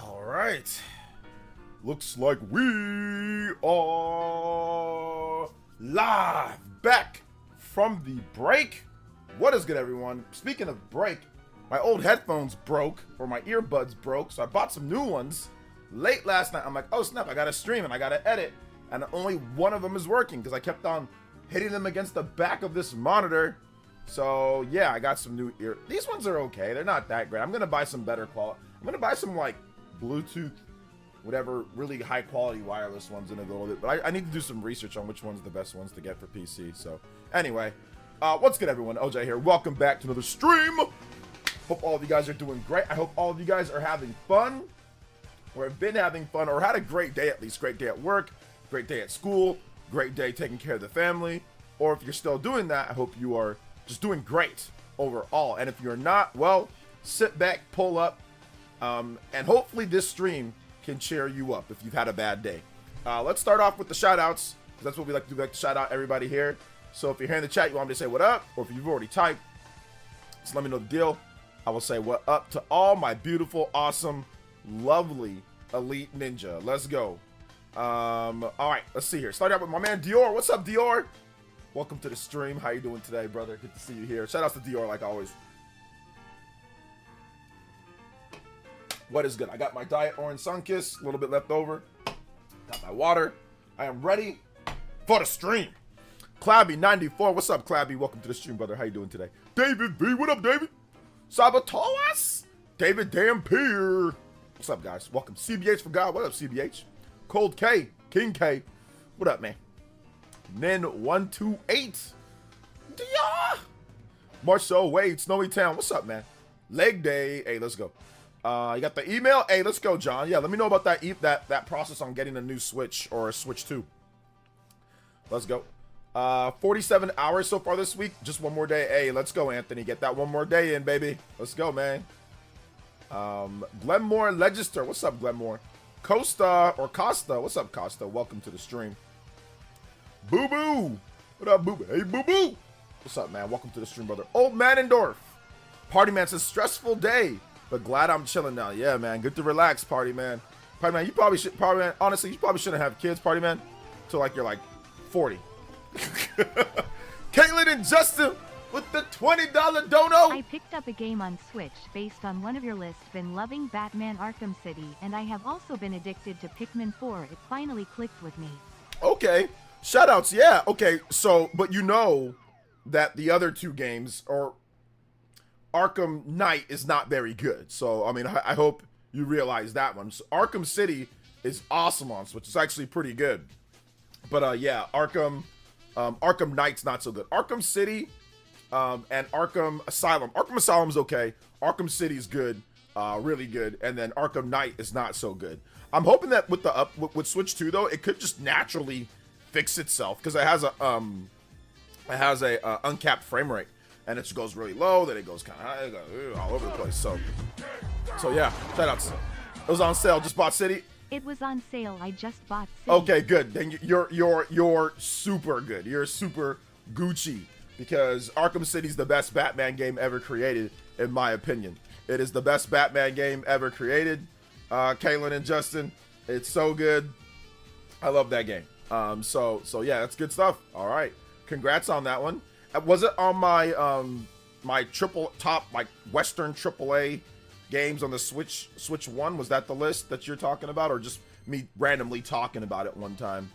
All right. Looks like we are live back from the break. What is good, everyone? Speaking of break, my old headphones broke, or my earbuds broke, so I bought some new ones late last night. I'm like, oh snap, I gotta stream and I gotta edit, and only one of them is working because I kept on hitting them against the back of this monitor. So yeah, I got some new these ones are okay, they're not that great. I'm gonna buy some better quality. I'm gonna buy some like Bluetooth, whatever, really high quality wireless ones in a little bit, but I need to do some research on which one's the best ones to get for PC. So anyway, what's good, everyone? OJ here. Welcome back to another stream. Hope all of you guys are doing great. I hope all of you guys are having fun, or have been having fun, or had a great day at least. Great day at work, great day at school, great day taking care of the family. Or if you're still doing that, I hope you are just doing great overall. And if you're not, well, sit back, pull up, and hopefully this stream can cheer you up if you've had a bad day. Let's start off with the shout outs, because that's what we like to do. We like to shout out everybody here. So if you're here in the chat, you want me to say what up, or if you've already typed, just let me know the deal. I will say what up to all my beautiful, awesome, lovely elite ninja. Let's go. All right, let's see here. Start out with my man Dior. What's up, Dior? Welcome to the stream. How you doing today, brother? Good to see you here. Shout out to Dior like always. What is good? I got my Diet Orange Sunkiss, a little bit left over. Got my water. I am ready for the stream. Clabby94. What's up, Clabby? Welcome to the stream, brother. How you doing today? David B. What up, David? Sabatoas. David Dampier. What's up, guys? Welcome. CBH for God. What up, CBH? Cold K. King K. What up, man? Nen128. Dia. Marcel Wade. Snowy Town. What's up, man? Leg day. Hey, let's go. You got the email? Hey, let's go, John. Yeah, let me know about that process on getting a new Switch or a Switch 2. Let's go. 47 hours so far this week. Just one more day. Hey, let's go, Anthony. Get that one more day in, baby. Let's go, man. Glenmore Legister. What's up, Glenmore? Costa. What's up, Costa? Welcome to the stream. Boo Boo. What up, Boo Boo? Hey, Boo Boo. What's up, man? Welcome to the stream, brother. Old Manendorf. Party man says stressful day, but glad I'm chilling now. Yeah, man. Good to relax, party man. Party man, you probably should. Party man, honestly, you probably shouldn't have kids, party man, till like you're like 40. Caitlin and Justin with the $20 dono. I picked up a game on Switch based on one of your lists. Been loving Batman Arkham City, and I have also been addicted to Pikmin 4. It finally clicked with me. Okay, shoutouts. Yeah. Okay. So, but you know that the other two games, or Arkham Knight, is not very good. So, I mean, I hope you realize that one. So Arkham City is awesome on Switch. It's actually pretty good. But yeah, Arkham Knight's not so good. Arkham City and Arkham Asylum. Arkham Asylum's okay. Arkham City's good, really good. And then Arkham Knight is not so good. I'm hoping that with the with Switch 2 though, it could just naturally fix itself, because it has a uncapped frame rate, and it just goes really low, then it goes kind of high, it goes all over the place. So yeah, shoutouts. It was on sale. Just bought City. It was on sale. I just bought City. Okay, good. Then you're super good. You're super Gucci, because Arkham City's the best Batman game ever created, in my opinion. It is the best Batman game ever created. Kaylin and Justin, it's so good. I love that game. So yeah, that's good stuff. All right, congrats on that one. Was it on my my Western AAA games on the Switch 1? Was that the list that you're talking about, or just me randomly talking about it one time?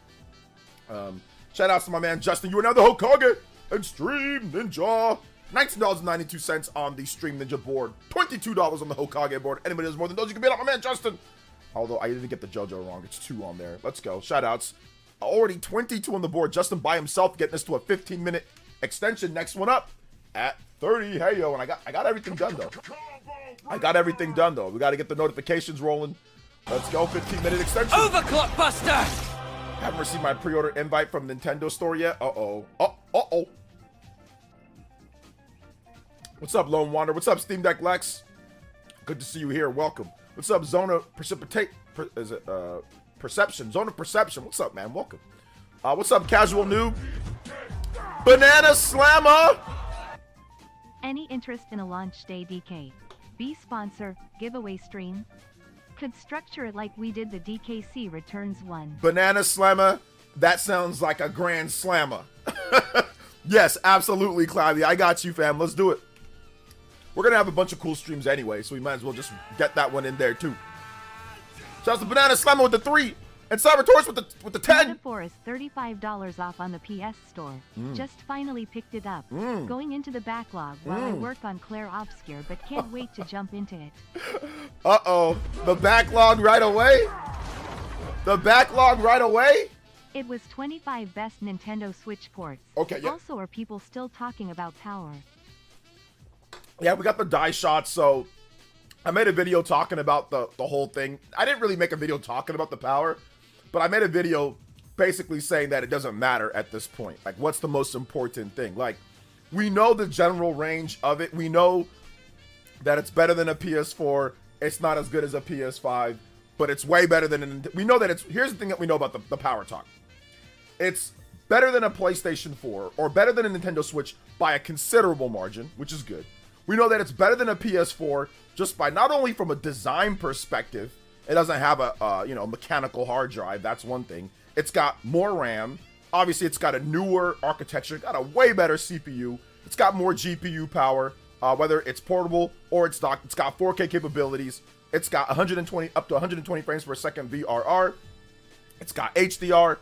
Shout outs to my man Justin. You are now the Hokage and Stream Ninja. $19.92 on the Stream Ninja board. $22 on the Hokage board. Anybody has more than those, you can beat up my man Justin. Although I didn't get the JoJo wrong. It's 2 on there. Let's go. Shout outs. Already 22 on the board. Justin by himself getting us to a 15-minute extension. Next one up at 30. Hey, yo. And I got everything done, though. We got to get the notifications rolling. Let's go. 15-minute extension. Overclock Buster! Haven't received my pre-order invite from Nintendo Store yet. Uh-oh. What's up, Lone Wander? What's up, Steam Deck Lex? Good to see you here. Welcome. What's up, Zona Perception? Zona Perception. What's up, man? Welcome. What's up, Casual Noob? Banana Slammer! Any interest in a launch day, DK? B sponsor, giveaway stream? could structure it like we did the DKC Returns one. Banana Slammer, that sounds like a grand slammer. Yes, absolutely, Cloudy. I got you, fam. Let's do it. We're going to have a bunch of cool streams anyway, so we might as well just get that one in there, too. Shout out to Banana Slammer with the 3, and Cybertorch with the 10. Metaphor is $35 off on the PS Store. Just finally picked it up. Going into the backlog while I work on Claire Obscure, but can't wait to jump into it. Uh-oh. The backlog right away? The backlog right away? It was 25 best Nintendo Switch ports. Okay, yeah. Also, are people still talking about power? Yeah, we got the die shots, so I made a video talking about the whole thing. I didn't really make a video talking about the power, but I made a video basically saying that it doesn't matter at this point. Like, what's the most important thing? Like, we know the general range of it. We know that it's better than a PS4. It's not as good as a PS5, but it's way better than we know that it's. Here's the thing that we know about the power talk. It's better than a PlayStation 4 or better than a Nintendo Switch by a considerable margin, which is good. We know that it's better than a PS4 just by not only from a design perspective. It doesn't have a mechanical hard drive. That's one thing. It's got more RAM. Obviously, it's got a newer architecture. Got a way better CPU. It's got more GPU power. Whether it's portable or it's docked, it's got 4K capabilities. It's got up to 120 frames per second VRR. It's got HDR.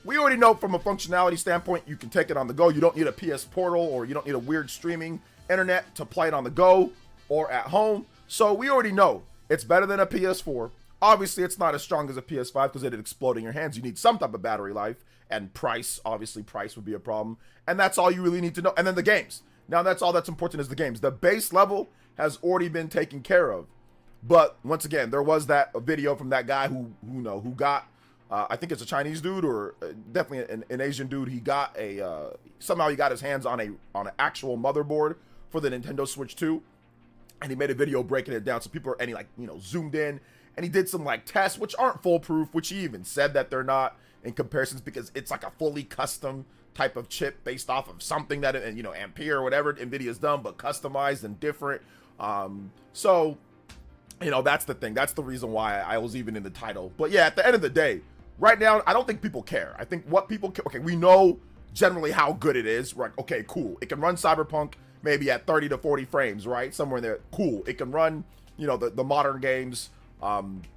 We already know from a functionality standpoint, you can take it on the go. You don't need a PS Portal or you don't need a weird streaming internet to play it on the go or at home. So we already know it's better than a PS4. Obviously, it's not as strong as a PS5 because it'd explode in your hands. You need some type of battery life and price. Obviously, price would be a problem. And that's all you really need to know. And then the games. Now, that's all that's important is the games. The base level has already been taken care of. But once again, there was that video from that guy who got, I think it's a Chinese dude or definitely an Asian dude. He got somehow he got his hands on an actual motherboard for the Nintendo Switch 2. And he made a video breaking it down. So people are, and he zoomed in and he did some like tests, which aren't foolproof, which he even said that they're not in comparisons because it's like a fully custom type of chip based off of something that, Ampere or whatever NVIDIA's done, but customized and different. So, that's the thing. That's the reason why I was even in the title. But yeah, at the end of the day, right now, I don't think people care. I think what people care, okay, we know generally how good it is. Right? Okay, cool. It can run Cyberpunk maybe at 30 to 40 frames, right? Somewhere in there. Cool. It can run, the modern games. And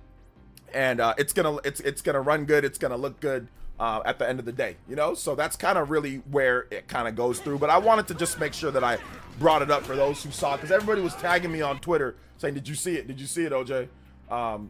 it's gonna run good. It's gonna look good at the end of the day, So that's kind of really where it kind of goes through. But I wanted to just make sure that I brought it up for those who saw it, because everybody was tagging me on Twitter saying, "Did you see it? Did you see it, OJ?"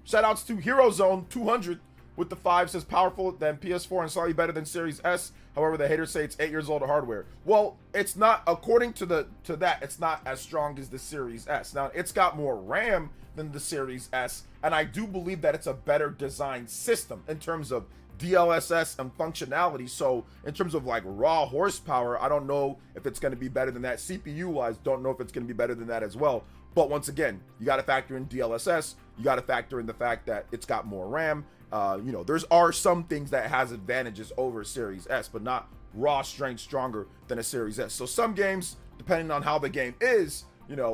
Shout outs to Hero Zone 200 with the 5 says powerful than PS4 and slightly better than Series S. However, the haters say it's 8 years old of hardware. Well, it's not, according to that, it's not as strong as the Series S. Now, it's got more RAM than the Series S, and I do believe that it's a better designed system in terms of DLSS and functionality. So in terms of like raw horsepower, I don't know if it's going to be better than that. CPU wise, don't know if it's going to be better than that as well. But once again, you got to factor in DLSS. You got to factor in the fact that it's got more RAM. There's some things that has advantages over Series S, but not raw strength stronger than a Series S. So some games, depending on how the game is,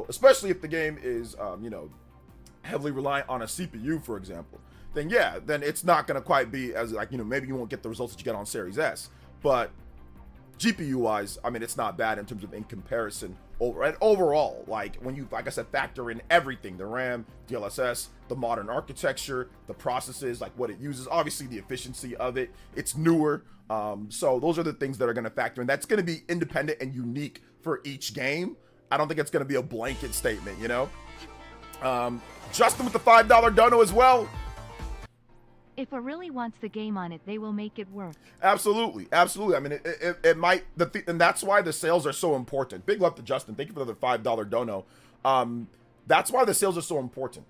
especially if the game is, heavily reliant on a CPU, for example, then it's not going to quite be as maybe you won't get the results that you get on Series S. But GPU wise, I mean, it's not bad in terms of in comparison overall, like when you, like I said, factor in everything, the RAM, DLSS, the modern architecture, the processes, like what it uses, obviously the efficiency of it, it's newer. So those are the things that are going to factor in. That's going to be independent and unique for each game. I don't think it's going to be a blanket statement, Justin with the $5 dono as well. If a really wants the game on it, they will make it work. Absolutely. I mean, it might, and that's why the sales are so important. Big love to Justin. Thank you for the $5 dono. That's why the sales are so important.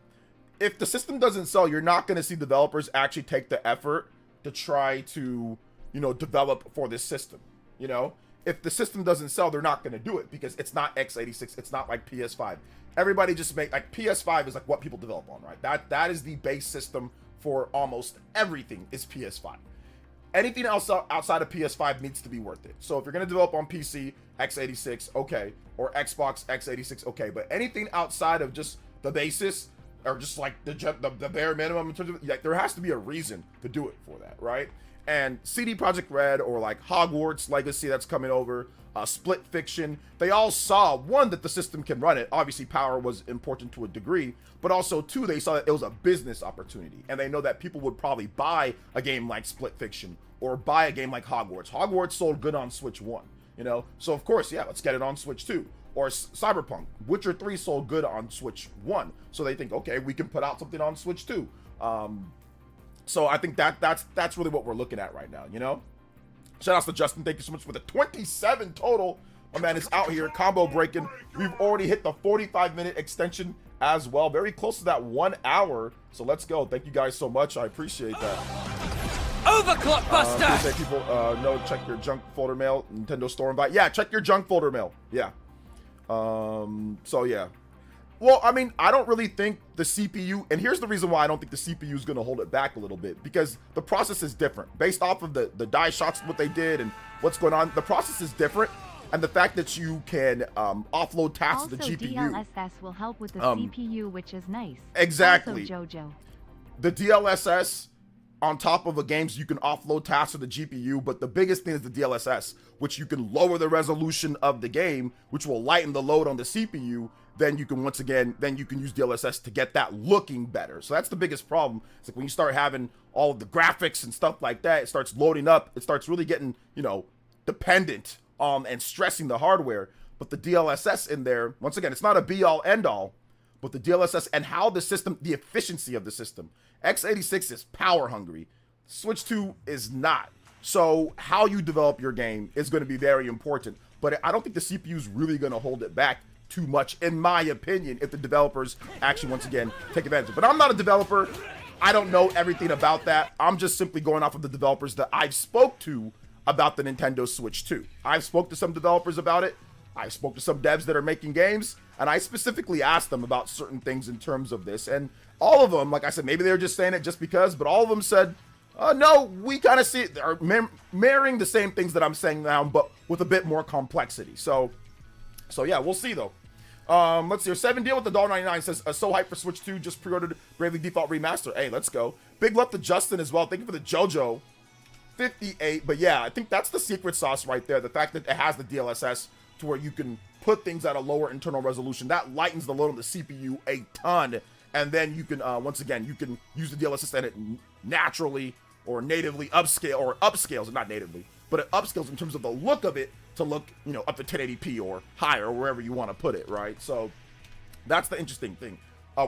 If the system doesn't sell, you're not going to see developers actually take the effort to try to, develop for this system. If the system doesn't sell, they're not going to do it because it's not x86. It's not like PS5. Everybody just like PS5 is like what people develop on, right? That is the base system for almost everything is PS5. Anything else outside of PS5 needs to be worth it. So if you're going to develop on PC, x86, okay, or Xbox x86, okay, but anything outside of just the basis, or just like the bare minimum in terms of, like, there has to be a reason to do it for that, right? And CD Projekt Red, or like Hogwarts Legacy that's coming over, Split Fiction, they all saw, one, that the system can run it. Obviously, power was important to a degree, but also, two, they saw that it was a business opportunity. And they know that people would probably buy a game like Split Fiction or buy a game like Hogwarts. Hogwarts sold good on Switch 1, you know? So, of course, yeah, let's get it on Switch 2. Or Cyberpunk. Witcher 3 sold good on Switch 1. So they think, okay, we can put out something on Switch 2. So I think that's really what we're looking at right now, you know? Shout outs to Justin. Thank you so much for the 27 total. My man is out here combo breaking. We've already hit the 45-minute extension as well. Very close to that 1 hour. So let's go. Thank you guys so much. I appreciate that. Overclock Buster! People no, check your junk folder mail. Nintendo Store invite. Yeah, check your junk folder mail. Yeah. So yeah. Well, I mean, I don't really think the CPU, and here's the reason why I don't think the CPU is going to hold it back a little bit, because the process is different. Based off of the die shots, what they did and what's going on, the process is different, and the fact that you can offload tasks also, to the GPU. DLSS will help with the CPU, which is nice. Exactly. Also, JoJo. The DLSS, on top of the games, you can offload tasks to the GPU, but the biggest thing is the DLSS, which you can lower the resolution of the game, which will lighten the load on the CPU. Then you can use DLSS to get that looking better. So that's the biggest problem. It's like when you start having all of the graphics and stuff like that, it starts loading up. It starts really getting, you know, dependent on and stressing the hardware. But the DLSS in there, once again, it's not a be-all, end-all, but the DLSS and how the system, the efficiency of the system. x86 is power hungry. Switch 2 is not. So how you develop your game is going to be very important. But I don't think the CPU is really going to hold it back too much, in my opinion, if the developers actually, once again, take advantage of it. But I'm not a developer. I don't know everything about that. I'm just simply going off of the developers that I've spoke to about the Nintendo Switch 2. I've spoke to some developers about it. I spoke to some devs that are making games, and I specifically asked them about certain things in terms of this. And all of them, like I said, maybe they were just saying it just because, but all of them said, no, we kind of see it. They're mirroring the same things that I'm saying now, but with a bit more complexity. So yeah, we'll see though. Let's see. 7 deal with the $1.99 says, so hyped for Switch 2, just pre-ordered Bravely Default Remaster. Hey, let's go. Big love to Justin as well. Thank you for the JoJo 58. But yeah, I think that's the secret sauce right there. The fact that it has the DLSS to where you can put things at a lower internal resolution. That lightens the load on the CPU a ton. And then you can, once again, you can use the DLSS and it naturally or natively upscales, not natively, but it upscales in terms of the look of it to look, you know, up to 1080p or higher, or wherever you want to put it, right? So that's the interesting thing.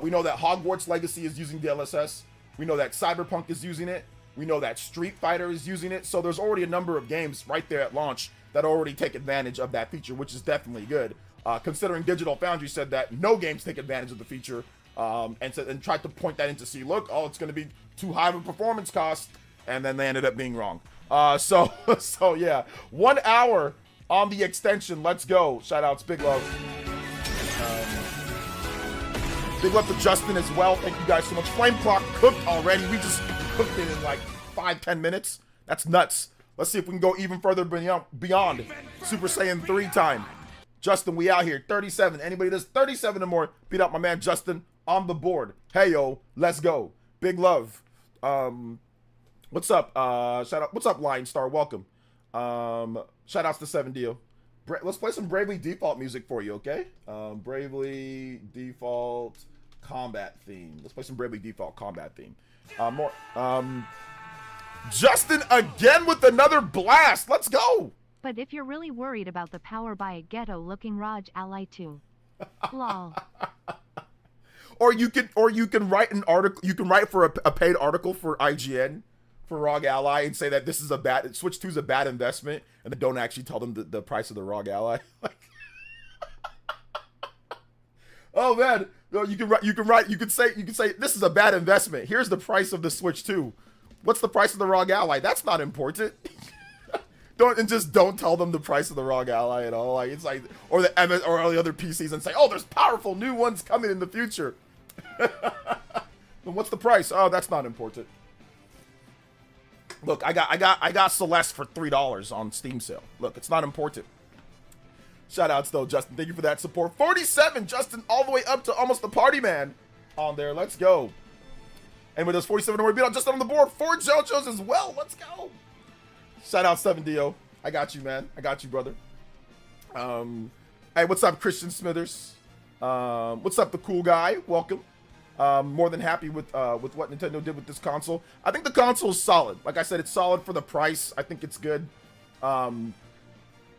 We know that Hogwarts Legacy is using DLSS. We know that Cyberpunk is using it. We know that Street Fighter is using it. So there's already a number of games right there at launch that already take advantage of that feature, which is definitely good. Considering Digital Foundry said that no games take advantage of the feature, and tried to point that into see, look, oh, it's going to be too high of a performance cost, and then they ended up being wrong. So yeah, 1 hour on the extension. Let's go. Shout outs, big love. Big love to Justin as well. Thank you guys so much. Flame Clock cooked already. We just cooked it in like 5-10 minutes. That's nuts. Let's see if we can go even further beyond Super Saiyan 3 time. Justin, we out here. 37. Anybody that's 37 or more, beat up my man Justin on the board. Hey, yo, let's go. Big love. What's up? Shout out. What's up, Lion Star? Welcome. Shout outs to 7 Deal. Let's play some Bravely Default music for you, okay? Bravely Default combat theme. Let's play some Bravely Default combat theme. Justin again with another blast. Let's go. But if you're really worried about the power by a ghetto-looking Raj ally too. Lol. Or you can write an article. You can write for a paid article for IGN for ROG Ally and say that this is Switch 2 is a bad investment, and then don't actually tell them the price of the ROG Ally. Oh man, no, you can say this is a bad investment. Here's the price of the Switch 2. What's the price of the ROG Ally? That's not important. Don't tell them the price of the ROG Ally at all. Like, it's like, or the MS or all the other PCs, and say, oh, there's powerful new ones coming in the future. Then what's the price? Oh, that's not important. Look, I got Celeste for $3 on Steam sale. Look, it's not important. Shout outs though, Justin. Thank you for that support. 47, Justin, all the way up to almost the party man. on there. Let's go. And with those 47 more beat on just on the board, 4 JoJo's as well. Let's go. Shout out 7DO. I got you, man. I got you, brother. Hey, what's up, Christian Smithers? What's up, the cool guy? Welcome. More than happy with what Nintendo did with this console. I think the console is solid. Like I said, it's solid for the price. I think it's good.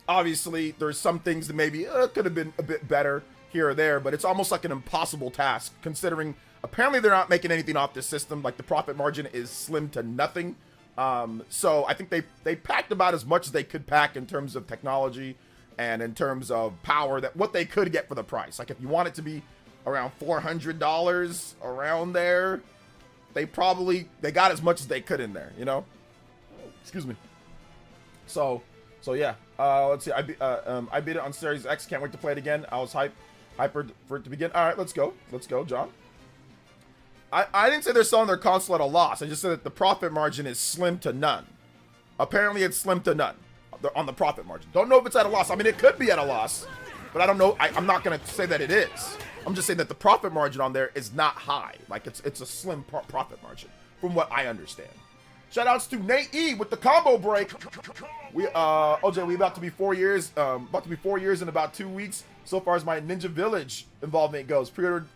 Obviously, there's some things that maybe could have been a bit better here or there, but it's almost like an impossible task, considering apparently they're not making anything off this system. Like, the profit margin is slim to nothing. So I think they packed about as much as they could pack in terms of technology and in terms of power, that what they could get for the price. Like, if you want it to be around $400 around there, they got as much as they could in there, you know? Excuse me. So yeah. Let's see. I beat it on Series X. Can't wait to play it again. I was hyper for it to begin. All right, let's go. Let's go, John. I didn't say they're selling their console at a loss. I just said that the profit margin is slim to none. Apparently, it's slim to none on the profit margin. Don't know if it's at a loss. I mean, it could be at a loss, but I don't know. I'm not going to say that it is. I'm just saying that the profit margin on there is not high. Like, it's a slim profit margin, from what I understand. Shoutouts to Nate E with the combo break. OJ, we about to be 4 years. About to be 4 years in about 2 weeks. So far as my Ninja Village involvement goes. Pre-ordered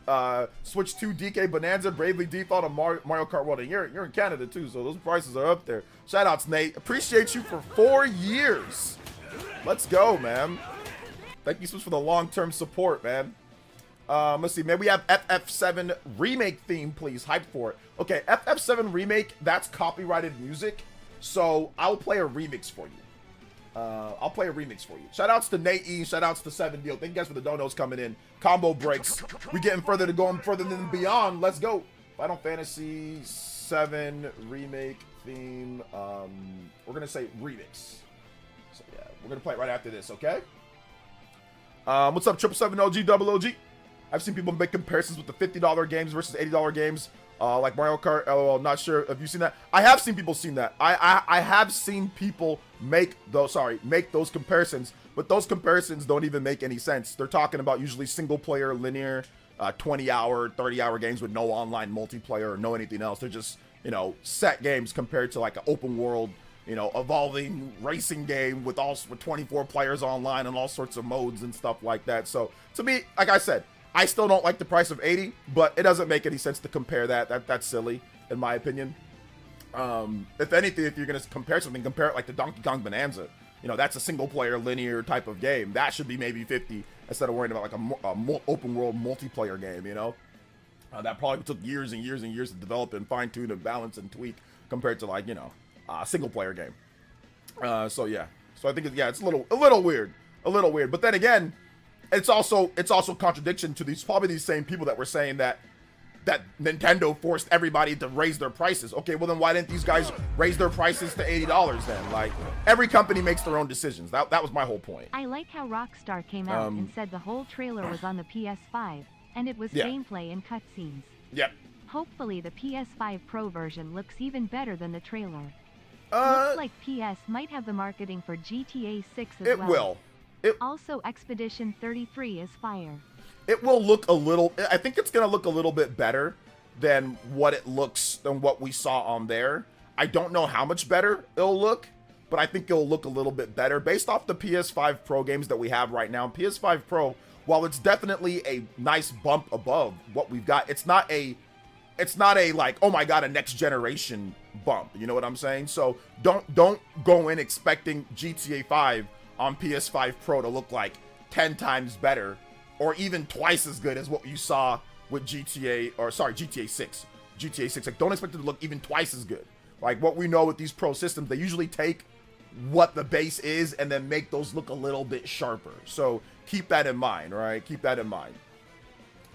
Switch 2 DK Bonanza, Bravely Default, and Mario Kart World. And you're in Canada too, so those prices are up there. Shoutouts, Nate. Appreciate you for 4 years. Let's go, man. Thank you so much for the long-term support, man. Let's see. Maybe we have FF7 remake theme, please. Hype for it. Okay, FF7 remake. That's copyrighted music, so I'll play a remix for you. I'll play a remix for you. Shoutouts to Nate E. Shoutouts to 7DO. Thank you guys for the donos coming in. Combo breaks. We getting further further than beyond. Let's go. Final Fantasy 7 remake theme. We're gonna say remix. So yeah, we're gonna play it right after this. Okay. What's up, 777 OG Double OG? I've seen people make comparisons with the $50 games versus $80 games, like Mario Kart. LOL, not sure. Have you seen that? I have seen people seen that. I have seen people make those comparisons, but those comparisons don't even make any sense. They're talking about usually single player, linear, 20-hour, 30-hour games with no online multiplayer or no anything else. They're just, set games compared to like an open world, evolving racing game with 24 players online and all sorts of modes and stuff like that. So to me, like I said, I still don't like the price of 80, but it doesn't make any sense to compare that. That's silly, in my opinion. If anything, if you're going to compare something, compare it like the Donkey Kong Bonanza. That's a single-player, linear type of game. That should be maybe 50 instead of worrying about like a open-world multiplayer game, That probably took years and years and years to develop and fine-tune and balance and tweak compared to like, a single-player game. So, yeah. So, I think, it's a little weird. A little weird. But then again, it's also contradiction to these same people that were saying that Nintendo forced everybody to raise their prices. Okay, well then why didn't these guys raise their prices to $80 then? Like, every company makes their own decisions. That was my whole point. I like how Rockstar came out and said the whole trailer was on the PS5 and it was gameplay and cutscenes. Yep. Hopefully the PS5 Pro version looks even better than the trailer. Looks like PS might have the marketing for GTA 6 as well. It will. Also, Expedition 33 is fire. It will look I think it's going to look a little bit better than what we saw on there. I don't know how much better it'll look, but I think it'll look a little bit better based off the PS5 Pro games that we have right now. PS5 Pro, while it's definitely a nice bump above what we've got, it's not a like, oh my god, a next generation bump. You know what I'm saying? So don't go in expecting GTA 5 on PS5 Pro to look like 10 times better or even twice as good as what you saw with GTA 6. GTA 6, like, don't expect it to look even twice as good. Like, what we know with these Pro systems, they usually take what the base is and then make those look a little bit sharper. So keep that in mind, right? Keep that in mind.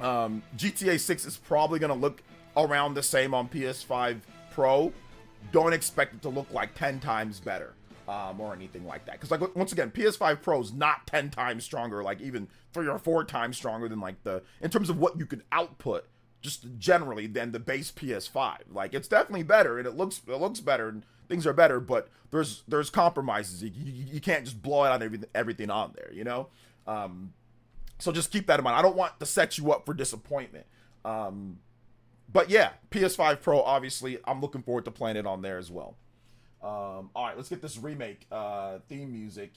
GTA 6 is probably going to look around the same on PS5 Pro. Don't expect it to look like 10 times better. Or anything like that. Because, like, once again, PS5 Pro is not 10 times stronger, like even 3 or 4 times stronger than like in terms of what you could output just generally than the base PS5. Like, it's definitely better and it looks better and things are better, but there's compromises. You can't just blow out everything on there, So just keep that in mind. I don't want to set you up for disappointment. But yeah, PS5 Pro, obviously, I'm looking forward to playing it on there as well. All right, let's get this remake theme music.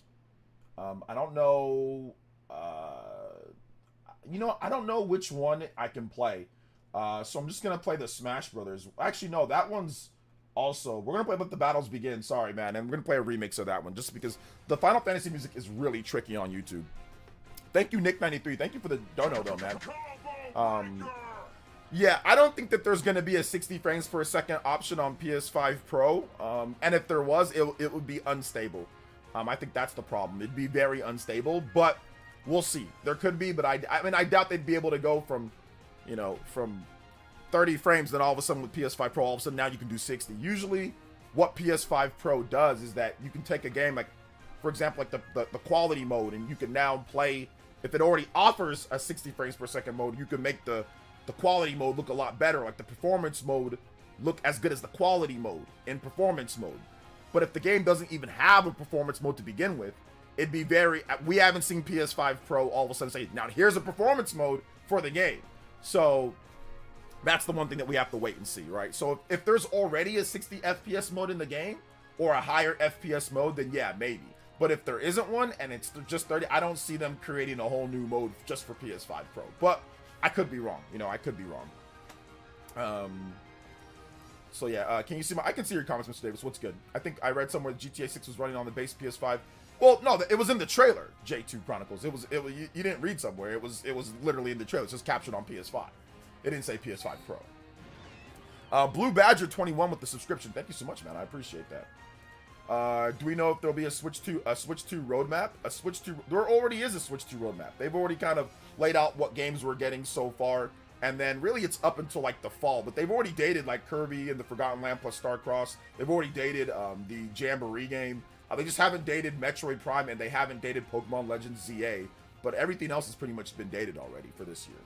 I don't know. I don't know which one I can play. So I'm just gonna play the Smash Brothers. Actually, no, that one's also. We're gonna play Let the Battles Begin. Sorry, man, and we're gonna play a remix of that one just because the Final Fantasy music is really tricky on YouTube. Thank you, Nick93. Thank you for the dono, though, man. Yeah, I don't think that there's gonna be a 60 frames per second option on PS5 Pro. And if there was, it would be unstable. I think that's the problem. It'd be very unstable, but we'll see. There could be, but I mean, I doubt they'd be able to go from, from 30 frames, then all of a sudden with PS5 Pro, all of a sudden now you can do 60. Usually, what PS5 Pro does is that you can take a game like, for example, like the quality mode, and you can now play, if it already offers a 60 frames per second mode, you can make the quality mode look a lot better, like the performance mode look as good as the quality mode in performance mode. But if the game doesn't even have a performance mode to begin with, it'd be we haven't seen PS5 Pro all of a sudden say, now here's a performance mode for the game. So that's the one thing that we have to wait and see, right? So if there's already a 60 FPS mode in the game, or a higher FPS mode, then yeah, maybe. But if there isn't one, and it's just 30, I don't see them creating a whole new mode just for PS5 Pro. But I could be wrong, I could be wrong. So yeah, can you see I can see your comments, Mr. Davis. What's good? I think I read somewhere GTA 6 was running on the base PS5. Well, no, it was in the trailer, J2 Chronicles. It was you didn't read somewhere. It was literally in the trailer. It's just captured on PS5. It didn't say PS5 Pro. Blue Badger 21 with the subscription. Thank you so much, man. I appreciate that. Do we know if there'll be a Switch 2 roadmap? There already is a Switch 2 roadmap. They've already kind of laid out what games we're getting so far, and then really it's up until like the fall. But they've already dated like Kirby and the Forgotten Land plus Starcross. They've already dated the Jamboree game. They just haven't dated Metroid Prime, and they haven't dated Pokemon Legends ZA. But everything else has pretty much been dated already for this year.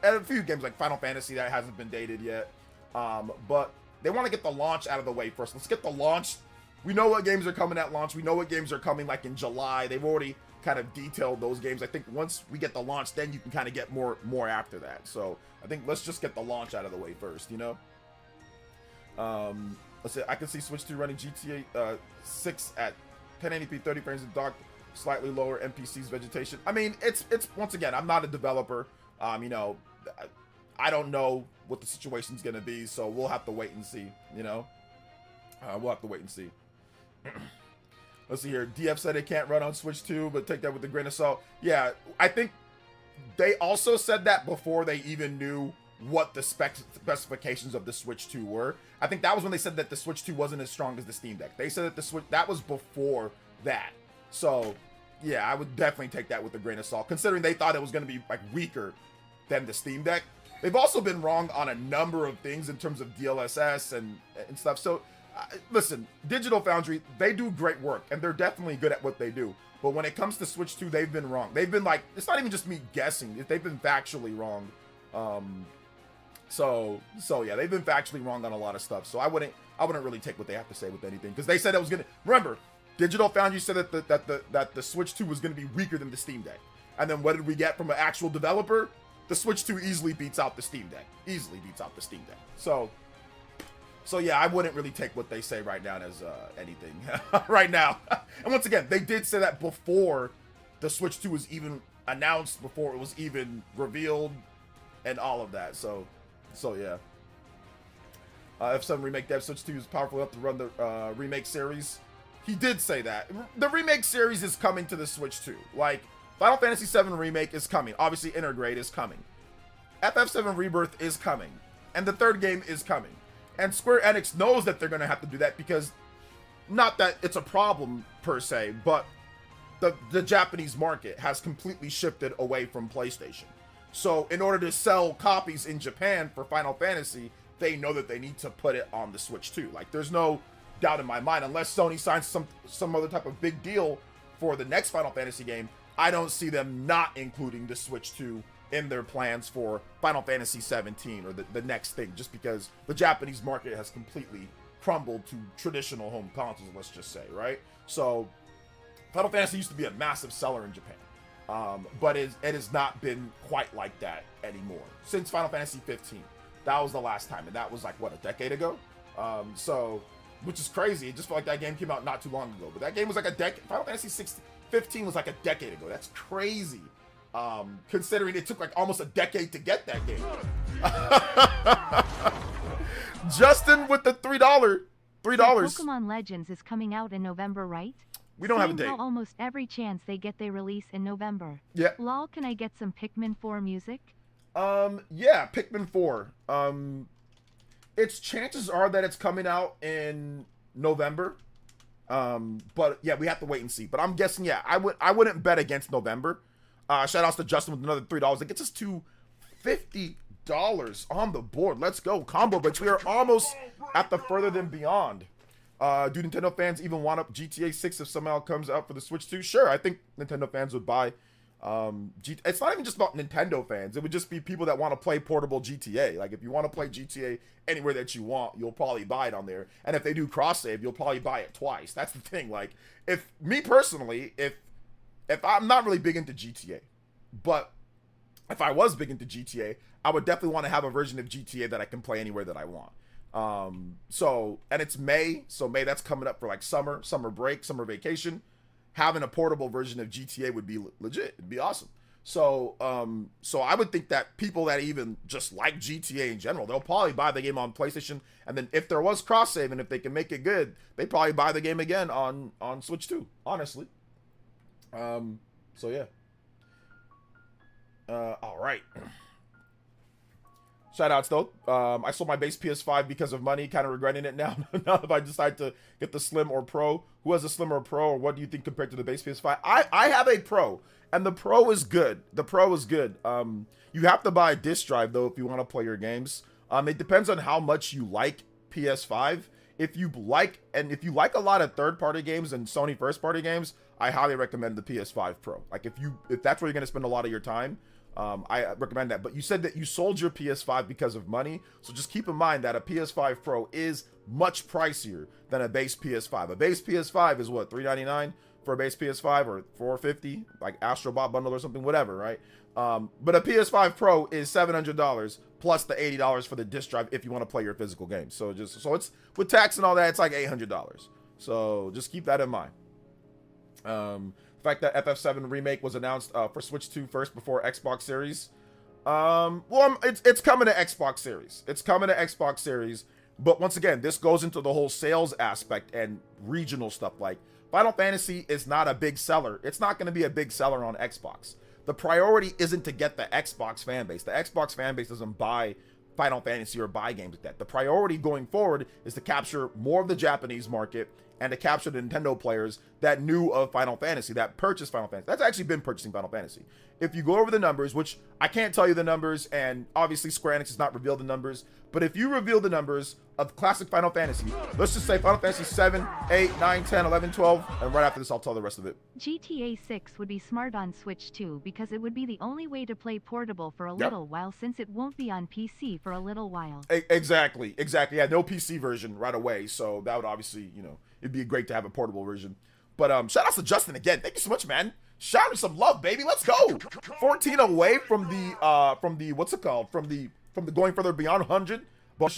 And a few games like Final Fantasy that hasn't been dated yet. But they want to get the launch out of the way first. Let's get the launch. We know what games are coming at launch. We know what games are coming like in July. They've already kind of detailed those games. I think once we get the launch, then you can kind of get more after that. So I think let's just get the launch out of the way first, Let's see. I can see Switch 2 running GTA 6 at 1080p, 30 frames of dock, slightly lower NPC's vegetation. I mean, it's once again, I'm not a developer. I don't know what the situation's gonna be, so we'll have to wait and see. We'll have to wait and see. Let's see here. DF said it can't run on Switch 2, but take that with a grain of salt. Yeah, I think they also said that before they even knew what the specifications of the Switch 2 were. I think that was when they said that the Switch 2 wasn't as strong as the Steam Deck. They said that the Switch, that was before that. So, yeah, I would definitely take that with a grain of salt, considering they thought it was going to be like weaker than the Steam Deck. They've also been wrong on a number of things in terms of DLSS and stuff. So, listen, Digital Foundry, they do great work, and they're definitely good at what they do. But when it comes to Switch 2, they've been wrong. They've been like, it's not even just me guessing. They've been factually wrong. So yeah, they've been factually wrong on a lot of stuff. So I wouldn't really take what they have to say with anything, because they said it was gonna. Remember, Digital Foundry said that the Switch 2 was gonna be weaker than the Steam Deck, and then what did we get from an actual developer? The Switch 2 easily beats out the Steam Deck. Easily beats out the Steam Deck. So yeah, I wouldn't really take what they say right now as anything right now. And once again, they did say that before the Switch 2 was even announced, before it was even revealed, and all of that. So yeah. F7 Remake Dev Switch 2 is powerful enough to run the remake series. He did say that. The remake series is coming to the Switch 2. Like, Final Fantasy VII Remake is coming. Obviously, Intergrade is coming. FF7 Rebirth is coming. And the third game is coming. And Square Enix knows that they're going to have to do that, because, not that it's a problem per se, but the Japanese market has completely shifted away from PlayStation. So in order to sell copies in Japan for Final Fantasy, they know that they need to put it on the Switch 2. Like, there's no doubt in my mind, unless Sony signs some other type of big deal for the next Final Fantasy game, I don't see them not including the Switch 2 in their plans for Final Fantasy 17 or the next thing, just because the Japanese market has completely crumbled to traditional home consoles, let's just say, right? So Final Fantasy used to be a massive seller in Japan. But it has not been quite like that anymore since Final Fantasy 15. That was the last time, and that was like what, a decade ago. So, which is crazy. It just felt like that game came out not too long ago, but that game was like a decade. Final Fantasy 15 was like a decade ago. That's crazy. Considering it took like almost a decade to get that game. Justin with the $3. Pokemon Legends is coming out in November, right? We don't have a date. How almost every chance they get they release in November. Yeah. Lol, can I get some Pikmin 4 music? Yeah, Pikmin 4. Its chances are that it's coming out in November. But yeah, we have to wait and see. But I'm guessing, yeah, I wouldn't bet against November. Shout outs to Justin with another $3. It gets us to $50 on the board. Let's go. Combo breaks. We are almost at the Further Than Beyond. Do Nintendo fans even want up GTA 6 if somehow it comes out for the Switch 2? Sure, I think Nintendo fans would buy. It's not even just about Nintendo fans. It would just be people that want to play portable GTA. Like, if you want to play GTA anywhere that you want, you'll probably buy it on there. And if they do cross-save, you'll probably buy it twice. That's the thing. Like, if me personally, if I'm not really big into GTA, but if I was big into GTA, I would definitely want to have a version of GTA that I can play anywhere that I want. So, and it's May, so May, that's coming up for like summer break, summer vacation. Having a portable version of GTA would be legit. It'd be awesome. So, so I would think that people that even just like GTA in general, they'll probably buy the game on PlayStation, and then if there was cross save and if they can make it good, they'd probably buy the game again on Switch 2, honestly. So yeah. All right. Shoutouts though. I sold my base PS5 because of money, kind of regretting it now. Now if I decide to get the Slim or Pro, who has a Slim or Pro, or what do you think compared to the base PS5? I have a Pro, and the Pro is good. The Pro is good. You have to buy a disc drive though if you want to play your games. It depends on how much you like PS5. If you like a lot of third-party games and Sony first-party games, I highly recommend the PS5 Pro. Like if that's where you're gonna spend a lot of your time. I recommend that. But you said that you sold your PS5 because of money, so just keep in mind that a PS5 Pro is much pricier than a base PS5. A base PS5 is what, $399 for a base PS5, or $450, like Astro Bot bundle or something, whatever, right? But a PS5 Pro is $700 plus the $80 for the disc drive if you want to play your physical games. So it's with tax and all that, it's like $800. So just keep that in mind. The fact that FF7 Remake was announced for Switch 2 first before Xbox Series. It's coming to Xbox Series. It's coming to Xbox Series. But once again, this goes into the whole sales aspect and regional stuff. Like, Final Fantasy is not a big seller. It's not going to be a big seller on Xbox. The priority isn't to get the Xbox fan base. The Xbox fan base doesn't buy Final Fantasy or buy games like that. The priority going forward is to capture more of the Japanese market and to capture the Nintendo players that knew of Final Fantasy, that purchased Final Fantasy. That's actually been purchasing Final Fantasy. If you go over the numbers, which I can't tell you the numbers, and obviously Square Enix has not revealed the numbers, but if you reveal the numbers of classic Final Fantasy, let's just say Final Fantasy 7, 8, 9, 10, 11, 12, and right after this I'll tell the rest of it. GTA 6 would be smart on Switch 2 because it would be the only way to play portable for a little while, since it won't be on PC for a little while. Exactly. Yeah, no PC version right away, so that would obviously, it'd be great to have a portable version. But shout out to Justin again. Thank you so much, man. Shout out some love, baby. Let's go. 14 away from the what's it called? From the Going Further Beyond 100.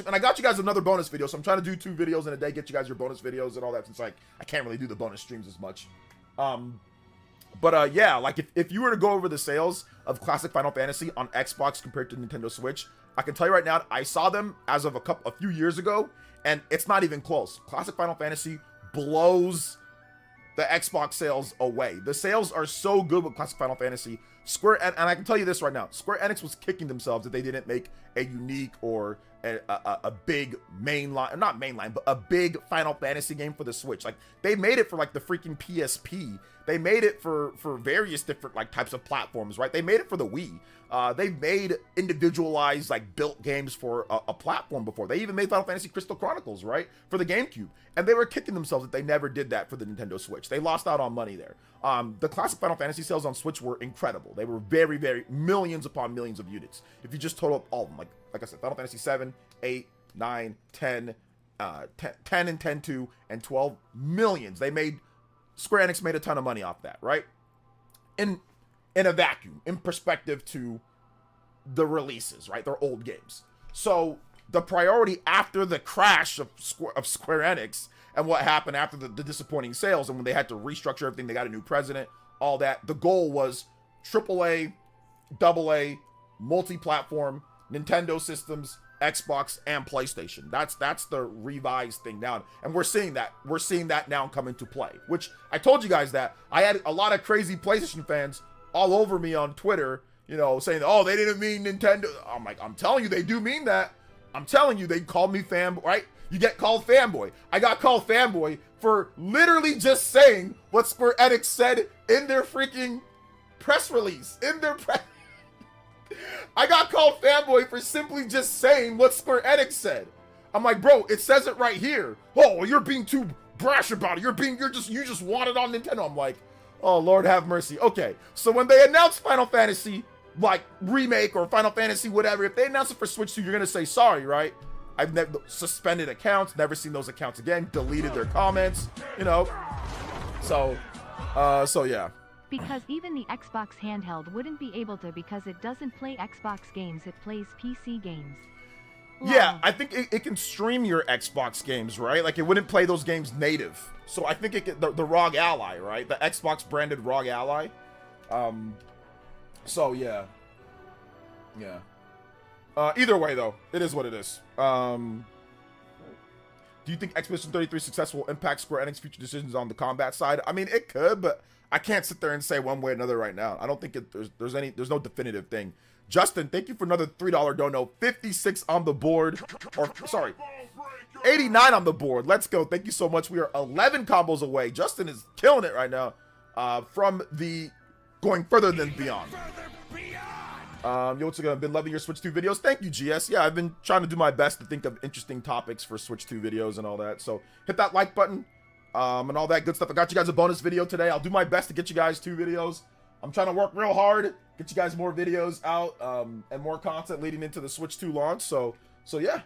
And I got you guys another bonus video, so I'm trying to do 2 videos in a day, get you guys your bonus videos and all that, since like I can't really do the bonus streams as much. Yeah, like if you were to go over the sales of classic Final Fantasy on Xbox compared to Nintendo Switch, I can tell you right now, I saw them as of a few years ago, and it's not even close. Classic Final Fantasy blows the Xbox sales away. The sales are so good with classic Final Fantasy. And I can tell you this right now, Square Enix was kicking themselves that they didn't make a unique or a big not mainline, but a big Final Fantasy game for the Switch. Like, they made it for like the freaking PSP. They made it for various different like types of platforms, right? They made it for the Wii. They've made individualized like built games for a platform before. They even made Final Fantasy Crystal Chronicles, right, for the GameCube. And they were kicking themselves that they never did that for the Nintendo Switch. They lost out on money there. The classic Final Fantasy sales on Switch were incredible. They were very, very millions upon millions of units. If you just total up all of them, like I said, Final Fantasy 7, 8, 9, 10, 10 and 10-2, and 12 millions. Square Enix made a ton of money off that, right? And in a vacuum, in perspective to the releases, right? They're old games. So the priority after the crash of Square Enix and what happened after the disappointing sales and when they had to restructure everything, they got a new president, all that. The goal was AAA, AA, multi-platform, Nintendo systems, Xbox, and PlayStation. That's the revised thing now. And we're seeing that. We're seeing that now come into play, which I told you guys that. I had a lot of crazy PlayStation fans all over me on Twitter, you know, saying, oh, they didn't mean Nintendo. I'm like, I'm telling you, they do mean that. I'm telling you, they called me fanboy, right? You get called fanboy. I got called fanboy for literally just saying what Square Enix said in their freaking press release. I got called fanboy for simply just saying what Square Enix said. I'm like, bro, it says it right here. Oh, you're being too brash about it. You just want it on Nintendo. I'm like, oh, Lord have mercy. Okay, so when they announced Final Fantasy, like, remake or Final Fantasy, whatever, if they announce it for Switch 2, you're going to say sorry, right? I've never suspended accounts, never seen those accounts again, deleted their comments, you know. So yeah. Because even the Xbox handheld wouldn't be able to because it doesn't play Xbox games, it plays PC games. Yeah, I think it can stream your Xbox games, right? Like, it wouldn't play those games native. So I think it can, the ROG Ally, right? The Xbox branded ROG Ally. So yeah. Yeah. Either way, though, it is what it is. Do you think Expedition 33 success will impact Square Enix future decisions on the combat side? I mean, it could, but I can't sit there and say one way or another right now. I don't think there's no definitive thing. Justin, thank you for another $3 dono. 56 on the board, or sorry, 89 on the board. Let's go. Thank you so much. We are 11 combos away. Justin is killing it right now. From the going further than beyond. Yo, what's going? Been loving your Switch 2 videos. Thank you, GS. Yeah, I've been trying to do my best to think of interesting topics for Switch 2 videos and all that. So hit that like button, and all that good stuff. I got you guys a bonus video today. I'll do my best to get you guys 2 videos. I'm trying to work real hard, get you guys more videos out, and more content leading into the Switch 2 launch. So yeah.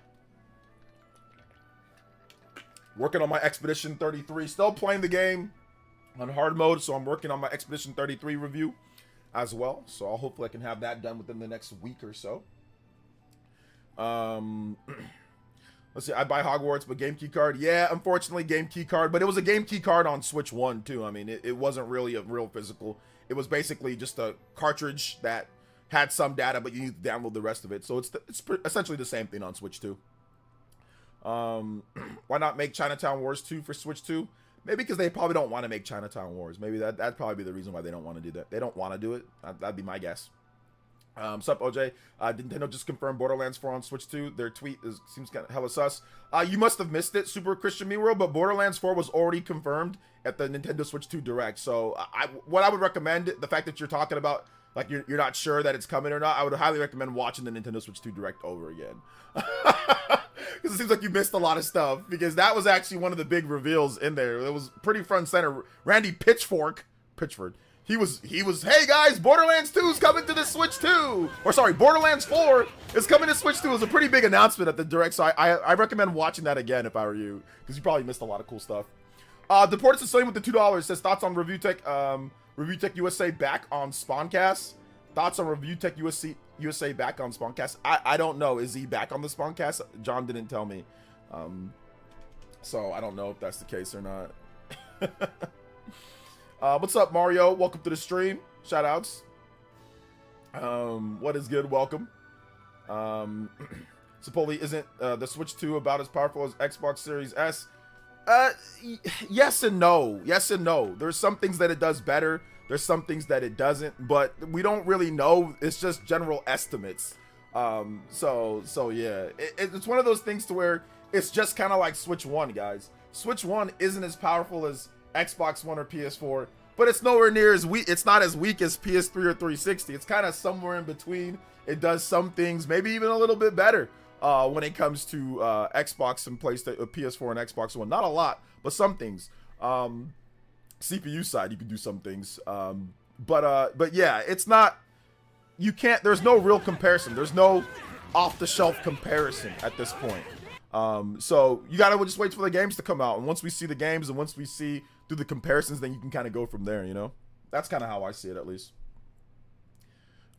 Working on my Expedition 33. Still playing the game on hard mode, so I'm working on my Expedition 33 review as well. So hopefully I can have that done within the next week or so. Let's see, I buy Hogwarts, but game key card. Yeah, unfortunately, game key card, but it was a game key card on Switch 1 too. I mean, it wasn't really a real physical. It was basically just a cartridge that had some data, but you need to download the rest of it. So it's essentially the same thing on Switch 2. Why not make Chinatown Wars 2 for Switch 2? Maybe because they probably don't want to make Chinatown Wars. Maybe that'd probably be the reason why they don't want to do that. They don't want to do it. That'd be my guess. Sup, OJ? Did Nintendo just confirm Borderlands 4 on Switch 2? Their tweet seems kind of hella sus. You must have missed it, Super Christian Me World, but Borderlands 4 was already confirmed at the Nintendo Switch 2 Direct. So what I would recommend, the fact that you're talking about, like, you're not sure that it's coming or not, I would highly recommend watching the Nintendo Switch 2 Direct over again. Because it seems like you missed a lot of stuff, because that was actually one of the big reveals in there. It was pretty front and center. Randy Pitchford, he was, hey guys, Borderlands 2 is coming to the Switch 2. Or sorry, Borderlands 4 is coming to Switch 2. It was a pretty big announcement at the Direct, so I recommend watching that again if I were you, because you probably missed a lot of cool stuff. Deported Sicilian with the $2 says, thoughts on Review Tech USA back on Spawncast? Thoughts on Review Tech USA back on Spawncast? I don't know. Is he back on the Spawncast? John didn't tell me. So I don't know if that's the case or not. What's up, Mario? Welcome to the stream. Shout outs. What is good? Welcome. Supposedly isn't the Switch 2 about as powerful as Xbox Series S? Yes and no. Yes and no. There's some things that it does better. There's some things that it doesn't, but we don't really know. It's just general estimates. So yeah, it's one of those things to where it's just kind of like Switch 1, guys. Switch 1 isn't as powerful as Xbox One or PS4, but it's nowhere near as weak. It's not as weak as PS3 or 360. It's kind of somewhere in between. It does some things, maybe even a little bit better when it comes to Xbox and PlayStation, PS4 and Xbox One. Not a lot, but some things. CPU side, you can do some things. But yeah, it's not. You can't. There's no real comparison. There's no off-the-shelf comparison at this point. So you gotta just wait for the games to come out, and once we see the games and once we see do the comparisons, then you can kind of go from there. You know, that's kind of how I see it, at least.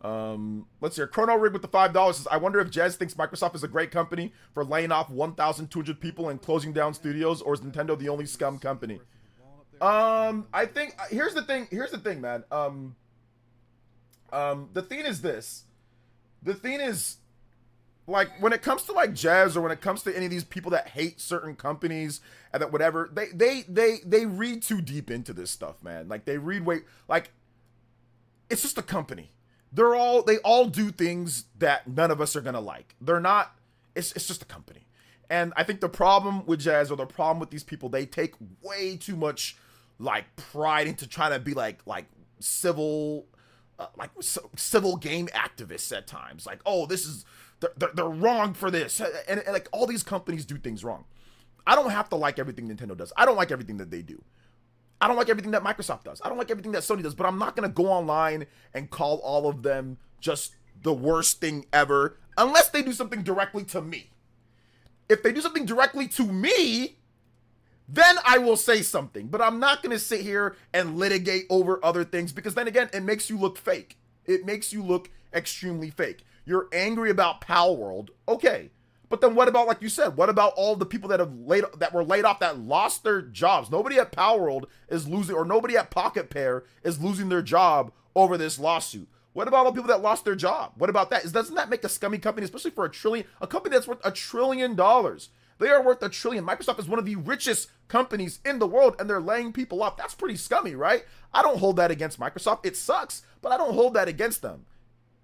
Let's hear. Chrono Rig with the $5 says, I wonder if Jez thinks Microsoft is a great company for laying off 1,200 people and closing down studios, or is Nintendo the only scum company? I think here's the thing, man. The thing is this. The thing is, like, when it comes to like Jez, or when it comes to any of these people that hate certain companies and that whatever, they read too deep into this stuff, man. Like, they read like, it's just a company. They all do things that none of us are gonna like. They're not. It's just a company. And I think the problem with Jez, or the problem with these people, they take way too much like pride into trying to be like civil game activists at times. Like, oh, this is they're wrong for this, and like all these companies do things wrong. I don't have to like everything Nintendo does. I don't like everything that they do. I don't like everything that Microsoft does. I don't like everything that Sony does, but I'm not going to go online and call all of them just the worst thing ever unless they do something directly to me. If they do something directly to me, then I will say something, but I'm not going to sit here and litigate over other things, because then again, it makes you look fake. It makes you look extremely fake. You're angry about Pal World. Okay. But then what about, like you said, what about all the people that were laid off, that lost their jobs? Nobody at Pal World is losing, or nobody at Pocket Pair is losing their job over this lawsuit. What about all the people that lost their job? What about that? Doesn't that make a scummy company, especially for a company that's worth $1 trillion? They are worth $1 trillion. Microsoft is one of the richest companies in the world, and they're laying people off. That's pretty scummy, right? I don't hold that against Microsoft. It sucks, but I don't hold that against them.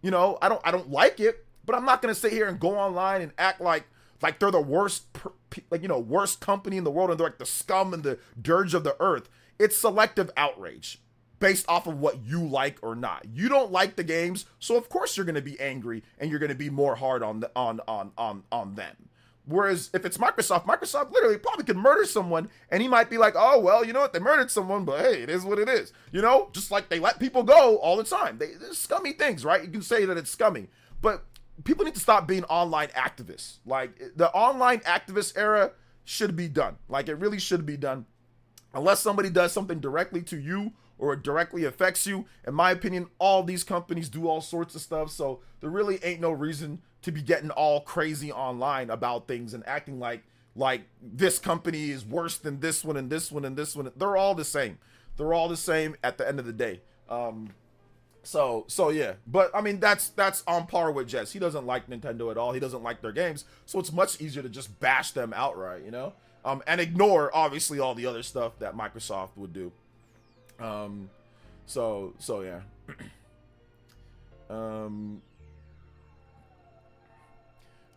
You know, I don't like it. But I'm not going to sit here and go online and act like they're the worst, worst company in the world, and they're like the scum and the dirge of the earth. It's selective outrage based off of what you like or not. You don't like the games, so of course you're going to be angry and you're going to be more hard on them. Whereas if it's Microsoft literally probably could murder someone, and he might be like, oh, well, you know what? They murdered someone, but hey, it is what it is. You know, just like they let people go all the time. They're scummy things, right? You can say that it's scummy, but people need to stop being online activists. Like, the online activist era should be done. Like, it really should be done. Unless somebody does something directly to you or it directly affects you. In my opinion, all these companies do all sorts of stuff. So there really ain't no reason to be getting all crazy online about things and acting like this company is worse than this one and this one and this one. They're all the same. They're all the same at the end of the day. So yeah, but I mean, that's on par with Jez. He doesn't like Nintendo at all. He doesn't like their games. So it's much easier to just bash them outright, you know, and ignore obviously all the other stuff that Microsoft would do. So yeah.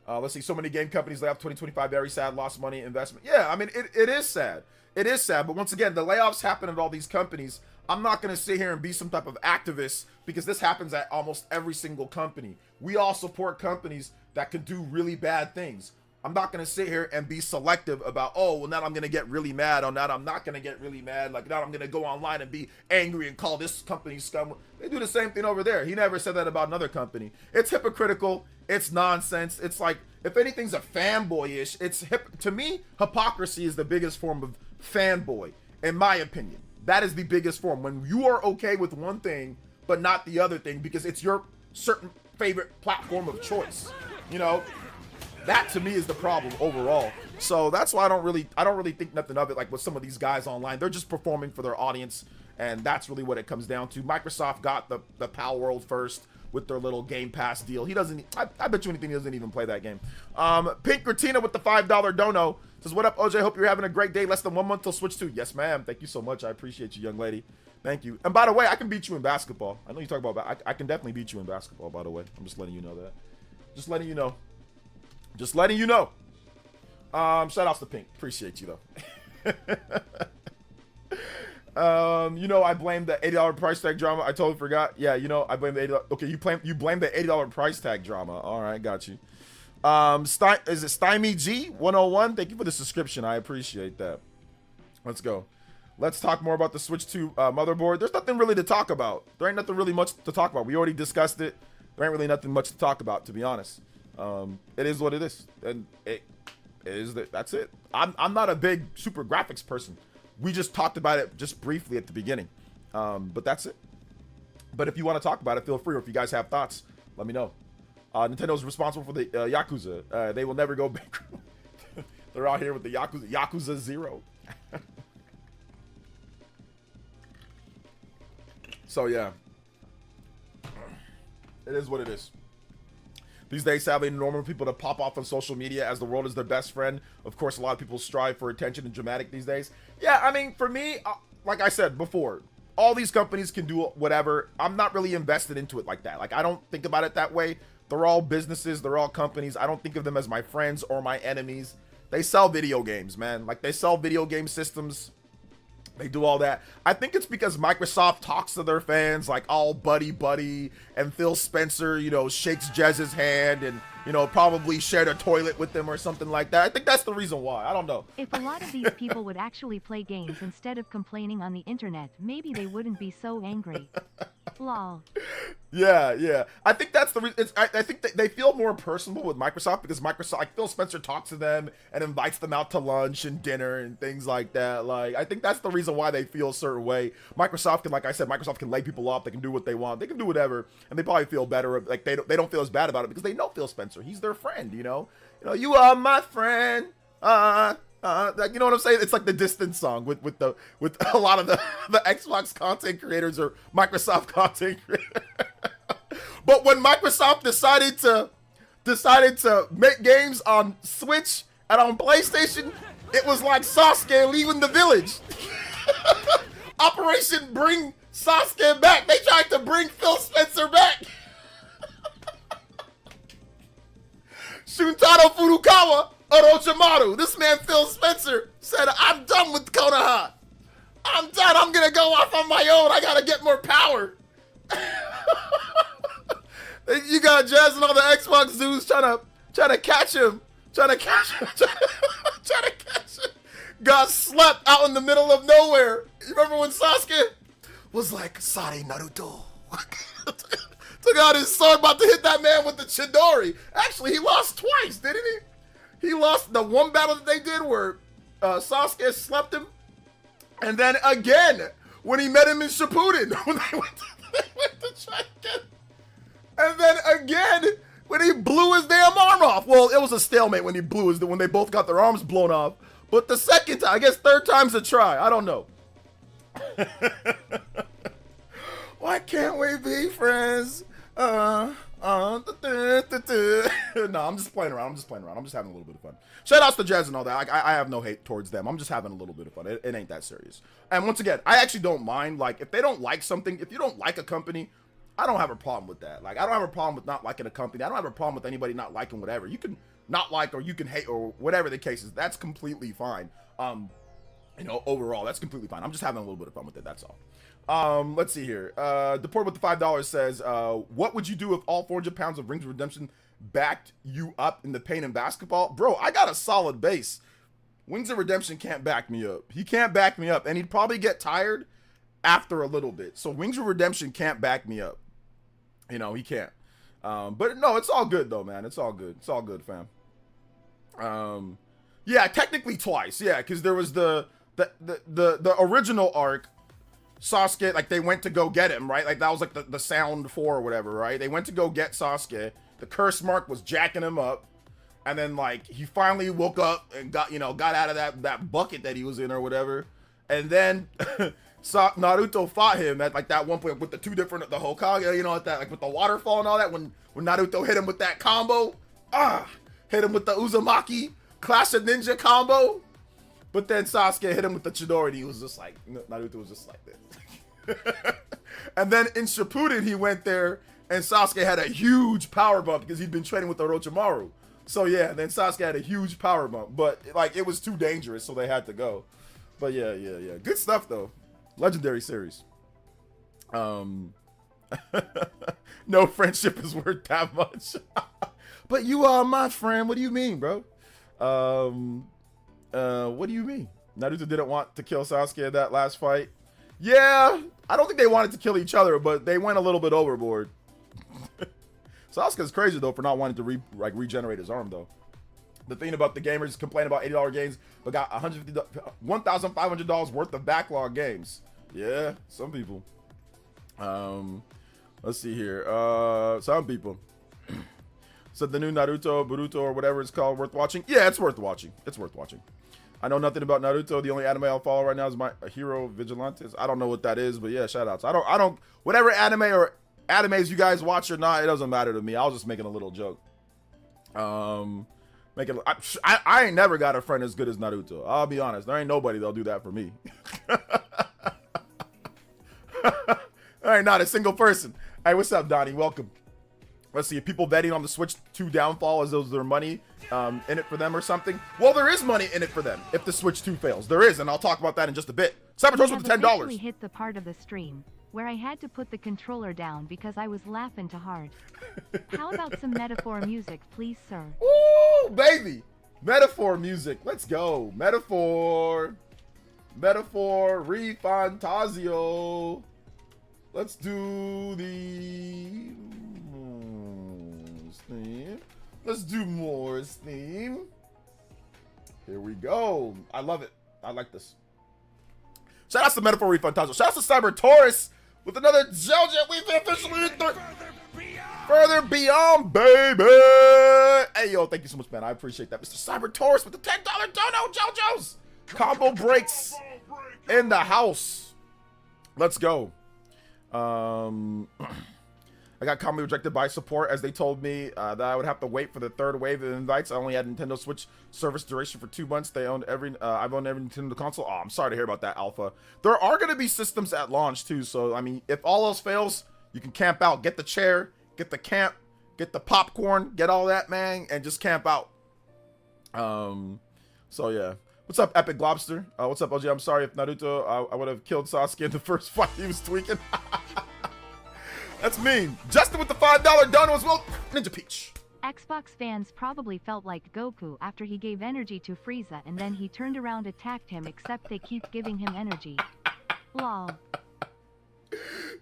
Let's see. So many game companies lay off 2025. Very sad. Lost money, investment. Yeah, I mean, it is sad. It is sad. But once again, the layoffs happen at all these companies. I'm not going to sit here and be some type of activist, because this happens at almost every single company. We all support companies that can do really bad things. I'm not going to sit here and be selective about, oh, well, now I'm going to get really mad. Oh, now I'm not going to get really mad. Like, now I'm going to go online and be angry and call this company scum. They do the same thing over there. He never said that about another company. It's hypocritical. It's nonsense. It's like, if anything's a fanboy-ish, to me, hypocrisy is the biggest form of fanboy, in my opinion. That is the biggest form. When you are okay with one thing, but not the other thing, because it's your certain favorite platform of choice. You know, that to me is the problem overall. So that's why I don't really think nothing of it. Like with some of these guys online, they're just performing for their audience, and that's really what it comes down to. Microsoft got the Pal World first with their little Game Pass deal. He doesn't. I bet you anything he doesn't even play that game. Pink Gratina with the $5 dono says, "What up, OJ? Hope you're having a great day. Less than 1 month till Switch 2. Yes, ma'am. Thank you so much. I appreciate you, young lady. Thank you. And by the way, I can beat you in basketball. I know you talk about. I can definitely beat you in basketball. By the way, I'm just letting you know that. Just letting you know. Just letting you know. Shout outs to Pink. Appreciate you though. You know, I blame the $80 price tag drama. I totally forgot. Yeah, you know, I blame the $80. Okay, you blame the $80 price tag drama. All right, got you. Is it Stymie G 101? Thank you for the subscription. I appreciate that. Let's go. Let's talk more about the Switch 2 motherboard. There's nothing really to talk about. There ain't nothing really much to talk about. We already discussed it. There ain't really nothing much to talk about, to be honest. It is what it is, and it is that. That's it. I'm not a big super graphics person. We just talked about it just briefly at the beginning, but that's it. But if you want to talk about it, feel free. Or if you guys have thoughts, let me know. Nintendo's responsible for the Yakuza. They will never go bankrupt. They're out here with the Yakuza 0. So yeah, it is what it is. These days, sadly, normal people to pop off on social media as the world is their best friend. Of course, a lot of people strive for attention and dramatic these days. Yeah, I mean, for me, like I said before, all these companies can do whatever. I'm not really invested into it like that. Like, I don't think about it that way. They're all businesses. They're all companies. I don't think of them as my friends or my enemies. They sell video games, man. Like, they sell video game systems. They do all that. I think it's because Microsoft talks to their fans like all buddy, and Phil Spencer, you know, shakes Jez's hand and, you know, probably shared a toilet with them or something like that. I think that's the reason why. I don't know. If a lot of these people would actually play games instead of complaining on the internet, maybe they wouldn't be so angry. Lol. Yeah. I think that's the reason. I think that they feel more personable with Microsoft because Microsoft, like Phil Spencer talks to them and invites them out to lunch and dinner and things like that. Like, I think that's the reason why they feel a certain way. Microsoft can, like I said, Microsoft can lay people off. They can do what they want. They can do whatever, and they probably feel better. Like they don't feel as bad about it because they know Phil Spencer. He's their friend. You know, you are my friend. Like, you know what I'm saying? It's like the Distance song with a lot of the Xbox content creators or Microsoft content creators. But when Microsoft decided to make games on Switch and on PlayStation, it was like Sasuke leaving the village. Operation Bring Sasuke Back. They tried to bring Phil Spencer back. Shuntaro Furukawa Orochimaru. This man Phil Spencer said, I'm done with Konoha. I'm done. I'm gonna go off on my own. I gotta get more power. You got Jazz and all the Xbox dudes trying to catch him. Trying to catch him. Got slept out in the middle of nowhere. You remember when Sasuke was like, sorry, Naruto. Took out his sword, about to hit that man with the Chidori. Actually, he lost twice, didn't he? He lost the one battle that they did where Sasuke slept him. And then again, when he met him in Shippuden, when they went to try again. And then again, when he blew his damn arm off. Well, it was a stalemate when when they both got their arms blown off. But the second time, I guess third time's a try. I don't know. Why can't we be friends? No, I'm just playing around. I'm just having a little bit of fun. Shout outs to Jazz and all that. I have no hate towards them. I'm just having a little bit of fun. It ain't that serious. And once again, I actually don't mind. Like, if they don't like something, if you don't like a company, I don't have a problem with that. Like, I don't have a problem with not liking a company. I don't have a problem with anybody not liking whatever. You can not like or you can hate or whatever the case is. That's completely fine. You know, overall, that's completely fine. I'm just having a little bit of fun with it. That's all. Let's see here. Deport with the $5 says, what would you do if all 400 pounds of Rings of Redemption backed you up in the paint and basketball? Bro, I got a solid base. Wings of Redemption can't back me up. He can't back me up, and he'd probably get tired after a little bit. So Wings of Redemption can't back me up. You know, he can't. But no, it's all good though, man. It's all good. It's all good, fam. Yeah, technically twice. Yeah, because there was the original arc. Sasuke, like, they went to go get him, right? Like, that was like the sound 4 or whatever, right? They went to go get Sasuke. The curse mark was jacking him up. And then, like, he finally woke up and got out of that bucket that he was in or whatever. And then Naruto fought him at, like, that one point with the the Hokage, you know, at that, like, with the waterfall and all that. When Naruto hit him with that combo. Hit him with the Uzumaki Clash of Ninja combo. But then Sasuke hit him with the Chidori, and he was just like, Naruto was just like this. And then in Shippuden, he went there, and Sasuke had a huge power bump because he'd been training with Orochimaru. So yeah, then Sasuke had a huge power bump, but like it was too dangerous, so they had to go. But yeah. Good stuff though. Legendary series. No friendship is worth that much. But you are my friend. What do you mean, bro? What do you mean? Naruto didn't want to kill Sasuke in that last fight. Yeah, I don't think they wanted to kill each other, but they went a little bit overboard. Sasuke's crazy though for not wanting to regenerate his arm though. The thing about the gamers complain about $80 games, but got $1,500 worth of backlog games. Yeah, some people. Let's see here. Some people said the new Naruto, Boruto, or whatever it's called, worth watching. Yeah, it's worth watching. It's worth watching. I know nothing about Naruto. The only anime I'll follow right now is my Hero Vigilantes. I don't know what that is, but yeah, shout outs. I don't, whatever anime or animes you guys watch or not, it doesn't matter to me. I was just making a little joke. I ain't never got a friend as good as Naruto. I'll be honest. There ain't nobody that'll do that for me. There ain't not a single person. Hey, what's up, Donnie? Welcome. Let's see. People betting on the Switch 2 downfall as though there's money in it for them or something. Well, there is money in it for them if the Switch 2 fails. There is, and I'll talk about that in just a bit. Sabotage with the $10. I hit the part of the stream where I had to put the controller down because I was laughing too hard. How about some metaphor music, please, sir? Ooh, baby. Metaphor music. Let's go. Metaphor. Metaphor. Refantazio. Let's do the Moore's theme. Let's do Moore's theme. Here we go. I love it. I like this. Shout out to Metaphor Refantazio. Shout out to Cyber Taurus with another JoJo. We've officially Further Beyond, baby. Hey, yo, thank you so much, man. I appreciate that. Mr. Cyber Taurus with the $10 dono, JoJo's. Combo breaks in the house. Let's go. I got commonly rejected by support as they told me that I would have to wait for the third wave of invites. I only had Nintendo Switch service duration for 2 months. They owned I've owned every Nintendo console. Oh, I'm sorry to hear about that, Alpha. There are going to be systems at launch too. So, I mean, if all else fails, you can camp out, get the chair, get the camp, get the popcorn, get all that, man, and just camp out. So yeah. What's up, Epic Globster? What's up, OG? I'm sorry if Naruto, I would have killed Sasuke in the first fight. He was tweaking. That's mean. Justin with the $5 dono as well. Ninja Peach. Xbox fans probably felt like Goku after he gave energy to Frieza and then he turned around attacked him, except they keep giving him energy. Lol.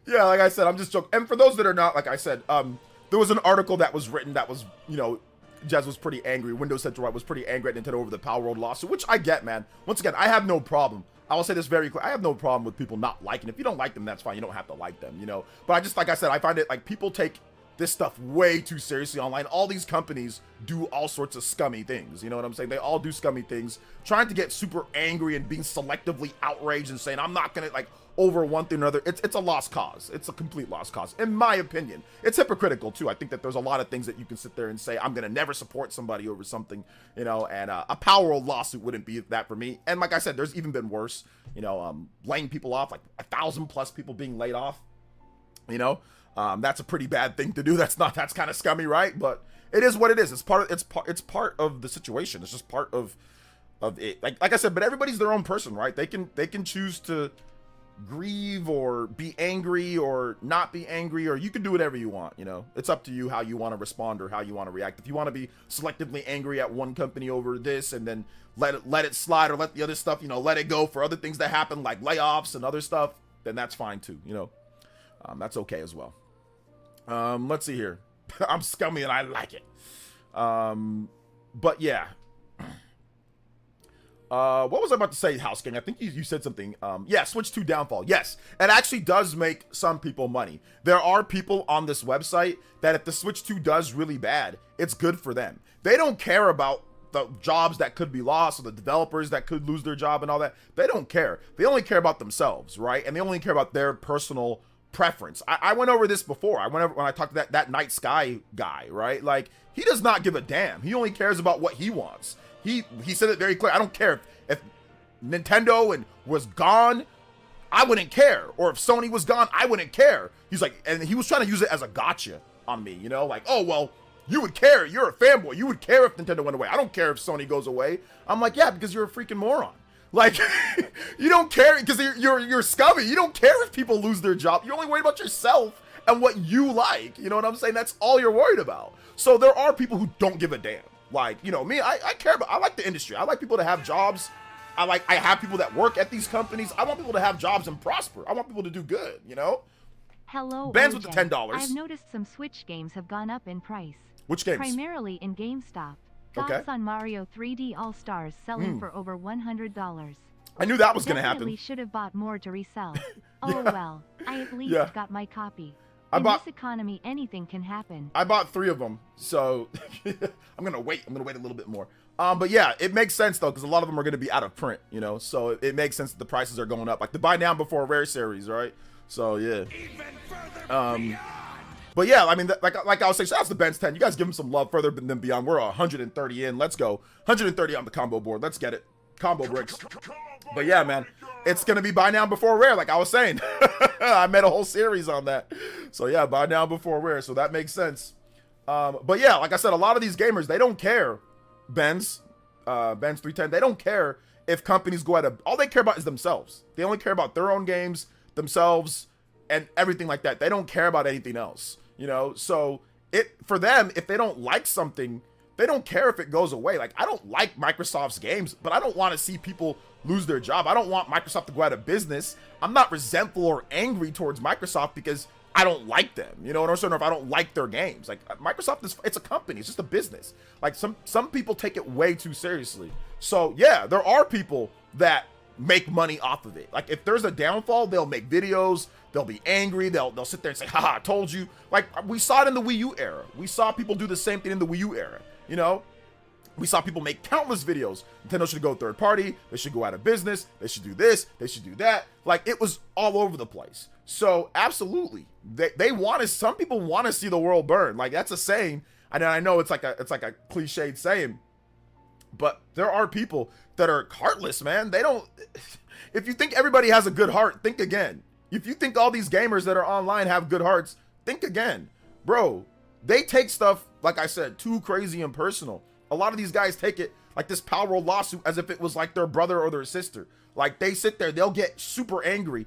Yeah, like I said, I'm just joking. And for those that are not, like I said, there was an article that was written that was, you know, Jazz was pretty angry. Windows Central was pretty angry at Nintendo over the Power World lawsuit, which I get, man. Once again, I have no problem. I will say this very clear. I have no problem with people not liking. If you don't like them, that's fine. You don't have to like them, you know. But I just, like I said, I find it like people take this stuff way too seriously online. All these companies do all sorts of scummy things. You know what I'm saying? They all do scummy things. Trying to get super angry and being selectively outraged and saying, I'm not going to like over one thing or another. It's a lost cause. It's a complete lost cause. In my opinion, it's hypocritical too. I think that there's a lot of things that you can sit there and say, I'm going to never support somebody over something, you know, and a Power World lawsuit wouldn't be that for me. And like I said, there's even been worse, you know, laying people off, like 1,000+ people being laid off, you know. That's a pretty bad thing to do. That's kind of scummy, right? But it is what it is. It's part of the situation. It's just part of it. Like I said, but everybody's their own person, right? They can choose to grieve or be angry or not be angry, or you can do whatever you want, you know. It's up to you how you want to respond or how you want to react. If you want to be selectively angry at one company over this and then let it slide, or let the other stuff, you know, let it go for other things that happen like layoffs and other stuff, then that's fine too, you know. That's okay as well. Let's see here. I'm scummy and I like it. But yeah. What was I about to say, House King? I think you said something. Yeah, Switch 2 downfall. Yes, it actually does make some people money. There are people on this website that if the Switch 2 does really bad, it's good for them. They don't care about the jobs that could be lost or the developers that could lose their job and all that. They don't care. They only care about themselves, right? And they only care about their personal preference. I went over this before. I went over when I talked to that Night Sky guy, right? Like, he does not give a damn. He only cares about what he wants. He said it very clear. I don't care if Nintendo was gone, I wouldn't care. Or if Sony was gone, I wouldn't care. He's like, and he was trying to use it as a gotcha on me, you know, like, oh, well, you would care. You're a fanboy. You would care if Nintendo went away. I don't care if Sony goes away. I'm like, yeah, because you're a freaking moron. Like, you don't care because you're scummy. You don't care if people lose their job. You're only worried about yourself and what you like. You know what I'm saying? That's all you're worried about. So there are people who don't give a damn. Like, you know, me, I care about, I like the industry. I like people to have jobs. I have people that work at these companies. I want people to have jobs and prosper. I want people to do good, you know? Hello, Bands with the $10. I've noticed some Switch games have gone up in price. Which games? Primarily in GameStop. Thoughts on Mario 3D All-Stars selling for over $100. I knew that was going to happen. Definitely should have bought more to resell. Oh well, I at least got my copy. In this economy, anything can happen. I bought 3 of them, so I'm gonna wait. I'm gonna wait a little bit more. But yeah, it makes sense though, because a lot of them are gonna be out of print, you know. So it makes sense that the prices are going up, like the buy now before rare series, right? So yeah. But yeah, I mean, like I was saying, shout out to Ben's 10. You guys give him some love further than beyond. We're 130 in. Let's go. 130 on the combo board. Let's get it. Combo bricks. But yeah, man, it's gonna be buy now before rare, like I was saying. I made a whole series on that. So yeah, buy now before rare. So that makes sense. But yeah, like I said, a lot of these gamers, they don't care. Ben's 310. They don't care if companies go at all they care about is themselves. They only care about their own games, themselves, and everything like that. They don't care about anything else, you know. So for them, if they don't like something, they don't care if it goes away. Like, I don't like Microsoft's games, but I don't want to see people lose their job. I don't want Microsoft to go out of business. I'm not resentful or angry towards Microsoft because I don't like them, you know what I'm saying? Or if I don't like their games. Like, Microsoft it's a company, it's just a business. Like, some people take it way too seriously. So yeah, there are people that make money off of it. Like, if there's a downfall, they'll make videos, they'll be angry, they'll sit there and say, haha, I told you. Like, we saw it in the Wii U era. We saw people do the same thing in the Wii U era, you know? We saw people make countless videos. Nintendo should go third party, they should go out of business, they should do this, they should do that. Like, it was all over the place. So absolutely, some people want to see the world burn. Like, that's a saying. I know it's like a cliched saying, but there are people that are heartless, man. They don't. If you think everybody has a good heart, think again. If you think all these gamers that are online have good hearts, think again, bro. They take stuff, like I said, too crazy and personal. A lot of these guys take it like this Power World lawsuit as if it was like their brother or their sister. Like, they sit there, they'll get super angry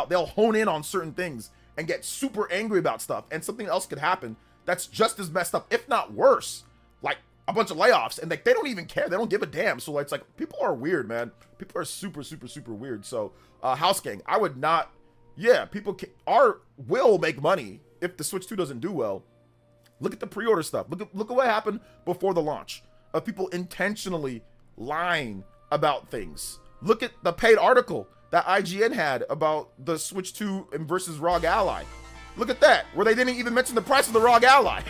they'll hone in on certain things and get super angry about stuff, and something else could happen that's just as messed up, if not worse, like a bunch of layoffs, and like, they don't even care, they don't give a damn. So it's like, people are weird, man. People are super weird. So House Gang, I would not, yeah, people will make money if the Switch 2 doesn't do well. Look at the pre-order stuff. Look at what happened before the launch of people intentionally lying about things. Look at the paid article that IGN had about the Switch 2 versus ROG Ally. Look at that, where they didn't even mention the price of the ROG Ally,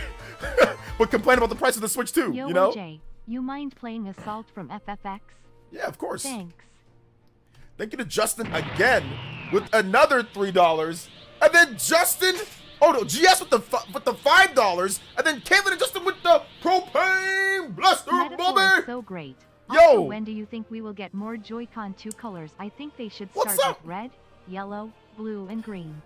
but complain about the price of the Switch 2, Yo, you know? OJ, you mind playing Assault from FFX? Yeah, of course. Thanks. Thank you to Justin again with another $3. And then Justin, oh no, GS with the $5. And then Caitlin and Justin with the Propane Blaster, Metaphor baby! is so great. Yo! Also, when do you think we will get more Joy-Con 2 colors? I think they should start What's up? with red, yellow, blue, and green.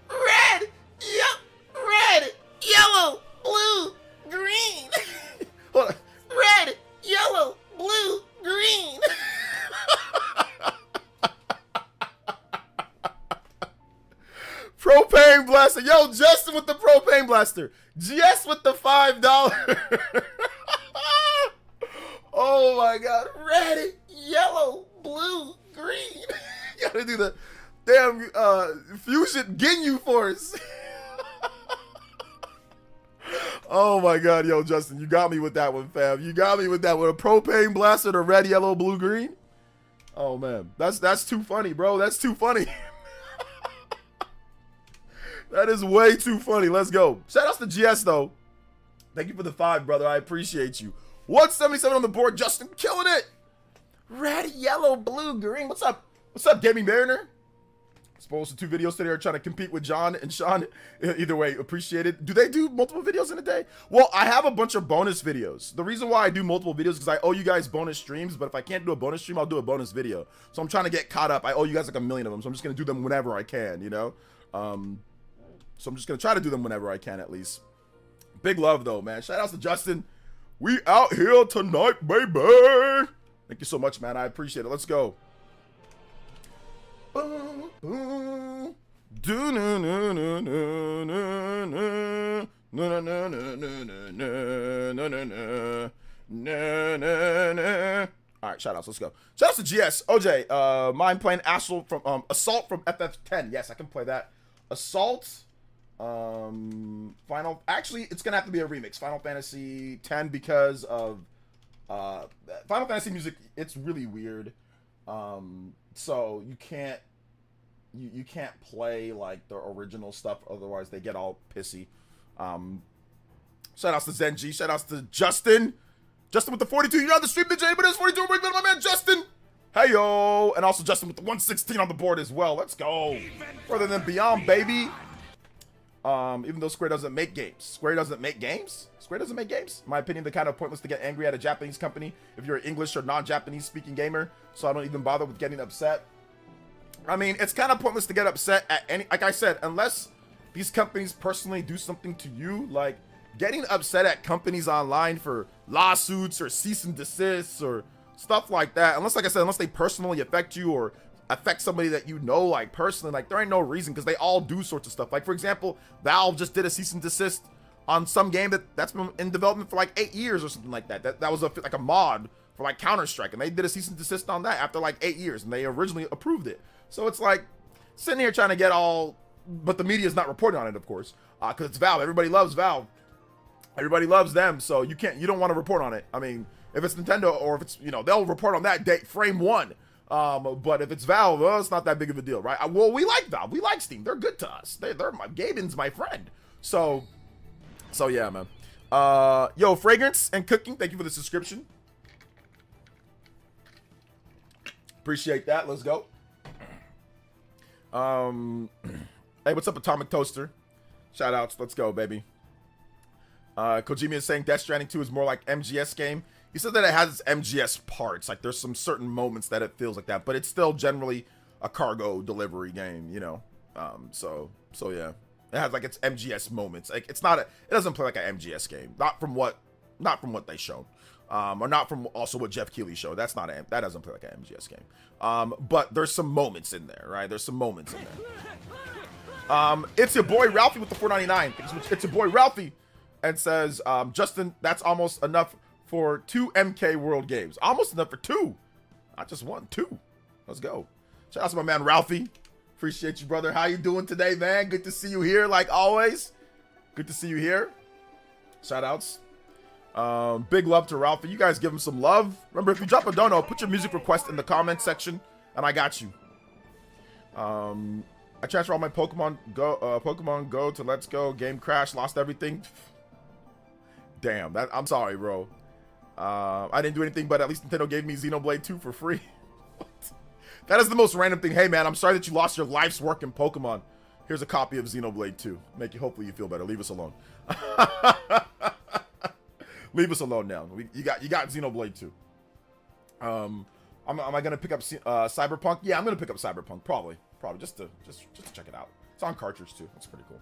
Red, yellow, blue, green. Hold on. Red, yellow, blue, green. Propane Blaster. Yo, Justin with the Propane Blaster. GS with the $5. Oh my God. Red, yellow, blue, green. You gotta do the damn Fusion Ginyu Force. Oh my God, yo, Justin, you got me with that one, fam. You got me with that one. A Propane Blaster, the red, yellow, blue, green. Oh man, that's too funny, bro. That's too funny. That is way too funny. Let's go. Shout outs to GS though. Thank you for the 5, brother. I appreciate you. 177 on the board. Justin killing it. Red, yellow, blue, green. What's up? What's up, Gaming Mariner? Supposed to 2 videos today are trying to compete with John and Sean. Either way, appreciate it. Do they do multiple videos in a day? Well, I have a bunch of bonus videos. The reason why I do multiple videos is because I owe you guys bonus streams, but if I can't do a bonus stream, I'll do a bonus video. So I'm trying to get caught up. I owe you guys like 1 million of them, so I'm just going to do them whenever I can, you know? So I'm just going to try to do them whenever I can, at least. Big love, though, man. Shout outs to Justin. We out here tonight, baby. Thank you so much, man. I appreciate it. Let's go. Boom, boom. Do no no no no no no no no no no no no no no. All right, shout outs. Let's go. Shout outs to GS. OJ, mind playing Assault from FF10. Yes, I can play that. Assault. Actually, it's gonna have to be a remix. Final Fantasy 10 because of Final Fantasy music. It's really weird. So you can't you can't play like the original stuff, otherwise they get all pissy. Shout outs to Zenji, shout outs to Justin with the 42. You're on the stream, DJ, but it's 42. Bring my man Justin. Hey yo, and also Justin with the 116 on the board as well. Let's go. Further than beyond, baby. Even though Square doesn't make games. Square doesn't make games? In my opinion, they're kind of pointless to get angry at a Japanese company if you're an English or non-Japanese speaking gamer, so I don't even bother with getting upset. I mean, it's kind of pointless to get upset at any, like I said, unless these companies personally do something to you, like getting upset at companies online for lawsuits or cease and desists or stuff like that, unless, like I said, unless they personally affect you or affect somebody that you know, like personally, like there ain't no reason, because they all do sorts of stuff. Like for example, Valve just did a cease and desist on some game that's been in development for like 8 years or something like that. That was like a mod for like Counter-Strike, and they did a cease and desist on that after like 8 years, and they originally approved it. So it's like sitting here trying to get all, but the media is not reporting on it, of course, because it's Valve. Everybody loves Valve. Everybody loves them, so you don't want to report on it. I mean, if it's Nintendo or if it's, they'll report on that date, frame one. But if it's Valve, well, it's not that big of a deal, right? Well, we like Valve. We like Steam. They're good to us. They're Gaben's my friend. So yeah, man. Yo, Fragrance and Cooking, thank you for the subscription. Appreciate that. Let's go. Hey, what's up, Atomic Toaster? Shout outs. Let's go, baby. Kojima is saying Death Stranding 2 is more like MGS game. He said that it has MGS parts, like there's some certain moments that it feels like that, but it's still generally a cargo delivery game, so yeah, it has like its MGS moments. Like it doesn't play like an MGS game, not from what they showed, or not from also what Jeff Keighley showed. That doesn't play like an MGS game. But there's some moments in there, right? There's some moments in there. It's your boy Ralphie with the $4.99. It's your boy Ralphie, and says, Justin, that's almost enough for 2 MK World games. Almost enough for 2. Not just 1, 2. Let's go. Shout out to my man Ralphie. Appreciate you, brother. How you doing today, man? Good to see you here, like always. Good to see you here. Shout outs. Big love to Ralphie. You guys give him some love. Remember, if you drop a dono, put your music request in the comment section, and I got you. I transferred all my Pokemon Go to Let's Go. Game crashed, lost everything. Damn, I'm sorry, bro. I didn't do anything, but at least Nintendo gave me Xenoblade 2 for free. That is the most random thing. Hey, man, I'm sorry that you lost your life's work in Pokemon. Here's a copy of Xenoblade 2. Hopefully you feel better. Leave us alone. Leave us alone now. You got Xenoblade 2. Am I gonna pick up Cyberpunk? Yeah, I'm gonna pick up Cyberpunk. Probably just to check it out. It's on cartridge too. That's pretty cool.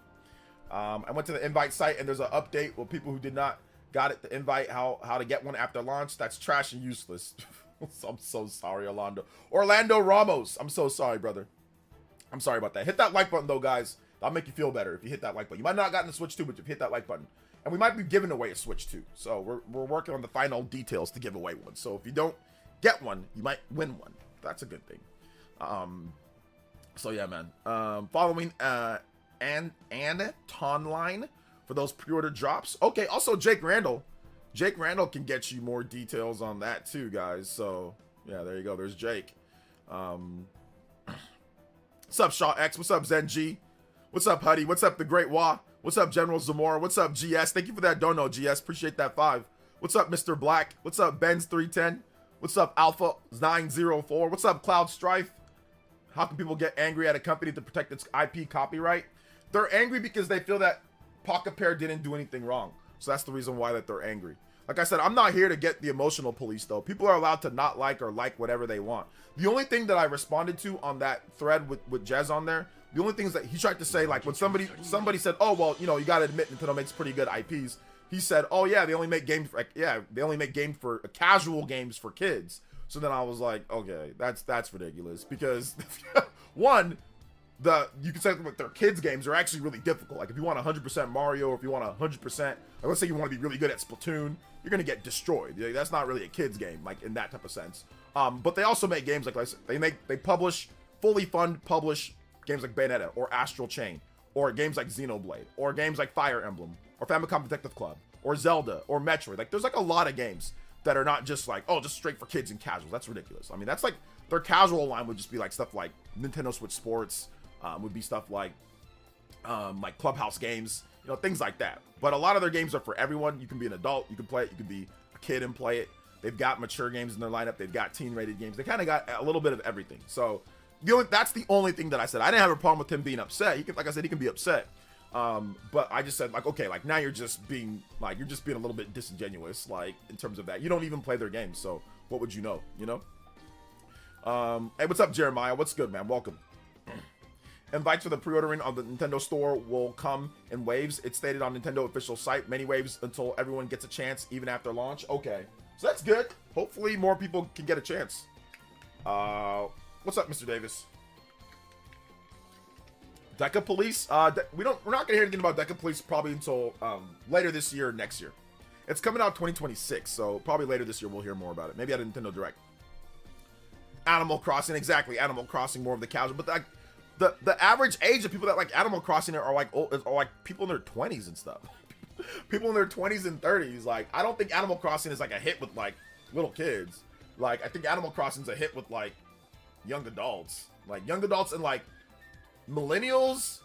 I went to the invite site and there's an update with people who did not got it, the invite how to get one after launch. That's trash and useless. I'm so sorry, Orlando Ramos. I'm so sorry, brother. I'm sorry about that. Hit that like button though, guys. That'll make you feel better if you hit that like button. You might not have gotten the Switch 2, but if you hit that like button. And we might be giving away a Switch 2. So we're working on the final details to give away one. So if you don't get one, you might win one. That's a good thing. So yeah, man. Following and Tonline for those pre-order drops. Okay, also Jake Randall can get you more details on that too, guys. So yeah, there you go. There's Jake. What's up, Shaw X? What's up, Zen G? What's up, Huddy? What's up, the Great Wah? What's up, General Zamora? What's up, GS? Thank you for that dono, GS. Appreciate that 5. What's up, Mr. Black? What's up, Benz 310? What's up, Alpha 904? What's up, Cloud Strife? How can people get angry at a company to protect its IP copyright? They're angry because they feel that Pocket Pair didn't do anything wrong. So that's the reason why that they're angry. Like I said, I'm not here to get the emotional police, though. People are allowed to not like or like whatever they want. The only thing that I responded to on that thread with Jez on there, the only things that he tried to say, like when somebody said, oh, well, you got to admit Nintendo makes pretty good IPs. He said, oh, yeah, they only make games for casual games for kids. So then I was like, okay, that's ridiculous. Because, one, you can say that their kids games are actually really difficult. Like if you want 100% Mario, or if you want 100%, like let's say you want to be really good at Splatoon, you're gonna get destroyed. Like, that's not really a kids game, like in that type of sense. But they also make games like they fully publish games like Bayonetta or Astral Chain, or games like Xenoblade, or games like Fire Emblem, or Famicom Detective Club, or Zelda, or Metroid. Like there's like a lot of games that are not just like, oh, just straight for kids and casuals. That's ridiculous. I mean, that's like Their casual line would just be like stuff like Nintendo Switch Sports, would be stuff like Clubhouse games, you know, things like that. But a lot of their games are for everyone. You can be an adult, you can play it, you can be a kid and play it. They've got mature games in their lineup. They've got teen-rated games. They kind of got a little bit of everything. So that's the only thing that I said. I didn't have a problem with him being upset. He can, like I said, he can be upset. But I just said, like, okay, like now you're just being a little bit disingenuous, like in terms of that. You don't even play their games, so what would you know? You know. Hey, what's up, Jeremiah? What's good, man? Welcome. Invites for the pre-ordering on the Nintendo store will come in waves. It's stated on Nintendo official site. Many waves until everyone gets a chance, even after launch. Okay. So that's good. Hopefully more people can get a chance. What's up, Mr. Davis? Deca Police. We're not gonna hear anything about Deca Police probably until later this year or next year. It's coming out 2026, so probably later this year we'll hear more about it. Maybe at a Nintendo Direct. Animal Crossing, exactly. Animal Crossing, more of the casual, but like the average age of people that like Animal Crossing are like people in their 20s and stuff. People in their 20s and 30s. Like, I don't think Animal Crossing is like a hit with like little kids. Like, I think Animal Crossing's a hit with like young adults. Like young adults and like millennials,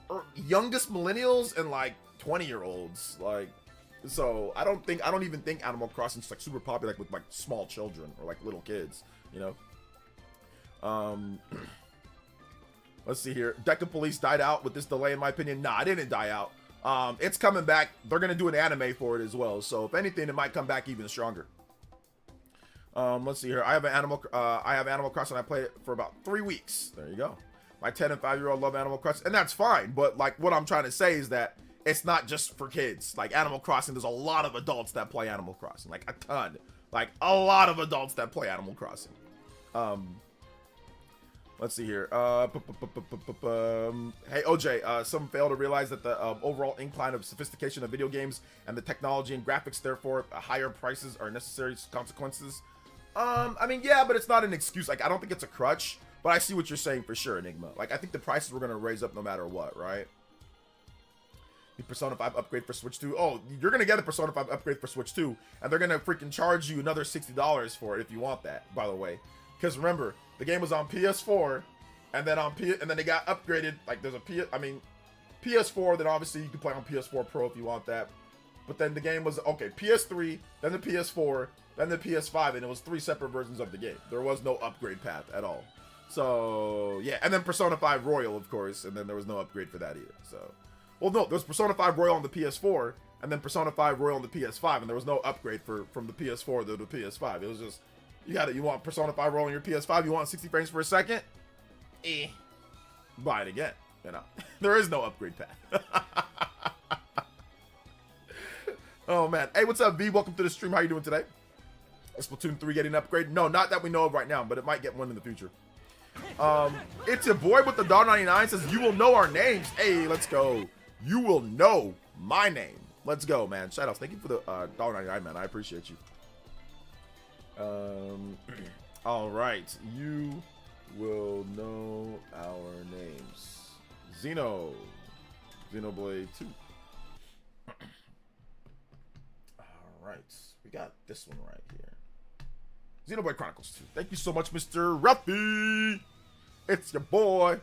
or youngest millennials and like 20-year-olds. Like, so I don't even think Animal Crossing's like super popular like with like small children or like little kids, you know. Let's see here. Deca Police died out with this delay, in my opinion. Nah, it didn't die out. It's coming back. They're gonna do an anime for it as well. So if anything, it might come back even stronger. Let's see here. I have Animal Crossing. I played it for about 3 weeks. There you go. My 10 and 5-year-old love Animal Crossing, and that's fine. But like, what I'm trying to say is that it's not just for kids. Like Animal Crossing, there's a lot of adults that play Animal Crossing. Like a ton. Like a lot of adults that play Animal Crossing. Let's see here. Hey, OJ, some fail to realize that the overall incline of sophistication of video games and the technology and graphics, therefore, higher prices are necessary consequences. I mean, yeah, but it's not an excuse. Like, I don't think it's a crutch, but I see what you're saying for sure, Enigma. Like, I think the prices were going to raise up no matter what, right? The Persona 5 upgrade for Switch 2. Oh, you're going to get a Persona 5 upgrade for Switch 2, and they're going to freaking charge you another $60 for it if you want that, by the way. Because remember, the game was on PS4, and then they got upgraded. Like there's PS4. Then obviously you can play on PS4 Pro if you want that. But then the game was okay. PS3, then the PS4, then the PS5, and it was 3 separate versions of the game. There was no upgrade path at all. So yeah, and then Persona 5 Royal, of course, and then there was no upgrade for that either. So, well, no, there was Persona 5 Royal on the PS4, and then Persona 5 Royal on the PS5, and there was no upgrade from the PS4 to the PS5. It was just you want Persona 5 Royal on your PS5, you want 60 frames per second? Buy it again. You know, there is no upgrade path. Oh man, hey, what's up, V? Welcome to the stream. How you doing today? Is Splatoon 3 getting an upgrade? No, not that we know of right now, but it might get one in the future. It's your boy with the $1.99 says you will know our names. Hey, let's go. You will know my name. Let's go, man. Shout outs. Thank you for the $1.99, man. I appreciate you. All right, you will know our names. Xenoblade 2. All right, we got this one right here. Xenoblade Chronicles 2. Thank you so much, Mr. Ruffy. It's your boy.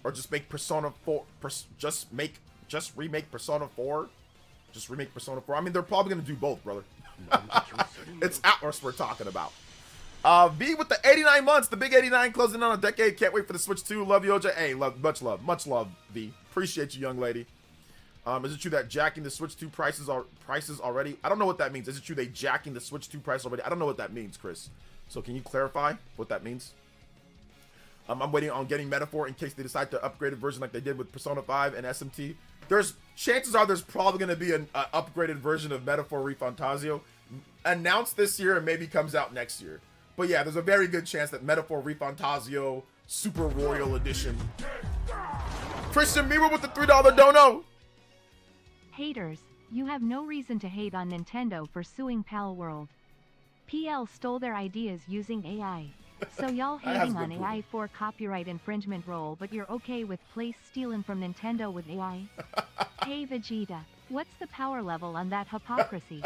Or just make Persona 4. Just remake Persona 4. Just remake Persona 4. I mean, they're probably gonna do both, brother. It's Atlas we're talking about. V with the 89 months, the big 89 closing on a decade. Can't wait for the Switch 2. Love you, OJ. Hey, much love, V. Appreciate you, young lady. Is it true that jacking the Switch 2 prices already? I don't know what that means. Is it true they jacking the Switch 2 price already? I don't know what that means, Chris. So can you clarify what that means? I'm waiting on getting Metaphor in case they decide to upgrade a version like they did with Persona 5 and SMT. Chances are there's probably going to be an upgraded version of Metaphor ReFantazio announced this year and maybe comes out next year. But yeah, there's a very good chance that Metaphor ReFantazio Super Royal Edition. Christian Mira with the $3 dono. Haters, you have no reason to hate on Nintendo for suing Pal World. PL stole their ideas using AI. So y'all hating on AI for copyright infringement role, but you're okay with place stealing from Nintendo with AI? Hey Vegeta, what's the power level on that hypocrisy?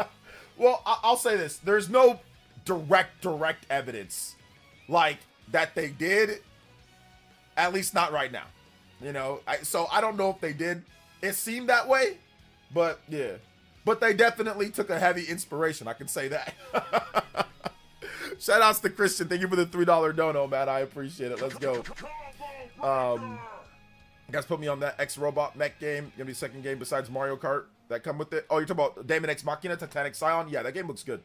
Well, I'll say this. There's no direct evidence like that they did, at least not right now. You know, so I don't know if they did. It seemed that way, but yeah. But they definitely took a heavy inspiration. I can say that. Shout outs to Christian. Thank you for the $3 dono, man. I appreciate it. Let's go. You guys put me on that X-Robot mech game. Gonna be the second game besides Mario Kart that come with it. Oh, you're talking about Daemon X Machina, Titanic Scion? Yeah, that game looks good.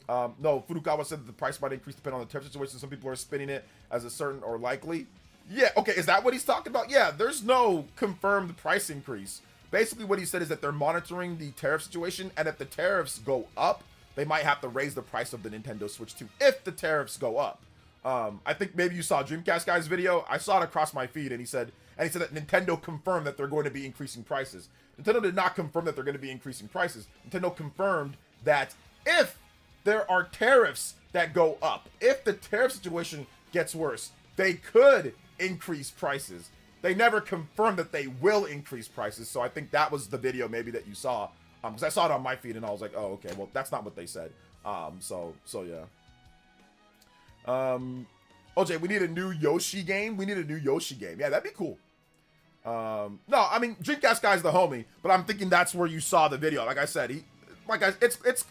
No, Furukawa said that the price might increase depending on the tariff situation. Some people are spinning it as a certain or likely. Yeah, okay, is that what he's talking about? Yeah, there's no confirmed price increase. Basically, what he said is that they're monitoring the tariff situation, and if the tariffs go up, they might have to raise the price of the Nintendo Switch 2 if the tariffs go up. I think maybe you saw Dreamcast guy's video. I saw it across my feed, and he said that Nintendo confirmed that they're going to be increasing prices. Nintendo did not confirm that they're going to be increasing prices. Nintendo confirmed that if there are tariffs that go up, if the tariff situation gets worse, they could increase prices. They never confirmed that they will increase prices, so I think that was the video maybe that you saw, because I saw it on my feed and I was like, oh, okay, well, that's not what they said. So yeah. OJ, we need a new Yoshi game. Yeah, that'd be cool. No, I mean, Dreamcast guy's the homie, but I'm thinking that's where you saw the video. Like I said, it's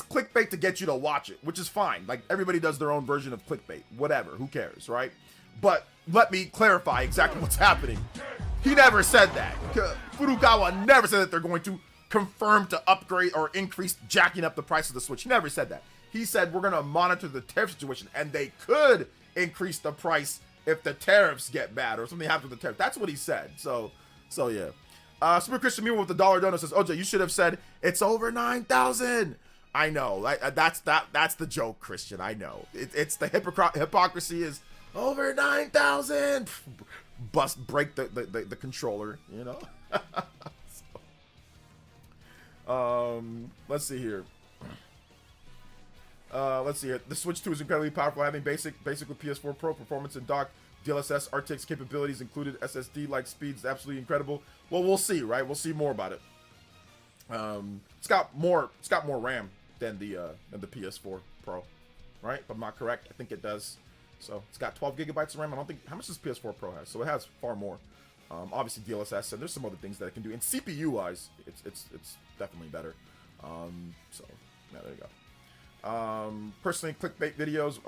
clickbait to get you to watch it, which is fine. Like, everybody does their own version of clickbait. Whatever, who cares, right? But let me clarify exactly what's happening. He never said that. Furukawa never said that they're going to confirm to upgrade or increase jacking up the price of the Switch. He never said that. He said we're going to monitor the tariff situation, and they could increase the price if the tariffs get bad or something happens with the tariff. That's what he said. So yeah. Super Christian Mule with the $1 donor says, OJ, you should have said it's over 9,000. I know. That's the joke, Christian. I know. It's the hypocrisy is over 9,000. Break the controller, you know. Let's see here. The Switch 2 is incredibly powerful, having basic with PS4 Pro performance and dock, DLSS, RTX capabilities included, SSD-like speeds, absolutely incredible. Well, we'll see, right? We'll see more about it. It's got more RAM than the PS4 Pro, right? If I'm not correct, I think it does. So it's got 12 gigabytes of RAM. I don't think, how much does PS4 Pro have? So it has far more. Obviously DLSS, and there's some other things that it can do. And CPU wise, it's definitely better. So yeah, there you go. Personally, clickbait videos.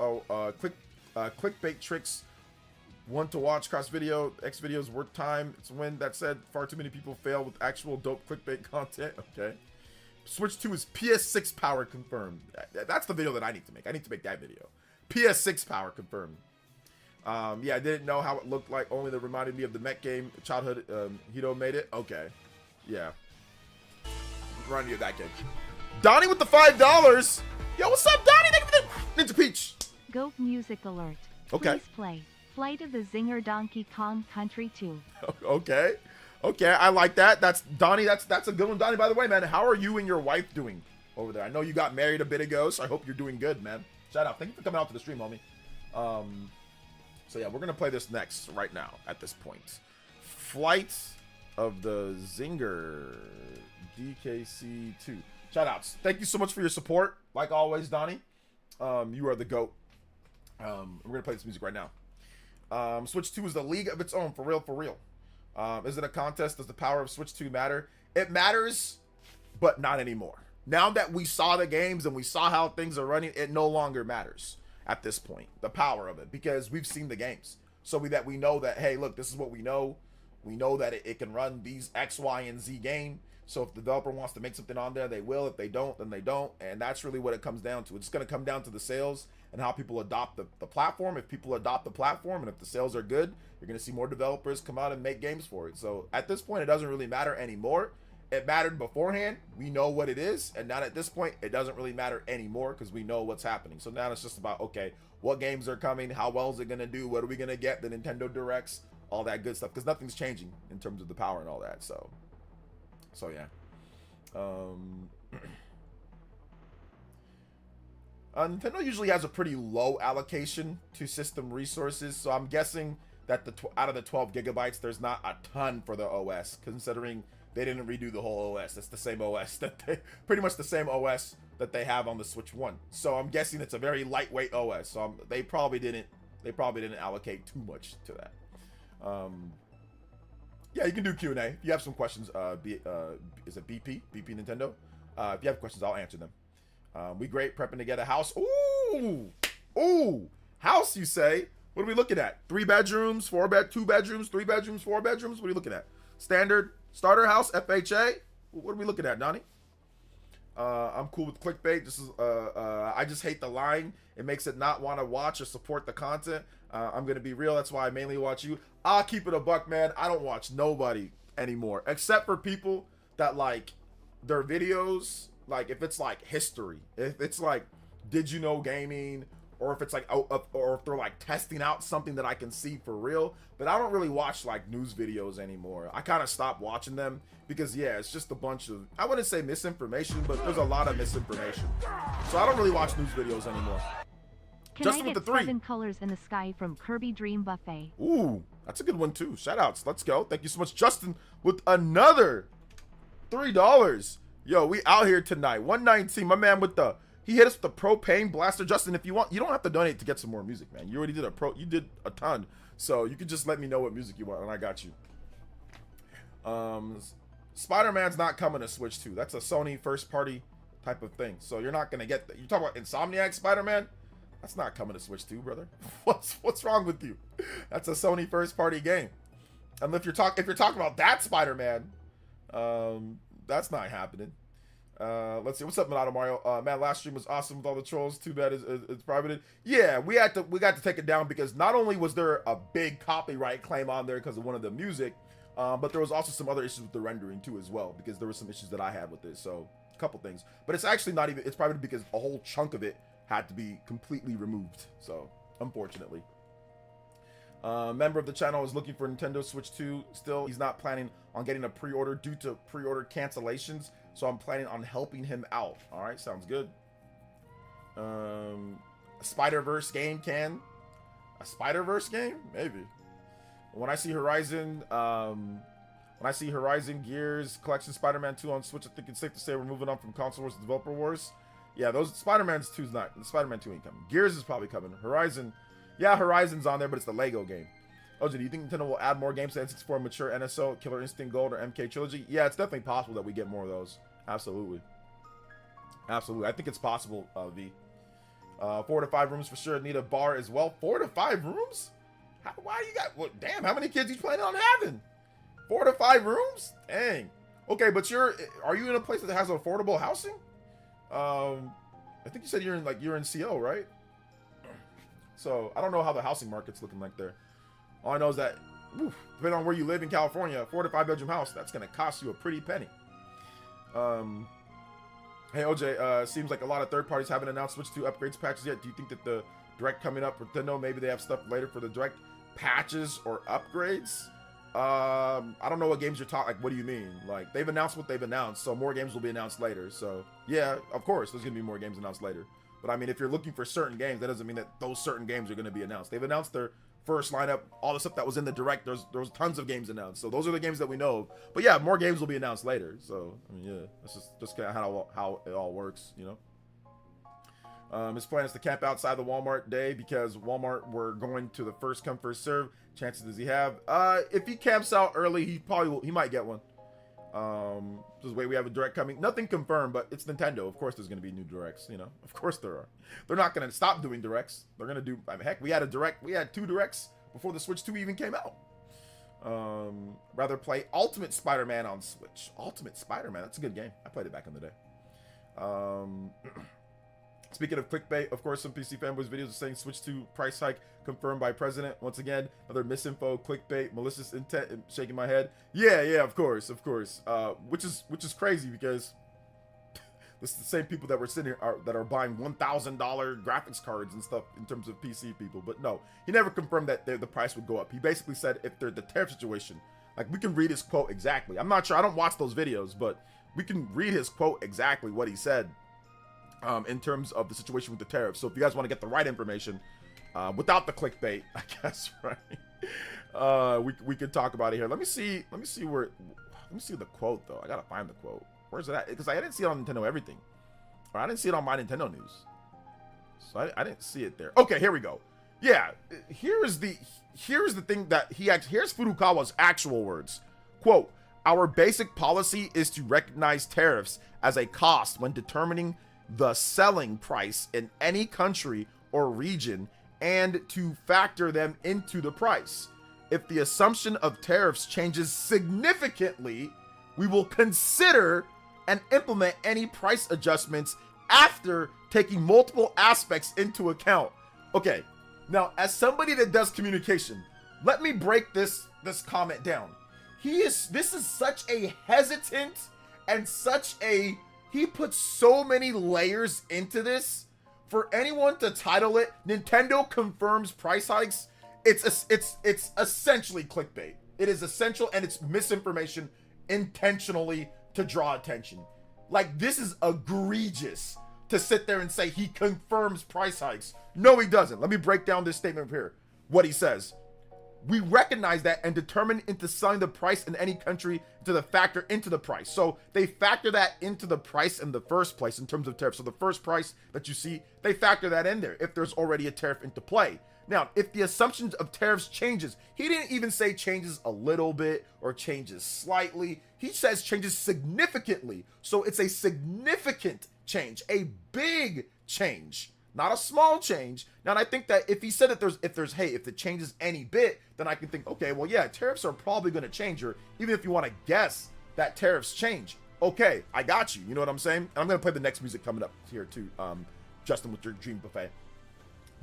Clickbait tricks. One to watch cross video. X videos worth time. It's a win. That said, far too many people fail with actual dope clickbait content. Okay. Switch 2 is PS6 power confirmed. That's the video that I need to make. I need to make that video. PS6 power confirmed. Yeah, I didn't know how it looked like. Only that reminded me of the mech game. Childhood. Hito made it. Okay. Yeah. Reminded me of that game. Donnie with the $5. Yo, what's up, Donnie? Thank you for the Ninja Peach. Go music alert. Okay. Please play Flight of the Zinger Donkey Kong Country 2. Okay. Okay, I like that. That's Donnie. That's a good one, Donnie. By the way, man, how are you and your wife doing over there? I know you got married a bit ago, so I hope you're doing good, man. Shout out. Thank you for coming out to the stream, homie. So yeah, we're gonna play this next right now at this point. Flight of the Zinger DKC2. Shout outs. Thank you so much for your support. Like always, Donnie. You are the GOAT. We're gonna play this music right now. Switch 2 is a league of its own, for real. Is it a contest? Does the power of Switch 2 matter? It matters, but not anymore. Now that we saw the games and we saw how things are running, it no longer matters at this point, the power of it, because we've seen the games. So we know that, hey, look, this is what we know. We know that it can run these X, Y, and Z game. So if the developer wants to make something on there, they will. If they don't, then they don't. And that's really what it comes down to. It's going to come down to the sales and how people adopt the platform. If people adopt the platform and if the sales are good, you're going to see more developers come out and make games for it. So at this point, it doesn't really matter anymore. It mattered beforehand. We know what it is. And now at this point, it doesn't really matter anymore because we know what's happening. So now it's just about, okay, what games are coming? How well is it going to do? What are we going to get? The Nintendo Directs, all that good stuff. Because nothing's changing in terms of the power and all that. So yeah. Nintendo usually has a pretty low allocation to system resources. So I'm guessing that out of the 12 gigabytes, there's not a ton for the OS, considering they didn't redo the whole OS. It's the same OS pretty much the same OS that they have on the Switch 1. So I'm guessing it's a very lightweight OS. So they probably didn't allocate too much to that. Yeah, you can do Q&A. If you have some questions, is it BP Nintendo? If you have questions, I'll answer them. We great prepping to get a house. Ooh, house, you say? What are we looking at? 3 bedrooms, 2 bedrooms, 3 bedrooms, 4 bedrooms? What are you looking at? Standard starter house, FHA? What are we looking at, Donnie? I'm cool with clickbait. This is I just hate the line. It makes it not want to watch or support the content. I'm gonna be real. That's why I mainly watch you. I'll keep it a buck, man. I don't watch nobody anymore, except for people that like their videos. Like if it's like history, if it's like did you know gaming, or if it's like or if they're like testing out something that I can see for real. But I don't really watch like news videos anymore. I kind of stopped watching them because yeah, it's just a bunch of, I wouldn't say misinformation, but there's a lot of misinformation. So I don't really watch news videos anymore. Can Justin I with get the 7 colors in the sky from Kirby Dream Buffet? Ooh, that's a good one too. Shout outs. Let's go. Thank you so much, Justin, with another $3. Yo, we out here tonight. 119. My man with the, he hit us with the propane blaster. Justin, if you want, you don't have to donate to get some more music, man. You already did you did a ton. So you can just let me know what music you want and I got you. Spider-Man's not coming to Switch 2. That's a Sony first party type of thing. So you're not gonna get that. You talk about Insomniac Spider-Man? That's not coming to Switch 2, brother. What's wrong with you? That's a Sony first party game. And if you're talking about that Spider-Man, that's not happening. Let's see. What's up, Minato Mario? Man, last stream was awesome with all the trolls. Too bad it's privated. Yeah, we got to take it down because not only was there a big copyright claim on there because of one of the music, but there was also some other issues with the rendering too as well, because there were some issues that I had with it. So a couple things, but it's actually not even. It's probably because a whole chunk of it had to be completely removed. So unfortunately. Member of the channel is looking for Nintendo Switch 2 still. He's not planning on getting a pre-order due to pre-order cancellations, so I'm planning on helping him out. All right, sounds good. A Spider-Verse game, a Spider-Verse game? Maybe. When I see Horizon Gears Collection Spider-Man 2 on Switch, I think it's safe to say we're moving on from console wars to developer wars. Yeah, those Spider-Man 2's not. Spider-Man 2 ain't coming. Gears is probably coming. Horizon. Yeah, Horizon's on there, but it's the Lego game. OJ, do you think Nintendo will add more games to N64 Mature NSO, Killer Instinct Gold, or MK Trilogy? Yeah, it's definitely possible that we get more of those. Absolutely. Absolutely. I think it's possible, V. 4 to 5 rooms for sure. Need a bar as well. 4 to 5 rooms? Why you got... What, damn, how many kids you planning on having? 4 to 5 rooms? Dang. Okay, but are you in a place that has affordable housing? I think you said you're in CO, right? So I don't know how the housing market's looking like there. All I know is that, depending on where you live in California, a 4 to 5 bedroom house, that's gonna cost you a pretty penny. Hey OJ, seems like a lot of third parties haven't announced Switch 2 upgrades patches yet. Do you think that the Direct coming up for Nintendo, maybe they have stuff later for the Direct patches or upgrades? I don't know what games you're talking. Like, what do you mean? Like, they've announced what they've announced, so more games will be announced later. So yeah, of course, there's gonna be more games announced later. But I mean, if you're looking for certain games, that doesn't mean that those certain games are going to be announced. They've announced their first lineup, all the stuff that was in the Direct. There was tons of games announced. So those are the games that we know of. But yeah, more games will be announced later. So, I mean, yeah, that's just kind of how it all works, you know? His plan is to camp outside the Walmart day because Walmart were going to the first come, first serve. Chances does he have? If he camps out early, he might get one. Just wait, we have a Direct coming. Nothing confirmed, but it's Nintendo. Of course there's going to be new Directs, you know. Of course there are. They're not going to stop doing Directs. They're going to do, I mean, heck, we had 2 Directs before the Switch 2 even came out. Rather play Ultimate Spider-Man on Switch. Ultimate Spider-Man, that's a good game. I played it back in the day. Speaking of clickbait, of course, some PC fanboys videos are saying Switch 2 price hike confirmed by president. Once again, another misinfo, clickbait, malicious intent, and shaking my head. Yeah, of course. Which is crazy because this is the same people that were sitting here that are buying $1,000 graphics cards and stuff in terms of PC people. But no, he never confirmed that the price would go up. He basically said if the tariff situation, like we can read his quote exactly. I'm not sure. I don't watch those videos, but we can read his quote exactly what he said. In terms of the situation with the tariffs. So if you guys want to get the right information, without the clickbait, I guess, right? We could talk about it here. Let me see the quote though. I gotta find the quote. Where's it at? Because I didn't see it on Nintendo Everything. I didn't see it on my Nintendo news. So I didn't see it there. Okay, here we go. Yeah, here's the thing that here's Furukawa's actual words. Quote, our basic policy is to recognize tariffs as a cost when determining the selling price in any country or region and to factor them into the price. If the assumption of tariffs changes significantly, we will consider and implement any price adjustments after taking multiple aspects into account. Okay, now as somebody that does communication, let me break this comment down. This is such a hesitant and he puts so many layers into this. For anyone to title it Nintendo confirms price hikes, it's essentially clickbait. It is essential, and it's misinformation intentionally to draw attention. Like, this is egregious to sit there and say he confirms price hikes. No, he doesn't. Let me break down this statement here. What he says. We recognize that and determine into selling the price in any country to the factor into the price. So they factor that into the price in the first place in terms of tariff. So the first price that you see, they factor that in there if there's already a tariff into play. Now, if the assumptions of tariffs changes, he didn't even say changes a little bit or changes slightly. He says changes significantly. So it's a significant change, a big change, not a small change. Now, and I think that if he said that if it changes any bit, then I can think, okay, well, yeah, tariffs are probably going to change, or even if you want to guess that tariffs change, okay, I got you. You know what I'm saying? And I'm going to play the next music coming up here too, Justin, with your Dream Buffet.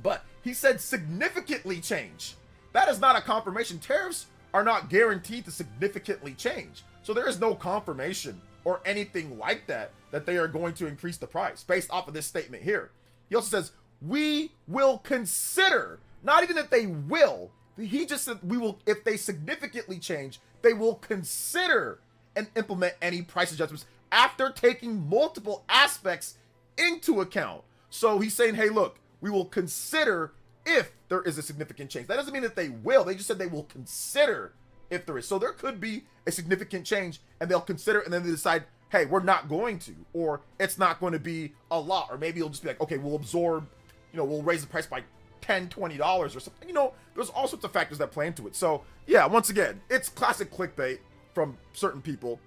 But he said significantly change. That is not a confirmation. Tariffs are not guaranteed to significantly change. So there is no confirmation or anything like that they are going to increase the price based off of this statement here. He also says, we will consider, not even that they will, he just said we will, if they significantly change, they will consider and implement any price adjustments after taking multiple aspects into account. So he's saying, hey, look, we will consider if there is a significant change. That doesn't mean that they will. They just said they will consider if there is. So there could be a significant change and they'll consider, and then they decide, hey, we're not going to, or it's not going to be a lot, or maybe it'll just be like, okay, we'll absorb, we'll raise the price by $10, $20 or something. There's all sorts of factors that play into it. So yeah, once again, it's classic clickbait from certain people,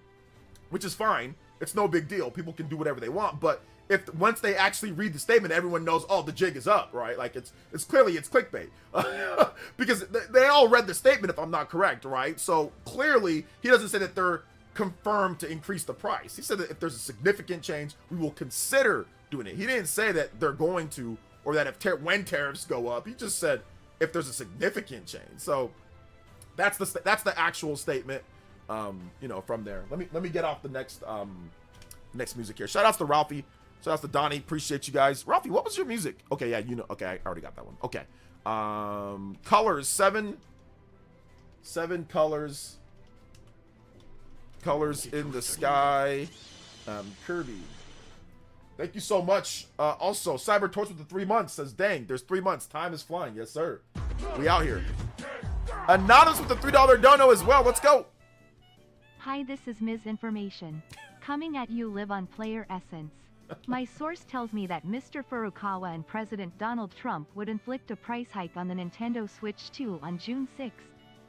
which is fine. It's no big deal. People can do whatever they want, but once they actually read the statement, everyone knows, oh, the jig is up, right? Like it's clearly it's clickbait because they all read the statement, if I'm not correct, right? So clearly he doesn't say that they're confirmed to increase the price. He said that if there's a significant change, we will consider doing it. He didn't say that they're going to, or that when tariffs go up. He just said if there's a significant change. So that's the actual statement. From there. Let me get off the next music here. Shout outs to Ralphie. Shout outs to Donnie. Appreciate you guys. Ralphie, what was your music? Okay, yeah, okay, I already got that one. Okay. Colors, seven colors. Colors in the sky. Kirby. Thank you so much. Also, Cyber Torch with the 3 months says, dang, there's 3 months. Time is flying. Yes, sir. We out here. Anonymous with the $3 dono as well. Let's go. Hi, this is Ms. Information. Coming at you live on Player Essence. My source tells me that Mr. Furukawa and President Donald Trump would inflict a price hike on the Nintendo Switch 2 on June 6th,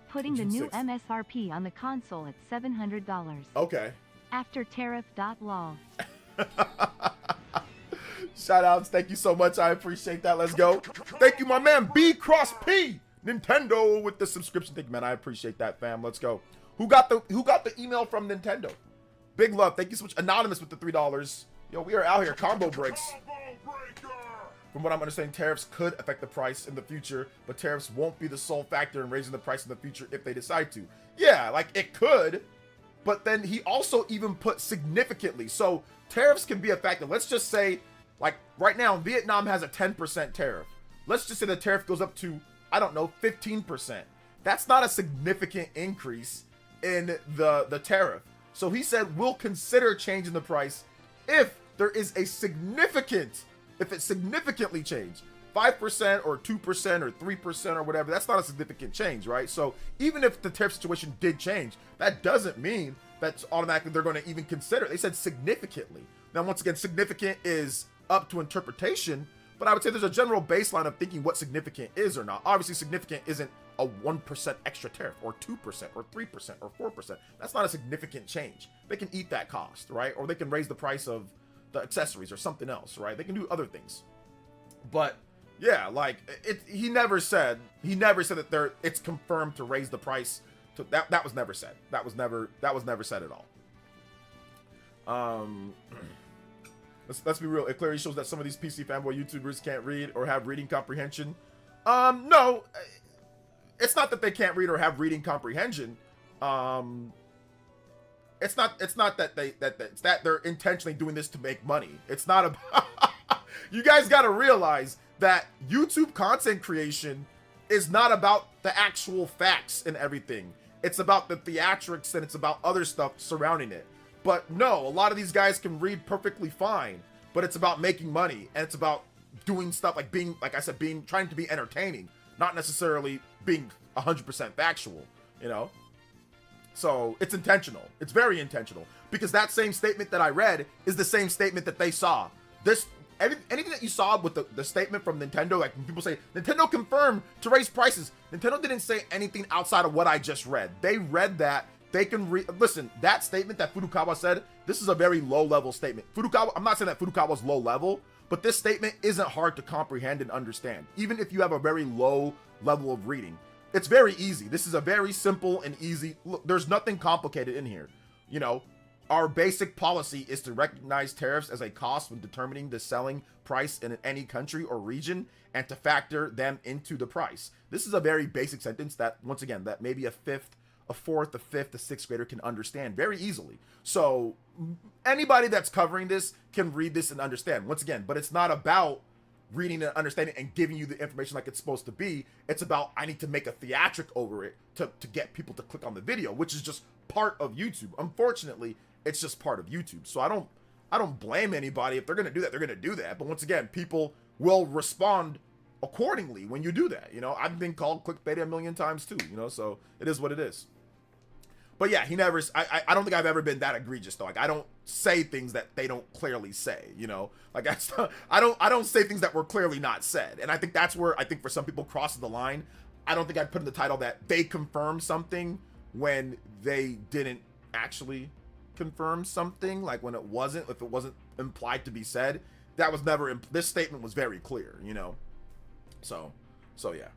putting the new MSRP on the console at $700. Okay. After tariff.law. Shout outs. Thank you so much. I appreciate that. Let's go. Thank you, my man. B Cross P. Nintendo with the subscription. Thank you, man. I appreciate that, fam. Let's go. Who got the email from Nintendo? Big love. Thank you so much. Anonymous with the $3. Yo, we are out here. Combo breaks. From what I'm understanding, tariffs could affect the price in the future, but tariffs won't be the sole factor in raising the price in the future if they decide to. Yeah, like it could, but then he also even put significantly. So tariffs can be a factor. Let's just say, like right now, Vietnam has a 10% tariff. Let's just say the tariff goes up to, I don't know, 15%. That's not a significant increase in the tariff. So he said, we'll consider changing the price if there is a if it significantly changed, 5% or 2% or 3% or whatever, that's not a significant change, right? So even if the tariff situation did change, that doesn't mean that's automatically they're going to even consider it. They said significantly, Now, once again, significant is up to interpretation, but I would say there's a general baseline of thinking what significant is or not. Obviously, significant isn't a 1% extra tariff, or 2%, or 3%, or 4%. That's not a significant change. They can eat that cost, right? Or they can raise the price of the accessories or something else, right? They can do other things. But yeah, like he never said that it's confirmed to raise the price. That was never said. That was never said at all. Let's be real. It clearly shows that some of these PC fanboy YouTubers can't read or have reading comprehension. No, it's not that they can't read or have reading comprehension. It's not that they're intentionally doing this to make money. It's not about. You guys got to realize that YouTube content creation is not about the actual facts and everything. It's about the theatrics and it's about other stuff surrounding it. But no, a lot of these guys can read perfectly fine, but it's about making money and it's about doing stuff like being, like I said, trying to be entertaining, not necessarily being 100% factual, you know? So it's intentional. It's very intentional, because that same statement that I read is the same statement that they saw. Anything that you saw with the statement from Nintendo, like when people say Nintendo confirmed to raise prices, Nintendo didn't say anything outside of what I just read. They read that. They can listen, that statement that Furukawa said, this is a very low level statement. I'm not saying that Furukawa's low level, but this statement isn't hard to comprehend and understand. Even if you have a very low level of reading, it's very easy. This is a very simple and easy, look, there's nothing complicated in here. You know, our basic policy is to recognize tariffs as a cost when determining the selling price in any country or region and to factor them into the price. This is a very basic sentence that, once again, that maybe a fourth, a fifth, a sixth grader can understand very easily. So anybody that's covering this can read this and understand, once again, but it's not about reading and understanding and giving you the information like it's supposed to be. It's about, I need to make a theatric over it to get people to click on the video, which is just part of YouTube. Unfortunately, it's just part of YouTube. So I don't blame anybody. If they're going to do that, they're going to do that. But once again, people will respond accordingly when you do that. You know, I've been called clickbait a million times too, you know, so it is what it is. But yeah, I don't think I've ever been that egregious though. Like, I don't say things that they don't clearly say, you know, like I don't say things that were clearly not said. And I think that's where I think for some people crosses the line. I don't think I'd put in the title that they confirmed something when they didn't actually confirm something, like when if it wasn't implied to be said. That was never, this statement was very clear, you know. So yeah.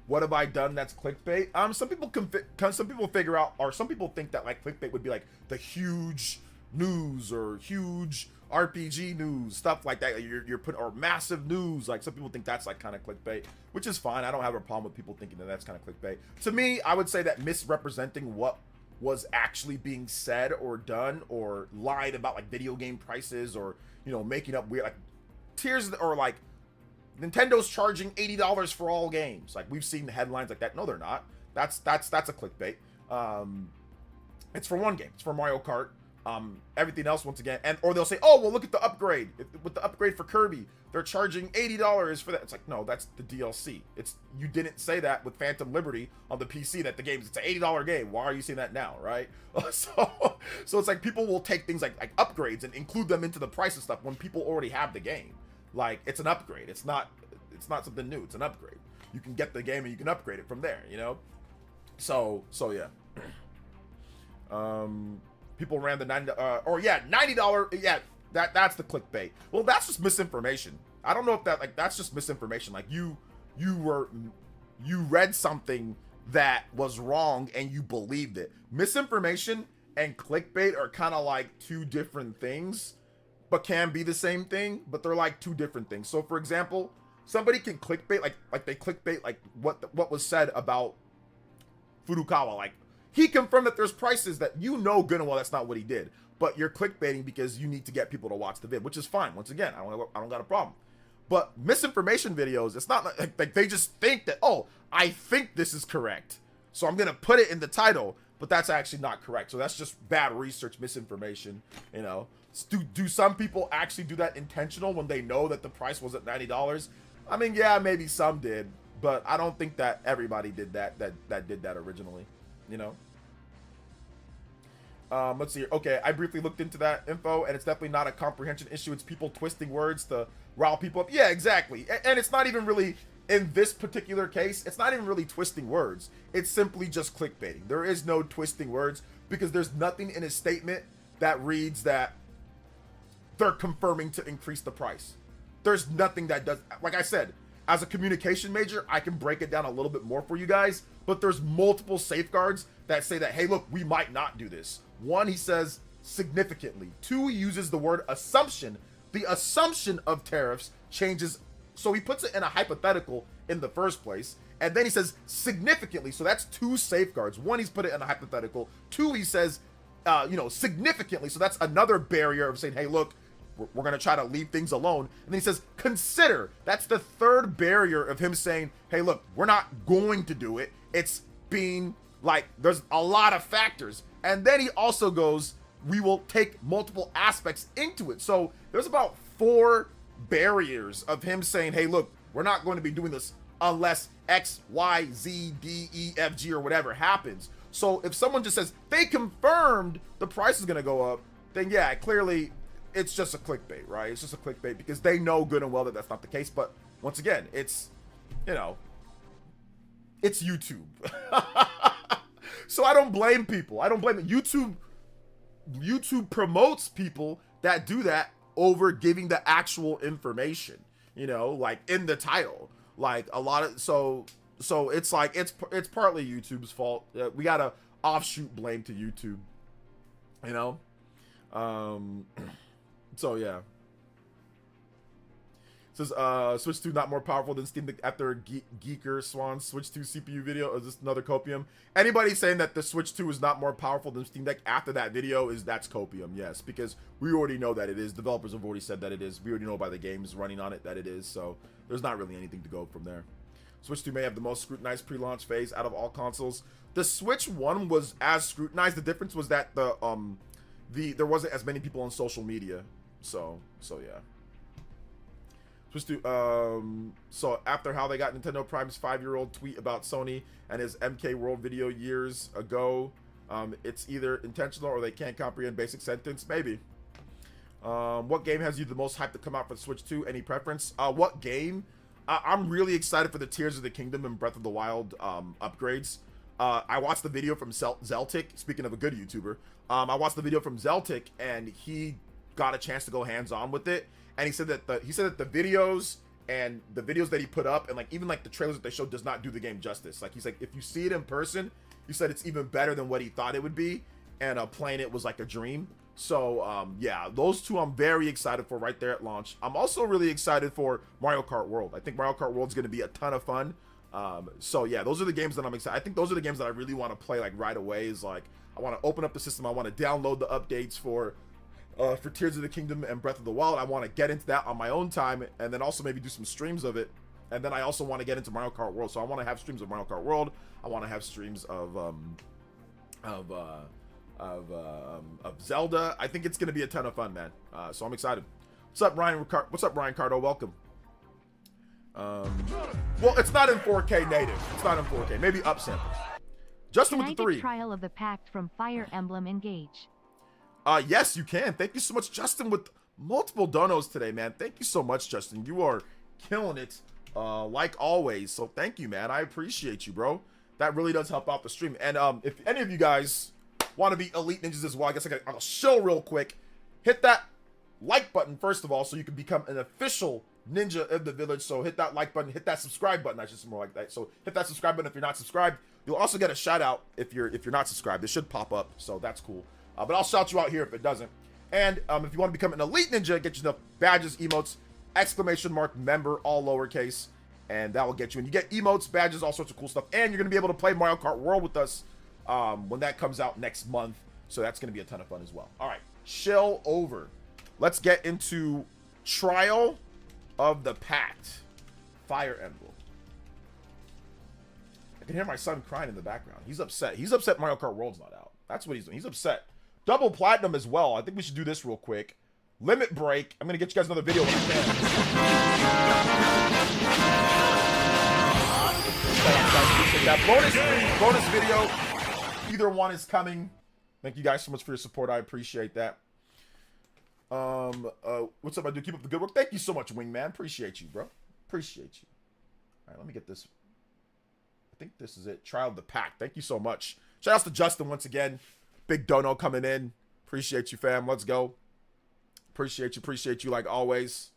What have I done that's clickbait? Some people figure out, or some people think that like clickbait would be like the huge news or huge RPG news, stuff like that. You're putting, or massive news. Like some people think that's like kind of clickbait, which is fine. I don't have a problem with people thinking that that's kind of clickbait. To me, I would say that misrepresenting what was actually being said or done, or lied about like video game prices, or, you know, making up weird like tiers, or like Nintendo's charging $80 for all games. Like we've seen headlines like that. No, they're not. That's a clickbait. It's for one game. It's for Mario Kart. Everything else, once again, or they'll say, oh, well, look at the upgrade. With the upgrade for Kirby, they're charging $80 for that. It's like, no, that's the DLC. You didn't say that with Phantom Liberty on the PC that it's an $80 game. Why are you saying that now, right? So it's like people will take things like upgrades and include them into the price of stuff when people already have the game. Like, it's an upgrade. It's not something new. It's an upgrade. You can get the game and you can upgrade it from there, you know? So yeah. People ran the $90, yeah, that's the clickbait. Well, that's just misinformation. I don't know if that's just misinformation. Like you read something that was wrong and you believed it. Misinformation and clickbait are kind of like two different things, but can be the same thing, but they're like two different things. So for example, somebody can clickbait, like they clickbait like what was said about Furukawa, like he confirmed that there's prices that you know good and well that's not what he did, but you're clickbaiting because you need to get people to watch the vid, which is fine. Once again, I don't got a problem. But misinformation videos, it's not like they just think that, oh, I think this is correct, so I'm gonna put it in the title, but that's actually not correct. So that's just bad research, misinformation, you know. Do some people actually do that intentional when they know that the price was at $90? I mean, yeah, maybe some did, but I don't think that everybody did that did that originally, you know. Let's see here. Okay, I briefly looked into that info, and it's definitely not a comprehension issue. It's people twisting words to rile people up. Yeah, exactly. And it's not even really, in this particular case, it's not even really twisting words. It's simply just clickbaiting. There is no twisting words because there's nothing in his statement that reads that they're confirming to increase the price. There's nothing that does. Like I said, as a communication major, I can break it down a little bit more for you guys, but there's multiple safeguards that say that, hey, look, we might not do this. One, he says significantly. Two, he uses the word assumption. The assumption of tariffs changes, so he puts it in a hypothetical in the first place, and then he says significantly. So that's two safeguards. One, he's put it in a hypothetical. Two, he says, significantly. So that's another barrier of saying, hey, look, we're going to try to leave things alone. And then he says, consider. That's the third barrier of him saying, hey, look, we're not going to do it. It's being like, there's a lot of factors. And then he also goes, we will take multiple aspects into it. So there's about 4 barriers of him saying, hey, look, we're not going to be doing this unless X, Y, Z, D, E, F, G, or whatever happens. So if someone just says, they confirmed the price is going to go up, then yeah, clearly it's just a clickbait, right? It's just a clickbait because they know good and well that that's not the case. But once again, it's, it's YouTube. So I don't blame people. I don't blame it. YouTube promotes people that do that over giving the actual information, like in the title. Like a lot of, so it's like, it's partly YouTube's fault. We got to offshoot blame to YouTube, So yeah. It says Switch 2 not more powerful than Steam Deck after Geeker Swan Switch 2 CPU video. Is this another copium? Anybody saying that the Switch 2 is not more powerful than Steam Deck after that video that's copium, yes, because we already know that it is. Developers have already said that it is. We already know by the games running on it that it is, so there's not really anything to go from there. Switch 2 may have the most scrutinized pre-launch phase out of all consoles. The Switch 1 was as scrutinized. The difference was that there wasn't as many people on social media. So yeah. Switch 2, so after how they got Nintendo Prime's 5-year-old tweet about Sony and his MK World video years ago, it's either intentional or they can't comprehend basic sentence. Maybe. What game has you the most hyped to come out for the Switch 2? Any preference? What game? I'm really excited for the Tears of the Kingdom and Breath of the Wild upgrades. I watched the video from Zeltic, speaking of a good YouTuber. I watched the video from Zeltic, and he got a chance to go hands-on with it. And he said that the videos and the videos that he put up and like even like the trailers that they showed does not do the game justice. Like he's like, if you see it in person, he said it's even better than what he thought it would be, and playing it was like a dream. So yeah, those two I'm very excited for right there at launch. I'm also really excited for Mario Kart World. I think Mario Kart World is going to be a ton of fun. So yeah, those are the games that I'm excited. I think those are the games that I really want to play like right away. Is like I want to open up the system. I want to download the updates for Tears of the Kingdom and Breath of the Wild. I want to get into that on my own time, and then also maybe do some streams of it. And then I also want to get into Mario Kart World. So I want to have streams of Mario Kart World. I want to have streams of Zelda. I think it's going to be a ton of fun, man. So I'm excited. What's up, Ryan? What's up, Ryan Cardo? Welcome. Well, it's not in 4K native. It's not in 4K. Maybe upsample. Justin with the 3. Trial of the Pact from Fire Emblem Engage. Yes, you can. Thank you so much, Justin, with multiple donos today, man. Thank you so much, Justin. You are killing it, like always. So thank you, man. I appreciate you, bro. That really does help out the stream. And if any of you guys want to be elite ninjas as well, I guess I'll show real quick. Hit that like button first of all, so you can become an official ninja of the village. So hit that like button, hit that subscribe button. I should say more like that. So hit that subscribe button if you're not subscribed. You'll also get a shout out if you're not subscribed. It should pop up, so that's cool. But I'll shout you out here if it doesn't. And if you want to become an elite ninja, get yourself badges, emotes, exclamation mark, member, all lowercase, and that will get you. And you get emotes, badges, all sorts of cool stuff. And you're going to be able to play Mario Kart World with us when that comes out next month. So that's going to be a ton of fun as well. All right, chill over. Let's get into Trial of the Pact. Fire Emblem. I can hear my son crying in the background. He's upset. He's upset Mario Kart World's not out. That's what he's doing. He's upset. Double platinum as well. I think we should do this real quick. Limit break. I'm going to get you guys another video when I can. That bonus video, either one is coming Thank you guys so much for your support. I appreciate that. What's up, I do? Keep up the good work. Thank you so much, Wingman. Appreciate you, bro. Appreciate you. All right, let me get this. I think this is it. Trial of the Pack. Thank you so much. Shout out to Justin once again. Big Dono coming in. Appreciate you, fam. Let's go. Appreciate you like always.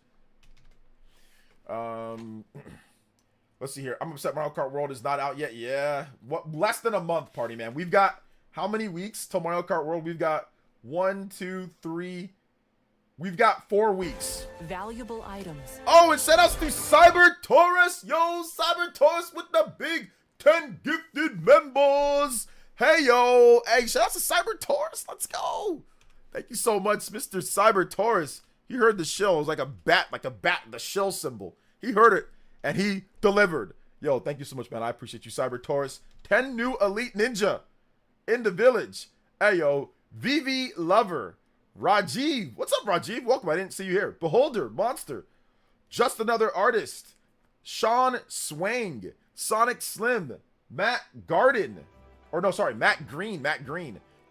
Let's see here. I'm upset Mario Kart World is not out yet. Yeah. What? Less than a month, party man. We've got how many weeks till Mario Kart World? We've got 1, 2, 3. We've got 4 weeks. Valuable items. Oh, and shout outs to Cyber Taurus. Yo, Cyber Taurus with the big 10 gifted members. Hey, yo. Hey, shout out to Cyber Taurus. Let's go. Thank you so much, Mr. Cyber Taurus. He heard the shill. It was like a bat, the shill symbol. He heard it, and he delivered. Yo, thank you so much, man. I appreciate you, Cyber Taurus. 10 new Elite Ninja in the village. Hey, yo. Vivi Lover. Rajiv. What's up, Rajiv? Welcome. I didn't see you here. Beholder. Monster. Just Another Artist. Sean Swang. Sonic Slim. Matt Garden. Or no, sorry. Matt Green.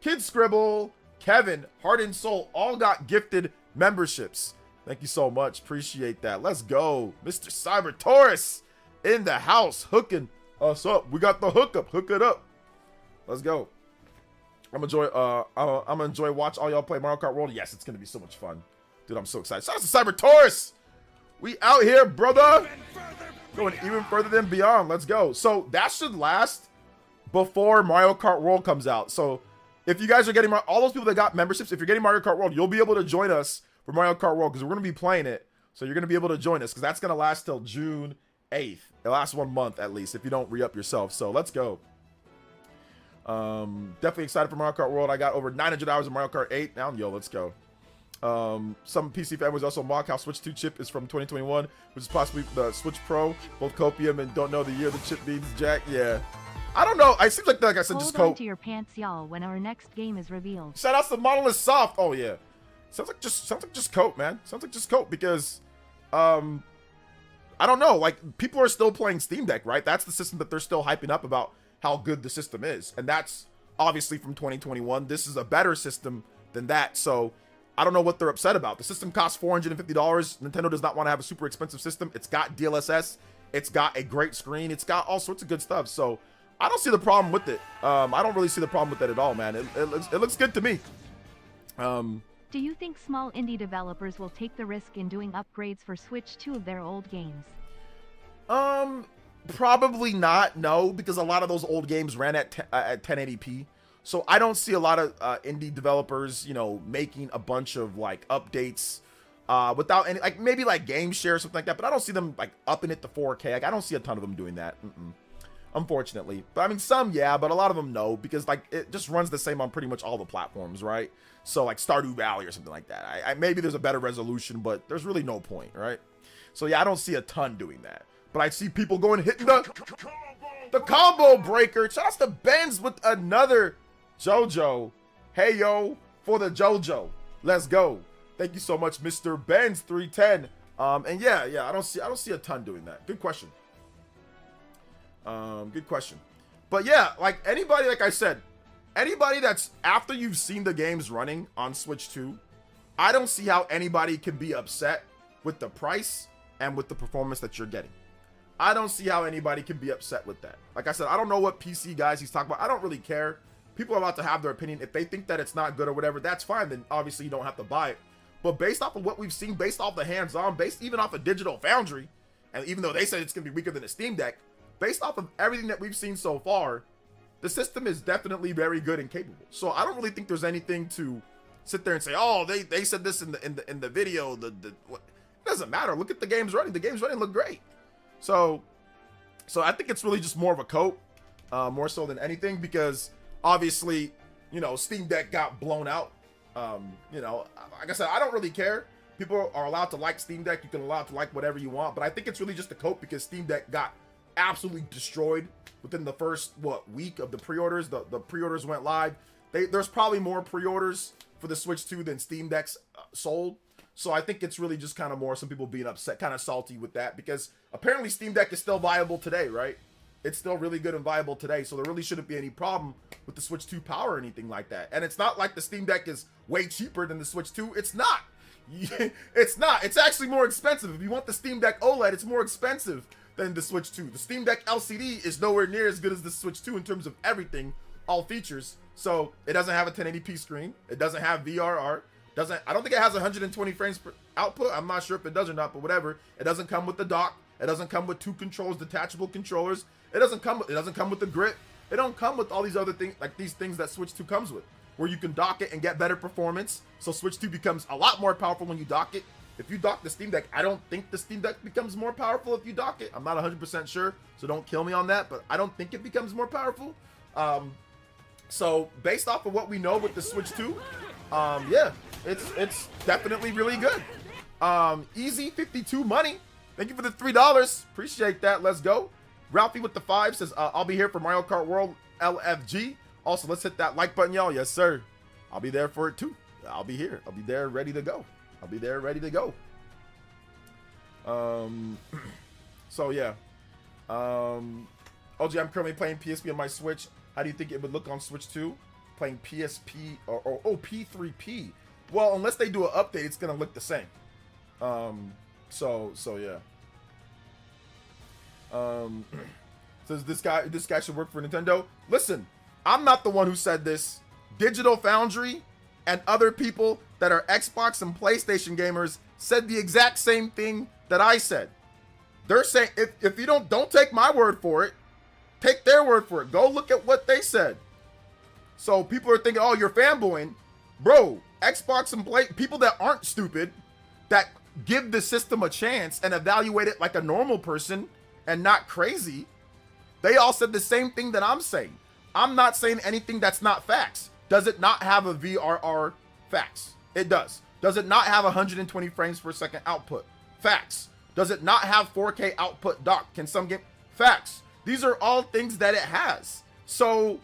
Kid Scribble. Kevin. Heart and Soul. All got gifted memberships. Thank you so much. Appreciate that. Let's go. Mr. Cyber Taurus in the house. Hooking us up. We got the hookup. Hook it up. Let's go. I'm gonna enjoy watch all y'all play Mario Kart World. Yes, it's gonna be so much fun. Dude, I'm so excited. Shout out to Cyber Taurus. We out here, brother. Going even further than beyond. Let's go. So that should last before Mario Kart World comes out. So if you guys are getting all those people that got memberships, if you're getting Mario Kart World, you'll be able to join us for Mario Kart World because we're gonna be playing it. So you're gonna be able to join us because that's gonna last till June 8th. It lasts 1 month at least if you don't re-up yourself. So let's go. Definitely excited for Mario Kart World. I got over 900 hours of Mario Kart 8 now. Yo, let's go. Some PC fanboys also mock how Switch 2 chip is from 2021, which is possibly the Switch Pro. Both copium and don't know the year the chip needs jack. Yeah, I don't know. It seems like I said, just hold on to your pants, y'all, when our next game is revealed. Shout out to Monolith Soft. Oh yeah, sounds like just cope, man. Sounds like just cope because I don't know. Like people are still playing Steam Deck, right? That's the system that they're still hyping up about how good the system is, and that's obviously from 2021. This is a better system than that, so I don't know what they're upset about. The system costs $450. Nintendo does not want to have a super expensive system. It's got DLSS, it's got a great screen, it's got all sorts of good stuff, so I don't see the problem with it. I don't really see the problem with it at all, man. It looks good to me. Do you think small indie developers will take the risk in doing upgrades for Switch 2 of their old games? Probably not, no, because a lot of those old games ran at 1080p. So I don't see a lot of indie developers, you know, making a bunch of like updates without any, like maybe like game share or something like that. But I don't see them like upping it to 4K. Like I don't see a ton of them doing that, unfortunately. But I mean, some yeah, but a lot of them no, because like it just runs the same on pretty much all the platforms, right? So like Stardew Valley or something like that. Maybe there's a better resolution, but there's really no point, right? So yeah, I don't see a ton doing that. But I see people going hitting the combo breaker. Shout out to Benz with another JoJo. Hey yo, for the JoJo. Let's go. Thank you so much, Mr. Benz 310. And yeah, I don't see a ton doing that. Good question. Good question. But yeah, like anybody, like I said, anybody that's after you've seen the games running on Switch 2, I don't see how anybody can be upset with the price and with the performance that you're getting. I don't see how anybody can be upset with that. Like I said, I don't know what PC guys he's talking about. I don't really care. People are allowed to have their opinion. If they think that it's not good or whatever, that's fine. Then obviously you don't have to buy it. But based off of what we've seen, based off the hands-on, based even off of Digital Foundry, and even though they said it's going to be weaker than a Steam Deck, based off of everything that we've seen so far, the system is definitely very good and capable. So I don't really think there's anything to sit there and say, oh, they said this in the video. What? It doesn't matter. Look at the games running. The games running look great. So I think it's really just more of a cope, more so than anything, because obviously, you know, Steam Deck got blown out. You know, like I said, I don't really care. People are allowed to like Steam Deck. You can allow to like whatever you want, but I think it's really just a cope because Steam Deck got absolutely destroyed within the first, week of the pre-orders. The pre-orders went live. There's probably more pre-orders for the Switch 2 than Steam Decks sold. So I think it's really just kind of more some people being upset, kind of salty with that, because apparently Steam Deck is still viable today, right? It's still really good and viable today, so there really shouldn't be any problem with the Switch 2 power or anything like that. And it's not like the Steam Deck is way cheaper than the Switch 2. It's not. It's not. It's actually more expensive. If you want the Steam Deck OLED, it's more expensive than the Switch 2. The Steam Deck LCD is nowhere near as good as the Switch 2 in terms of everything, all features. So it doesn't have a 1080p screen. It doesn't have VRR. I don't think it has 120 frames per output. I'm not sure if it does or not, but whatever. It doesn't come with the dock. It doesn't come with 2 controls, detachable controllers. It doesn't come with the grip. It don't come with all these other things, like these things that Switch 2 comes with, where you can dock it and get better performance. So Switch 2 becomes a lot more powerful when you dock it. If you dock the Steam Deck, I don't think the Steam Deck becomes more powerful if you dock it. I'm not 100% sure, so don't kill me on that, but I don't think it becomes more powerful. So based off of what we know with the Switch 2, yeah, it's definitely really good. Easy 52 money. Thank you for the $3. Appreciate that. Let's go. Ralphie with the 5 says, I'll be here for Mario Kart World LFG. Also, let's hit that like button, y'all. Yes, sir. I'll be there for it too. I'll be here. I'll be there ready to go. I'll be there ready to go. So yeah. OG, I'm currently playing PSP on my Switch. How do you think it would look on Switch 2? Playing PSP or P3P. Well, unless they do an update, it's gonna look the same. So yeah. Says this guy should work for Nintendo. Listen, I'm not the one who said this. Digital Foundry and other people that are Xbox and PlayStation gamers said the exact same thing that I said. They're saying, if you don't take my word for it, take their word for it. Go look at what they said. So people are thinking, oh, you're fanboying. Bro, Xbox and people that aren't stupid, that give the system a chance and evaluate it like a normal person and not crazy, they all said the same thing that I'm saying. I'm not saying anything that's not facts. Does it not have a VRR? Facts. It does. Does it not have 120 frames per second output? Facts. Does it not have 4K output dock? Can some game? Facts. These are all things that it has. So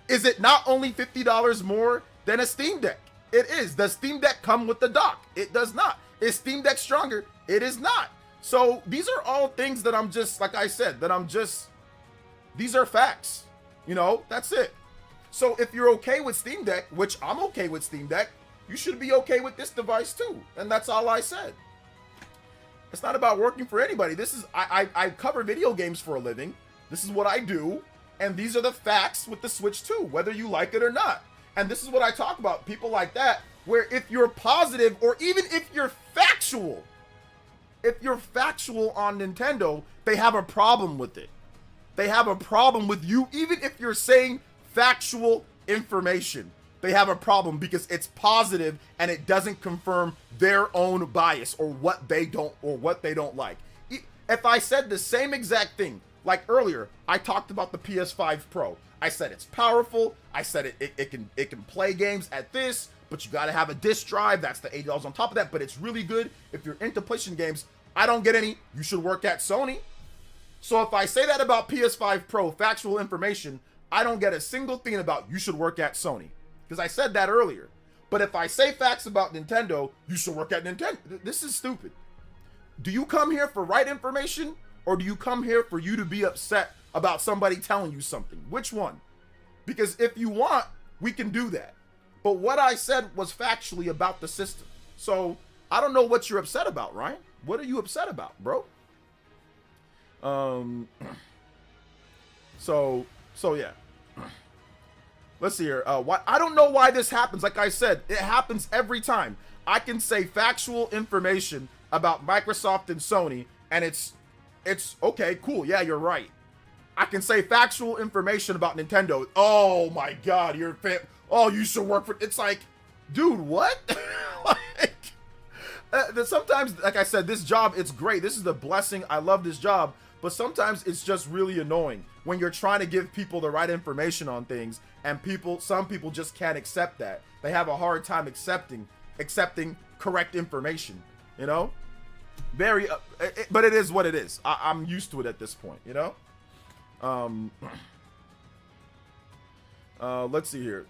is it not only $50 more than a Steam Deck? It is. Does Steam Deck come with the dock? It does not. Is Steam Deck stronger? It is not. So these are all things that I'm just, like I said, these are facts. You know, that's it. So if you're okay with Steam Deck, which I'm okay with Steam Deck, you should be okay with this device too. And that's all I said. It's not about working for anybody. This is, I cover video games for a living. This is what I do. And these are the facts with the Switch 2, whether you like it or not. And this is what I talk about. People like that, where if you're positive or even if you're factual on Nintendo, they have a problem with it. They have a problem with you, even if you're saying factual information. They have a problem because it's positive and it doesn't confirm their own bias or what they don't like. If I said the same exact thing, like earlier, I talked about the PS5 Pro. I said it's powerful. I said it can play games at this, but you got to have a disc drive. That's the $80 on top of that. But it's really good if you're into PlayStation games. I don't get any. You should work at Sony. So if I say that about PS5 Pro, factual information, I don't get a single thing about you should work at Sony. Because I said that earlier. But if I say facts about Nintendo, you should work at Nintendo. This is stupid. Do you come here for right information? Or do you come here for you to be upset about somebody telling you something? Which one? Because if you want, we can do that. But what I said was factually about the system. So I don't know what you're upset about, Ryan. What are you upset about, bro? So yeah. Let's see here. Why I don't know why this happens. Like I said, it happens every time. I can say factual information about Microsoft and Sony, and it's okay, cool. Yeah, you're right. I can say factual information about Nintendo. Oh my God, you're a fan. Oh, you should work for. It's like, dude, what? Sometimes, like I said, this job, it's great. This is a blessing. I love this job. But sometimes it's just really annoying when you're trying to give people the right information on things, and some people just can't accept that. They have a hard time accepting correct information, you know? But it is what it is. I'm used to it at this point, you know? Let's see here.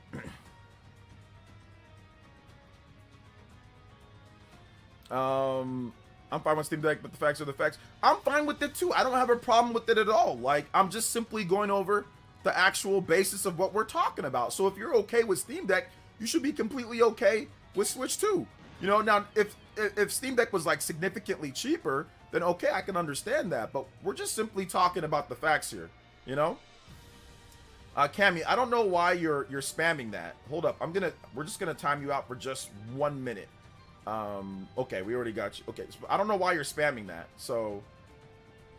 I'm fine with Steam Deck, but the facts are the facts. I'm fine with it too. I don't have a problem with it at all. Like, I'm just simply going over the actual basis of what we're talking about. So if you're okay with Steam Deck, you should be completely okay with Switch 2. You know, now if Steam Deck was like significantly cheaper, then okay, I can understand that. But we're just simply talking about the facts here, you know? Cammy, I don't know why you're spamming that. Hold up, we're just gonna time you out for just 1 minute. Okay, we already got you. Okay, so I don't know why you're spamming that. So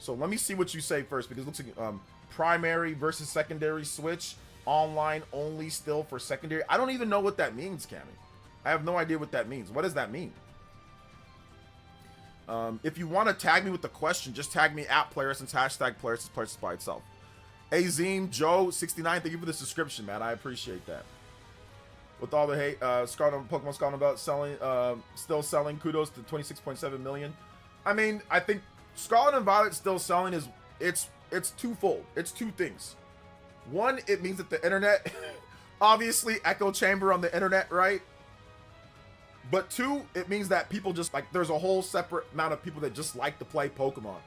let me see what you say first, because it looks like primary versus secondary Switch, online only still for secondary. I don't even know what that means, Cammy. I have no idea what that means. What does that mean? If you want to tag me with the question, just tag me at PlayerSense, hashtag PlayerSense by itself. Azim, Joe, 69, thank you for the subscription, man. I appreciate that. With all the hate, Scarlet, Pokemon Scarlet about selling, still selling. Kudos to 26.7 million. I mean, I think Scarlet and Violet still selling is it's twofold. It's two things. One, it means that the internet, obviously echo chamber on the internet, right? But two, it means that people just like, there's a whole separate amount of people that just like to play Pokemon.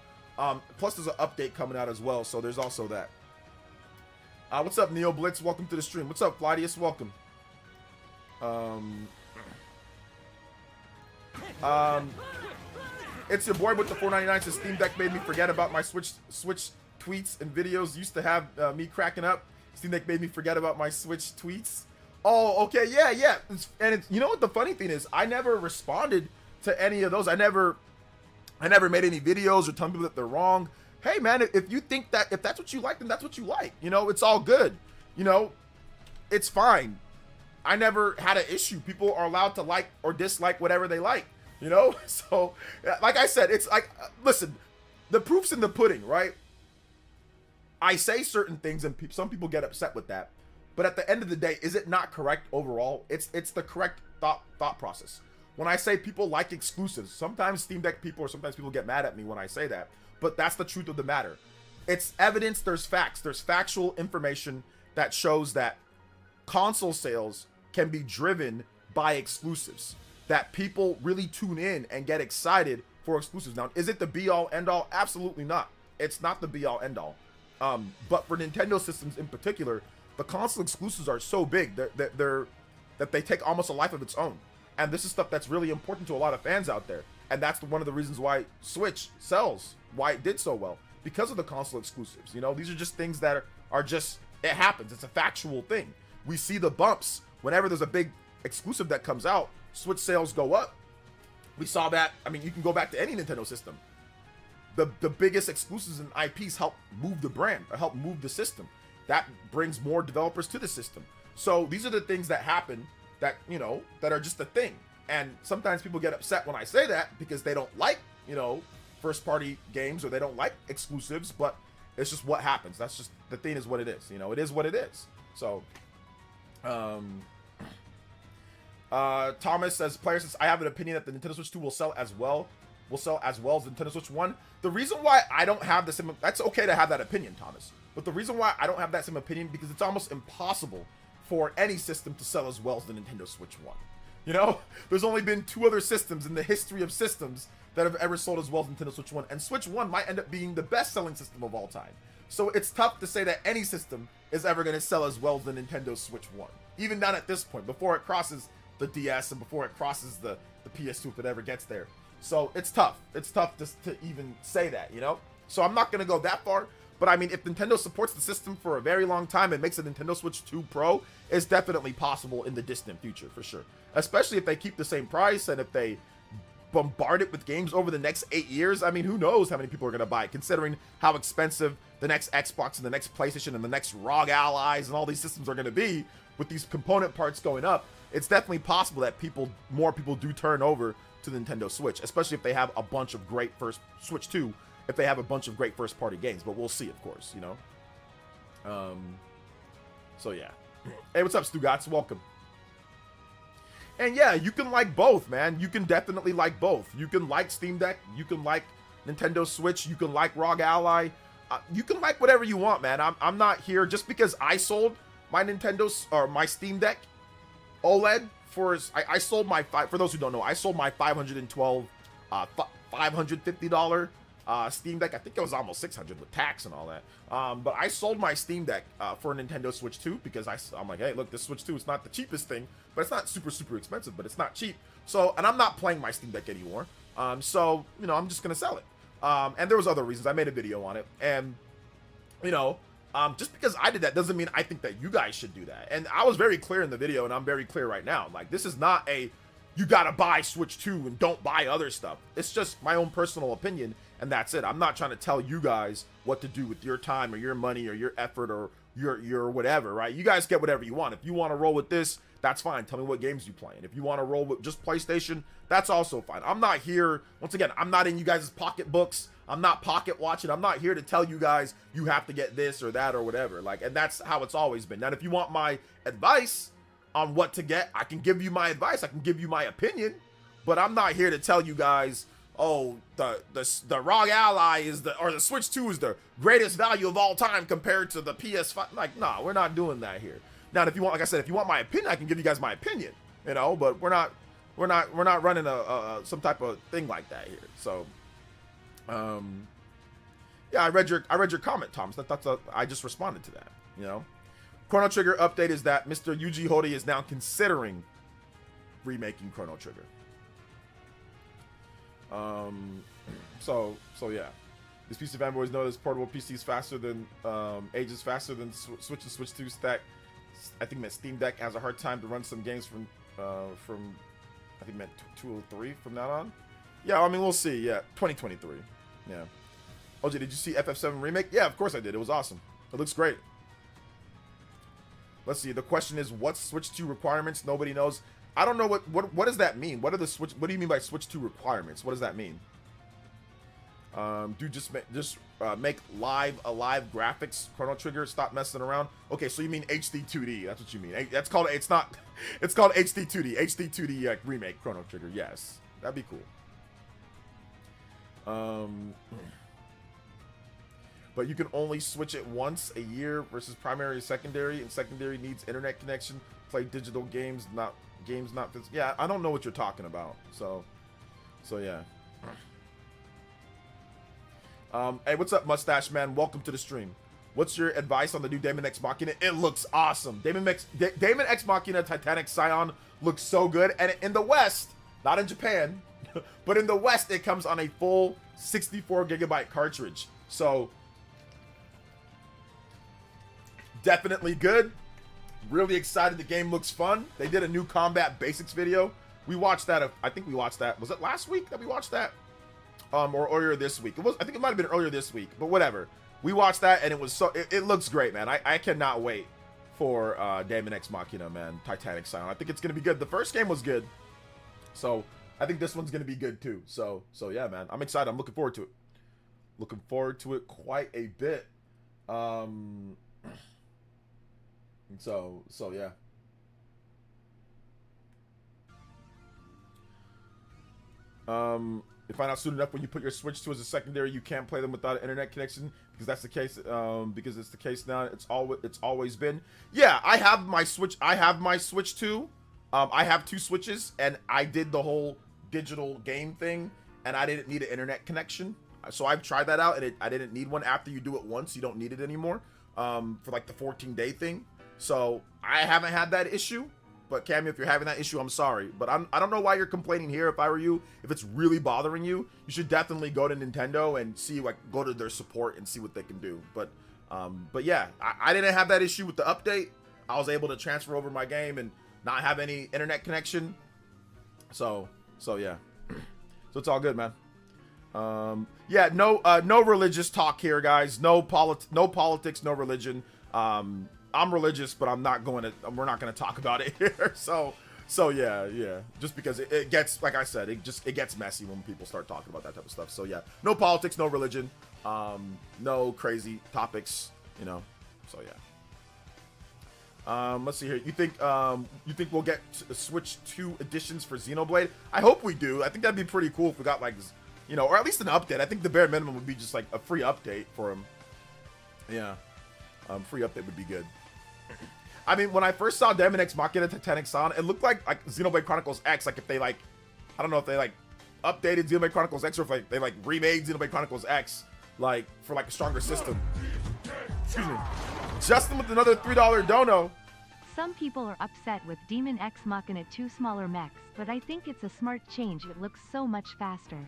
Plus there's an update coming out as well, so there's also that. What's up, Neo Blitz? Welcome to the stream. What's up, Flydius? Welcome. It's your boy with the 4.99 says Steam Deck made me forget about my Switch tweets and videos. Used to have me cracking up. Steam Deck made me forget about my Switch tweets. Oh, okay, yeah. You know what the funny thing is? I never responded to any of those. I never made any videos or telling people that they're wrong. Hey, man, if you think that, if that's what you like, then that's what you like. You know, it's all good. You know, it's fine. I never had an issue. People are allowed to like or dislike whatever they like, you know? So, like I said, it's like, listen, the proof's in the pudding, right? I say certain things and some people get upset with that. But at the end of the day, is it not correct overall? It's the correct thought process. When I say people like exclusives, sometimes Steam Deck people or sometimes people get mad at me when I say that. But that's the truth of the matter. It's evidence, there's facts, there's factual information that shows that console sales can be driven by exclusives. That people really tune in and get excited for exclusives. Now, is it the be-all, end-all? Absolutely not. It's not the be-all, end-all. But for Nintendo systems in particular, the console exclusives are so big that they take almost a life of its own. And this is stuff that's really important to a lot of fans out there. And that's one of the reasons why Switch sells, why it did so well, because of the console exclusives. You know, these are just things that are just, it happens. It's a factual thing. We see the bumps whenever there's a big exclusive that comes out. Switch sales go up. We saw that. I mean, you can go back to any Nintendo system. The biggest exclusives and IPs help move the brand or help move the system. That brings more developers to the system. So these are the things that happen that, you know, that are just a thing. And sometimes people get upset when I say that because they don't like, you know, first party games or they don't like exclusives, but it's just what happens. That's just, the thing is what it is. You know, it is what it is. So, Thomas says, player says, I have an opinion that the Nintendo Switch 2 will sell as well as the Nintendo Switch 1. The reason why I don't have the same, that's okay to have that opinion, Thomas. But the reason why I don't have that same opinion, because it's almost impossible for any system to sell as well as the Nintendo Switch 1. You know, there's only been 2 other systems in the history of systems that have ever sold as well as Nintendo Switch 1, and Switch 1 might end up being the best-selling system of all time. So it's tough to say that any system is ever going to sell as well as the Nintendo Switch 1. Even not at this point, before it crosses the DS and before it crosses the PS2, if it ever gets there. So it's tough. It's tough to even say that, you know? So I'm not going to go that far. But I mean, if Nintendo supports the system for a very long time and makes a Nintendo Switch 2 Pro, it's definitely possible in the distant future, for sure. Especially if they keep the same price and if they bombard it with games over the next 8 years. I mean, who knows how many people are going to buy it, considering how expensive the next Xbox and the next PlayStation and the next ROG Allies and all these systems are going to be with these component parts going up. It's definitely possible that more people do turn over to the Nintendo Switch, especially if they have a bunch of great Switch 2, if they have a bunch of great first-party games. But we'll see, of course, you know? So, yeah. Hey, what's up, Stugats? Welcome. And, yeah, you can like both, man. You can definitely like both. You can like Steam Deck. You can like Nintendo Switch. You can like ROG Ally. You can like whatever you want, man. I'm not here just because I sold my my Steam Deck OLED I sold my for those who don't know, I sold my 512 $550 Steam Deck. I think it was almost 600 with tax and all that. But I sold my Steam Deck for a Nintendo Switch 2 because I'm like, hey, look, this Switch 2 is not the cheapest thing, but it's not super, super expensive, but it's not cheap. So, and I'm not playing my Steam Deck anymore. So, you know, I'm just going to sell it. And there was other reasons. I made a video on it. And, you know, just because I did that doesn't mean I think that you guys should do that. And I was very clear in the video, and I'm very clear right now. Like, this is not a, you gotta buy Switch 2 and don't buy other stuff. It's just my own personal opinion, and that's it. I'm not trying to tell you guys what to do with your time or your money or your effort or your whatever, right? You guys get whatever you want. If you want to roll with this, that's fine. Tell me what games you play. And if you want to roll with just PlayStation, that's also fine. I'm not here, once again, I'm not in you guys' pocketbooks. I'm not pocket watching. I'm not here to tell you guys you have to get this or that or whatever. Like, and that's how it's always been. Now, if you want my advice on what to get, I can give you my advice. I can give you my opinion, but I'm not here to tell you guys, oh, the ROG Ally is the Switch 2 is the greatest value of all time compared to the PS5. Like, nah, we're not doing that here. Now, if you want, like I said, if you want my opinion, I can give you guys my opinion, you know, but we're not running some type of thing like that here. So, yeah, I read your comment, Thomas. I just responded to that, you know. Chrono Trigger update is that Mr. Yuji Horii is now considering remaking Chrono Trigger. So yeah, these PC fanboys know this portable PC is faster than ages faster than Switch and Switch 2 stack. I think that Steam Deck has a hard time to run some games from I think meant 203 from now on. Yeah, I mean, we'll see. Yeah, 2023. Yeah. OJ, did you see FF7 remake? Yeah, of course I did. It was awesome. It looks great. Let's see. The question is, what's Switch 2 requirements? Nobody knows. I don't know what does that mean? What do you mean by Switch 2 requirements? What does that mean? Dude, just make live graphics. Chrono Trigger. Stop messing around. Okay, so you mean HD 2D? That's what you mean. That's called. It's called HD 2D. HD 2D remake Chrono Trigger. Yes, that'd be cool. But you can only switch it once a year versus primary and secondary, and secondary needs internet connection. Play digital games, not physical. Yeah, I don't know what you're talking about. So yeah. Hey, what's up, Mustache Man? Welcome to the stream. What's your advice on the new Daemon X Machina? It looks awesome. Daemon X Machina Titanic Scion looks so good, and in the West, not in Japan, but in the West, it comes on a full 64 gigabyte cartridge. So definitely good. Really excited. The game looks fun. They did a new combat basics video. We watched that. I think we watched that. Was it last week that we watched that? Or earlier this week. I think it might have been earlier this week, but whatever. We watched that and it was it looks great, man. I cannot wait for Daemon X Machina, man. Titanic Scion. I think it's gonna be good. The first game was good, so I think this one's gonna be good too. So yeah, man. I'm excited. I'm looking forward to it. Looking forward to it quite a bit. So yeah. You find out soon enough when you put your Switch 2 as a secondary, you can't play them without an internet connection, because that's the case. Because it's the case now. It's always been. Yeah, I have my Switch 2. I have two Switches, and I did the whole digital game thing, and I didn't need an internet connection. So I've tried that out, and I didn't need one. After you do it once, you don't need it anymore. For like the 14-day thing. So I haven't had that issue. But Cammy, if you're having that issue, I'm sorry. But I don't know why you're complaining here. If I were you, if it's really bothering you, you should definitely go to Nintendo and see, like, go to their support and see what they can do. But yeah, I didn't have that issue with the update. I was able to transfer over my game and not have any internet connection. So yeah. So it's all good, man. Yeah, no religious talk here, guys. No politics, no religion. I'm religious, but we're not going to talk about it here. So yeah. Just because it gets, like I said, it gets messy when people start talking about that type of stuff. So yeah, no politics, no religion, no crazy topics, you know. So yeah. Let's see here. You think we'll get Switch 2 editions for Xenoblade? I hope we do. I think that'd be pretty cool if we got, like, you know, or at least an update. I think the bare minimum would be just like a free update for him. Yeah. Free update would be good. I mean, when I first saw Daemon X Machina Titanic Scion, it looked like Xenoblade Chronicles X. Like, if they, like, I don't know if they, like, updated Xenoblade Chronicles X, or if like they like remade Xenoblade Chronicles X like for like a stronger system. Excuse me. Justin with another $3 dono. Some people are upset with Demon X Machina 2 smaller mechs, but I think it's a smart change. It looks so much faster.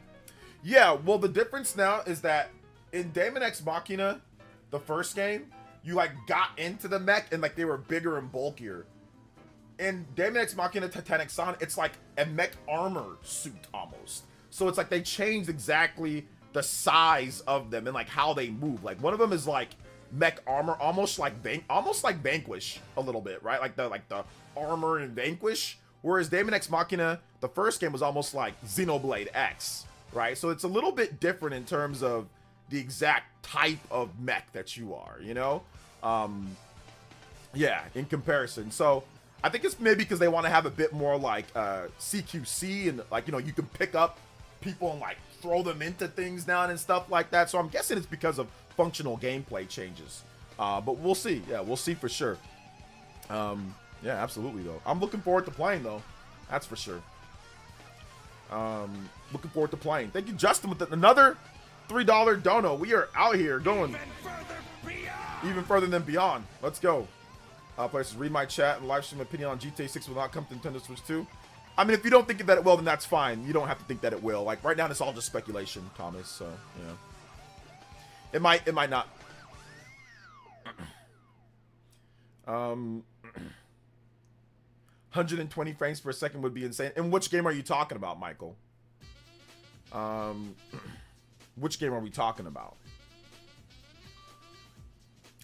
Yeah, well, the difference now is that in Demon X Machina, the first game, you like got into the mech and like they were bigger and bulkier. In Demon X Machina Titanic Sun, it's like a mech armor suit almost. So it's like they changed exactly the size of them and like how they move. Like one of them is like mech armor, almost like Vanquish a little bit, right? Like the armor in Vanquish. Whereas Demon X Machina, the first game, was almost like Xenoblade X, right? So it's a little bit different in terms of the exact type of mech that you are, you know? Yeah, in comparison. So I think it's maybe because they want to have a bit more like CQC and like, you know, you can pick up people and like throw them into things now and stuff like that. So I'm guessing it's because of functional gameplay changes. But we'll see. Yeah, we'll see for sure. Yeah, absolutely though. I'm looking forward to playing though. That's for sure. Looking forward to playing. Thank you, Justin, with another $3 dono. We are out here going even further than beyond. Let's go. Places, read my chat and live stream opinion on GTA 6 will not come to Nintendo Switch 2. I mean, if you don't think that it will, then that's fine. You don't have to think that it will. Like right now, it's all just speculation, Thomas. So yeah, it might not. 120 frames per second would be insane. And which game are you talking about, Michael? Which game are we talking about?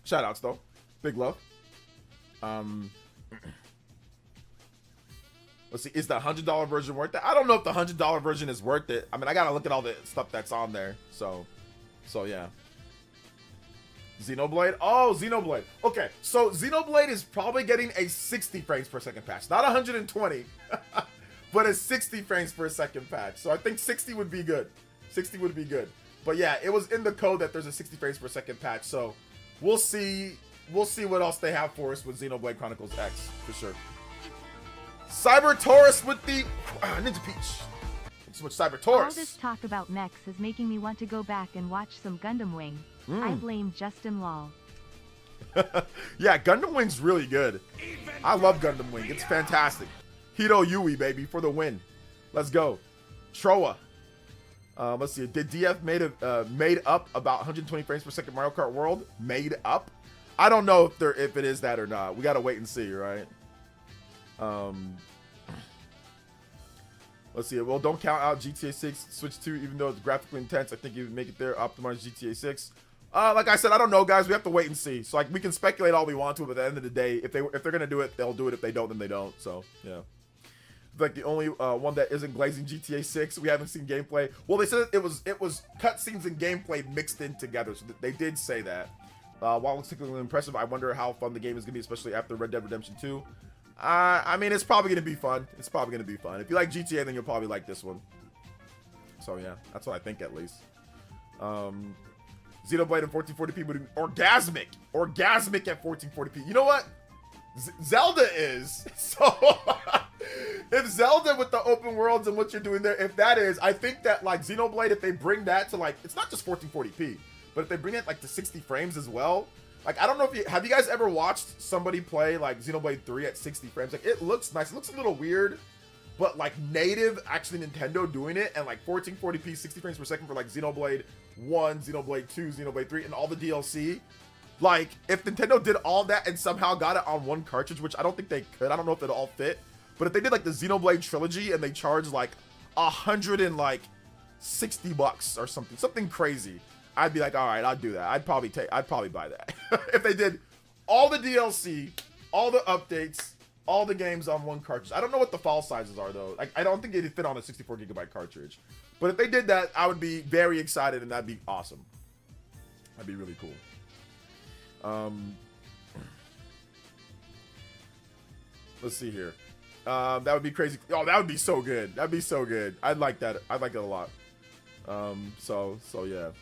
Shout outs though. Big love. Let's see, is the $100 version worth it? I don't know if the $100 version is worth it. I mean, I gotta look at all the stuff that's on there. So yeah. Xenoblade? Oh, Xenoblade. Okay, so Xenoblade is probably getting a 60 frames per second patch. Not 120, but a 60 frames per second patch. So I think 60 would be good. 60 would be good. But yeah, it was in the code that there's a 60 frames per second patch. So we'll see. We'll see what else they have for us with Xenoblade Chronicles X, for sure. Cyber Taurus with the Ninja Peach. Thanks so much, Cyber Taurus. All this talk about mechs is making me want to go back and watch some Gundam Wing. I blame Justin Lal. Yeah, Gundam Wing's really good. I love Gundam Wing. It's fantastic. Hiro Yui, baby, for the win. Let's go. Troa. Let's see. Did DF made up about 120 frames per second Mario Kart World? Made up? I don't know if it is that or not. We gotta wait and see, right? Let's see. Well, don't count out GTA 6 Switch 2, even though it's graphically intense. I think you make it there. Optimize GTA 6. Like I said, I don't know, guys. We have to wait and see. So like we can speculate all we want to, but at the end of the day, if they're gonna do it, they'll do it. If they don't, then they don't. So yeah. Like the only one that isn't glazing GTA 6. We haven't seen gameplay. Well, they said it was cutscenes and gameplay mixed in together. So they did say that. While it's particularly impressive, I wonder how fun the game is gonna be, especially after Red Dead Redemption 2. I mean, it's probably gonna be fun. It's probably gonna be fun. If you like GTA, then you'll probably like this one. So yeah, that's what I think at least. Xenoblade in 1440p would be orgasmic at 1440p. You know what? Zelda is. So if Zelda with the open worlds and what you're doing there, if that is, I think that like Xenoblade, if they bring that to like, it's not just 1440p, but if they bring it like to 60 frames as well. Like, I don't know if have you guys ever watched somebody play like Xenoblade 3 at 60 frames? Like, it looks nice. It looks a little weird, but like native, actually Nintendo doing it, and like 1440p, 60 frames per second for like Xenoblade 1, Xenoblade 2, Xenoblade 3, and all the DLC. Like, if Nintendo did all that and somehow got it on one cartridge, which I don't think they could, I don't know if it'll all fit, but if they did like the Xenoblade trilogy and they charged like $160 or something crazy, I'd be like, all right, I'd do that. I'd probably buy that. If they did all the DLC, all the updates, all the games on one cartridge. I don't know what the file sizes are though. Like, I don't think it'd fit on a 64GB cartridge. But if they did that, I would be very excited and that'd be awesome. That'd be really cool. Let's see here. That would be crazy. Oh, that would be so good. That'd be so good. I'd like that. I'd like it a lot. So yeah.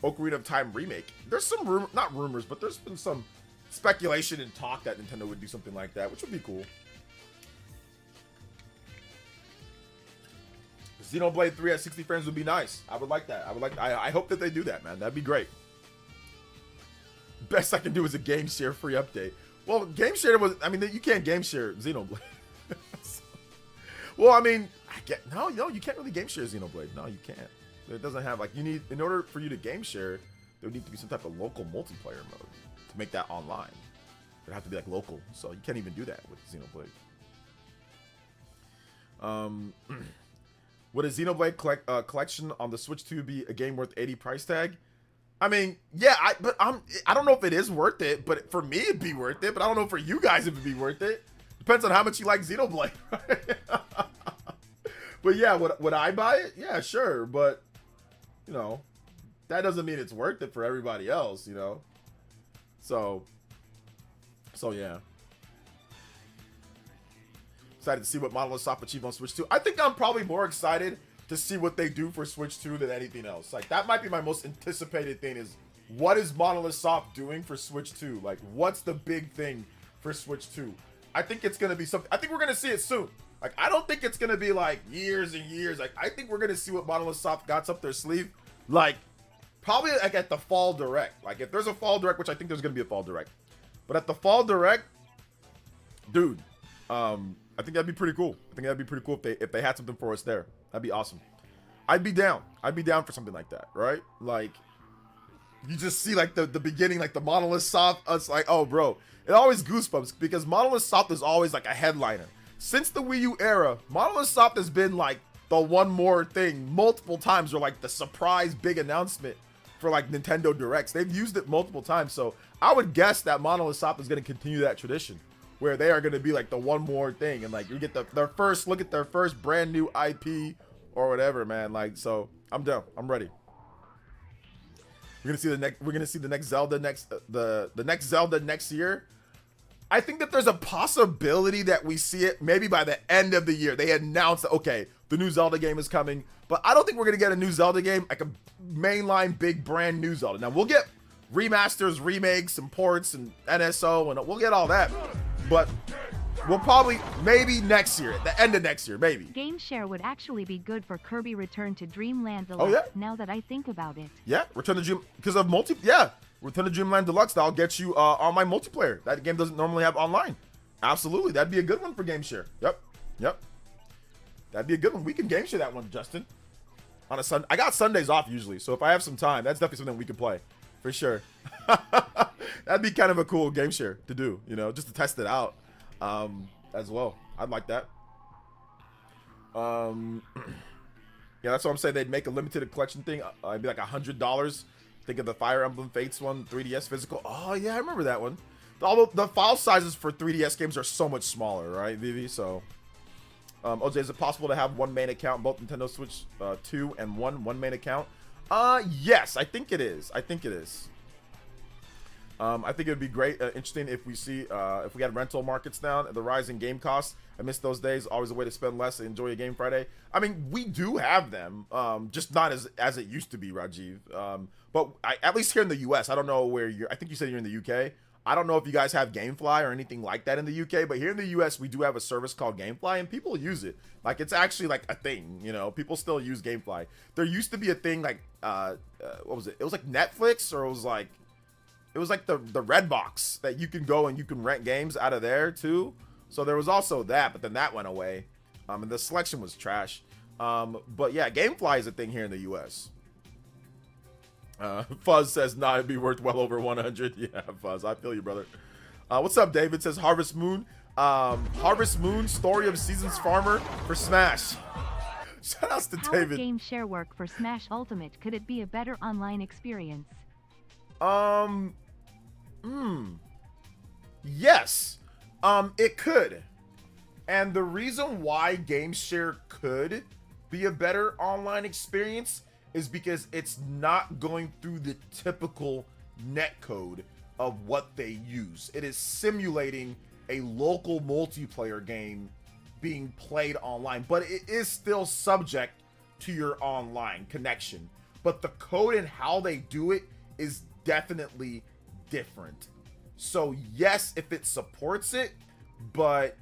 Ocarina of Time remake. There's some not rumors, but there's been some speculation and talk that Nintendo would do something like that, which would be cool. Xenoblade 3 at 60 frames would be nice. I would like that. I hope that they do that, man. That'd be great. Best I can do is a game share free update. Well, game share was, I mean, you can't game share Xenoblade. Well, I mean, no, you can't really game share Xenoblade. No, you can't. It doesn't have, like, you need, in order for you to game share, there would need to be some type of local multiplayer mode to make that online. It'd have to be, like, local. So you can't even do that with Xenoblade. Would a Xenoblade collection on the Switch 2 be a game worth 80 price tag? I mean, yeah, I don't know if it is worth it, but for me it'd be worth it. But I don't know for you guys if it'd be worth it. Depends on how much you like Xenoblade, right? But yeah, would I buy it? Yeah, sure, but you know, that doesn't mean it's worth it for everybody else, you know. So yeah. Excited to see what Monolith Soft achieve on Switch 2. I think I'm probably more excited to see what they do for Switch 2 than anything else. Like, that might be my most anticipated thing, is what is Monolith Soft doing for Switch 2? Like, what's the big thing for Switch 2? I think it's going to be something. I think we're going to see it soon. Like, I don't think it's going to be like years and years. Like, I think we're going to see what Monolith Soft got up their sleeve. Like, probably like at the Fall Direct. Like, if there's a Fall Direct, which I think there's going to be a Fall Direct. But at the Fall Direct, dude, I think that'd be pretty cool. I think that'd be pretty cool if they had something for us there. That'd be awesome. I'd be down. I'd be down for something like that, right? Like, you just see like the beginning, like the Monolith Soft. It's like, oh, bro, it always goosebumps because Monolith Soft is always like a headliner. Since the Wii U era, Monolith Soft has been like the one more thing multiple times, or like the surprise big announcement for like Nintendo Directs. They've used it multiple times, so I would guess that Monolith Soft is going to continue that tradition, where they are going to be like the one more thing, and like you get their first look at their first brand new IP or whatever, man. Like, so I'm down. I'm ready. We're gonna see the next Zelda the next Zelda next year. I think that there's a possibility that we see it maybe by the end of the year. They announced that, okay, the new Zelda game is coming, but I don't think we're gonna get a new Zelda game, like a mainline big brand new Zelda. Now we'll get remasters, remakes, and ports, and NSO, and we'll get all that. But we'll probably, maybe next year, at the end of next year, maybe. Game share would actually be good for Kirby Return to Dreamland Deluxe, Oh, yeah? now that I think about it. Yeah, Return to Dream, because of Return to Dreamland Deluxe, that'll get you online multiplayer. That game doesn't normally have online. Absolutely, that'd be a good one for game share. Yep. That'd be a good one. We can game share that one, Justin. On a Sunday, I got Sundays off usually, so if I have some time, that's definitely something we could play, for sure. That'd be kind of a cool game share to do, you know, just to test it out as well. I'd like that. Yeah, that's what I'm saying. They'd make a limited collection thing. It'd be like $100. Think of the Fire Emblem Fates one, 3DS physical. Oh yeah, I remember that one. Although the file sizes for 3DS games are so much smaller, right, Vivi? So, OJ, is it possible to have one main account in both Nintendo Switch 2 and one main account? Yes, I think it is. I think it would be great, interesting if we see, if we had rental markets down, the rising game costs. I miss those days. Always a way to spend less and enjoy a game Friday. I mean, we do have them, just not as it used to be, Rajiv. But at least here in the US, I don't know where I think you said you're in the UK. I don't know if you guys have GameFly or anything like that in the UK, but here in the US, we do have a service called GameFly, and people use it. Like, it's actually like a thing, you know, people still use GameFly. There used to be a thing like, what was it? It was like Netflix, or it was like the Redbox that you can go and you can rent games out of there too. So there was also that, but then that went away. And the selection was trash. But yeah, GameFly is a thing here in the US. Fuzz says, nah, it'd be worth well over 100. Yeah, Fuzz, I feel you, brother. What's up, David? Says Harvest Moon. Harvest Moon, Story of Seasons Farmer for Smash. Shout outs to How David. would game share work for Smash Ultimate? Could it be a better online experience? Yes, it could. And the reason why game share could be a better online experience is because it's not going through the typical netcode of what they use. It is simulating a local multiplayer game being played online, but it is still subject to your online connection. But the code and how they do it is definitely different. So yes, if it supports it, but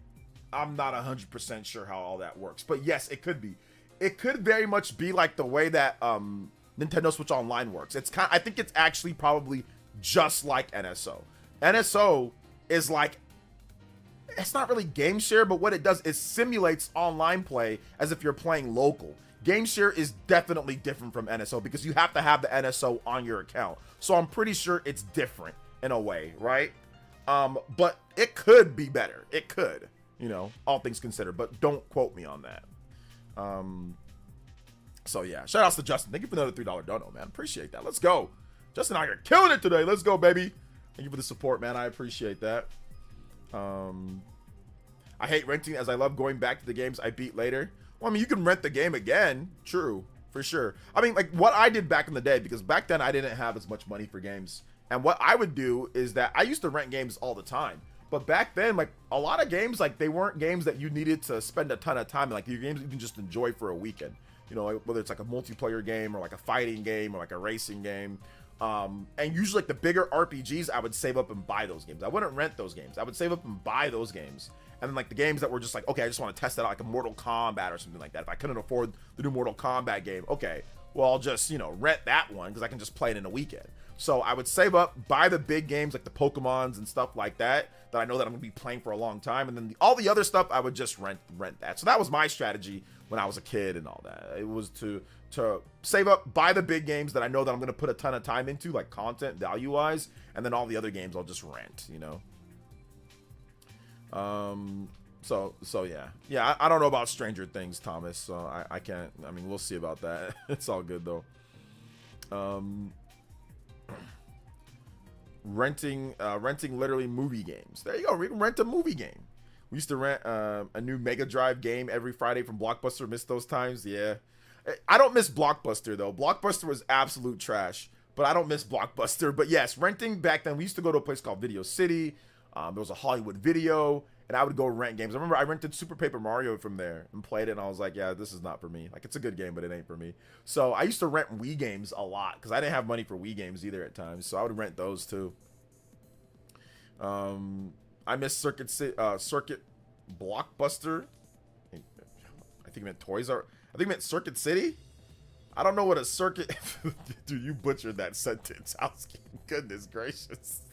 I'm not 100% sure how all that works. But yes, it could be. it could very much be like the way that Nintendo Switch Online works. I think it's actually probably just like NSO. NSO is like, it's not really game share, but what it does is simulates online play as if you're playing local. Game share is definitely different from NSO because you have to have the NSO on your account. So I'm pretty sure it's different in a way, right? But it could be better. It could, you know, all things considered, but don't quote me on that. So yeah, shout outs to Justin. Thank you for another $3 dono, man. Appreciate that. Let's go. Justin and I are killing it today. Let's go, baby. Thank you for the support, man. I appreciate that. I hate renting as I love going back to the games I beat later. Well, I mean, you can rent the game again. True, for sure. I mean, like what I did back in the day, because back then I didn't have as much money for games. And what I would do is that I used to rent games all the time. But back then, like a lot of games, like they weren't games that you needed to spend a ton of time in. Like your games you can just enjoy for a weekend. You know, like, whether it's like a multiplayer game or like a fighting game or like a racing game. And usually like the bigger RPGs, I would save up and buy those games. I wouldn't rent those games. I would save up and buy those games. And then like the games that were just like, okay, I just want to test it out, like a Mortal Kombat or something like that. If I couldn't afford the new Mortal Kombat game, okay, well, I'll just, you know, rent that one because I can just play it in a weekend. So I would save up, buy the big games like the Pokemons and stuff like that I know that I'm gonna be playing for a long time, and then all the other stuff I would just rent that. So that was my strategy when I was a kid and all that. It was to save up, buy the big games that I know that I'm gonna put a ton of time into, like content value wise, and then all the other games I'll just rent, you know. So yeah, I don't know about Stranger Things, Thomas, so I can't. I mean, we'll see about that. It's all good though. Renting literally movie games. There you go. We can rent a movie game. We used to rent a new Mega Drive game every Friday from Blockbuster. Miss those times. Yeah, I don't miss Blockbuster though. Blockbuster was absolute trash, but I don't miss Blockbuster. But yes, renting back then, we used to go to a place called Video City. There was a Hollywood Video, and I would go rent games. I remember I rented Super Paper Mario from there and played it, and I was like, yeah, this is not for me. Like, it's a good game, but it ain't for me. So I used to rent Wii games a lot because I didn't have money for Wii games either at times, so I would rent those too. I miss Circuit Blockbuster. I think it meant Toys R. I think it meant Circuit City. I don't know what a circuit. Dude, you butchered that sentence. Goodness gracious.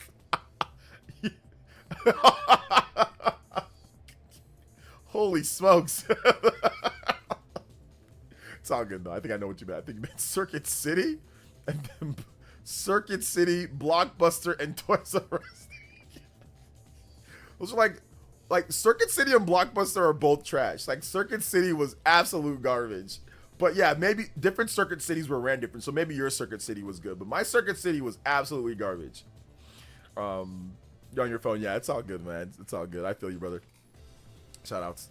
Holy smokes. It's all good though. I think I know what you meant. I think you meant Circuit City, and then Circuit City, Blockbuster, and Toys R Us. Those are like Circuit City and Blockbuster are both trash. Like Circuit City was absolute garbage. But yeah, maybe different Circuit Cities were ran different. So maybe your Circuit City was good, but my Circuit City was absolutely garbage. On your phone, yeah, it's all good, man. It's all good. I feel you, brother. Shout outs.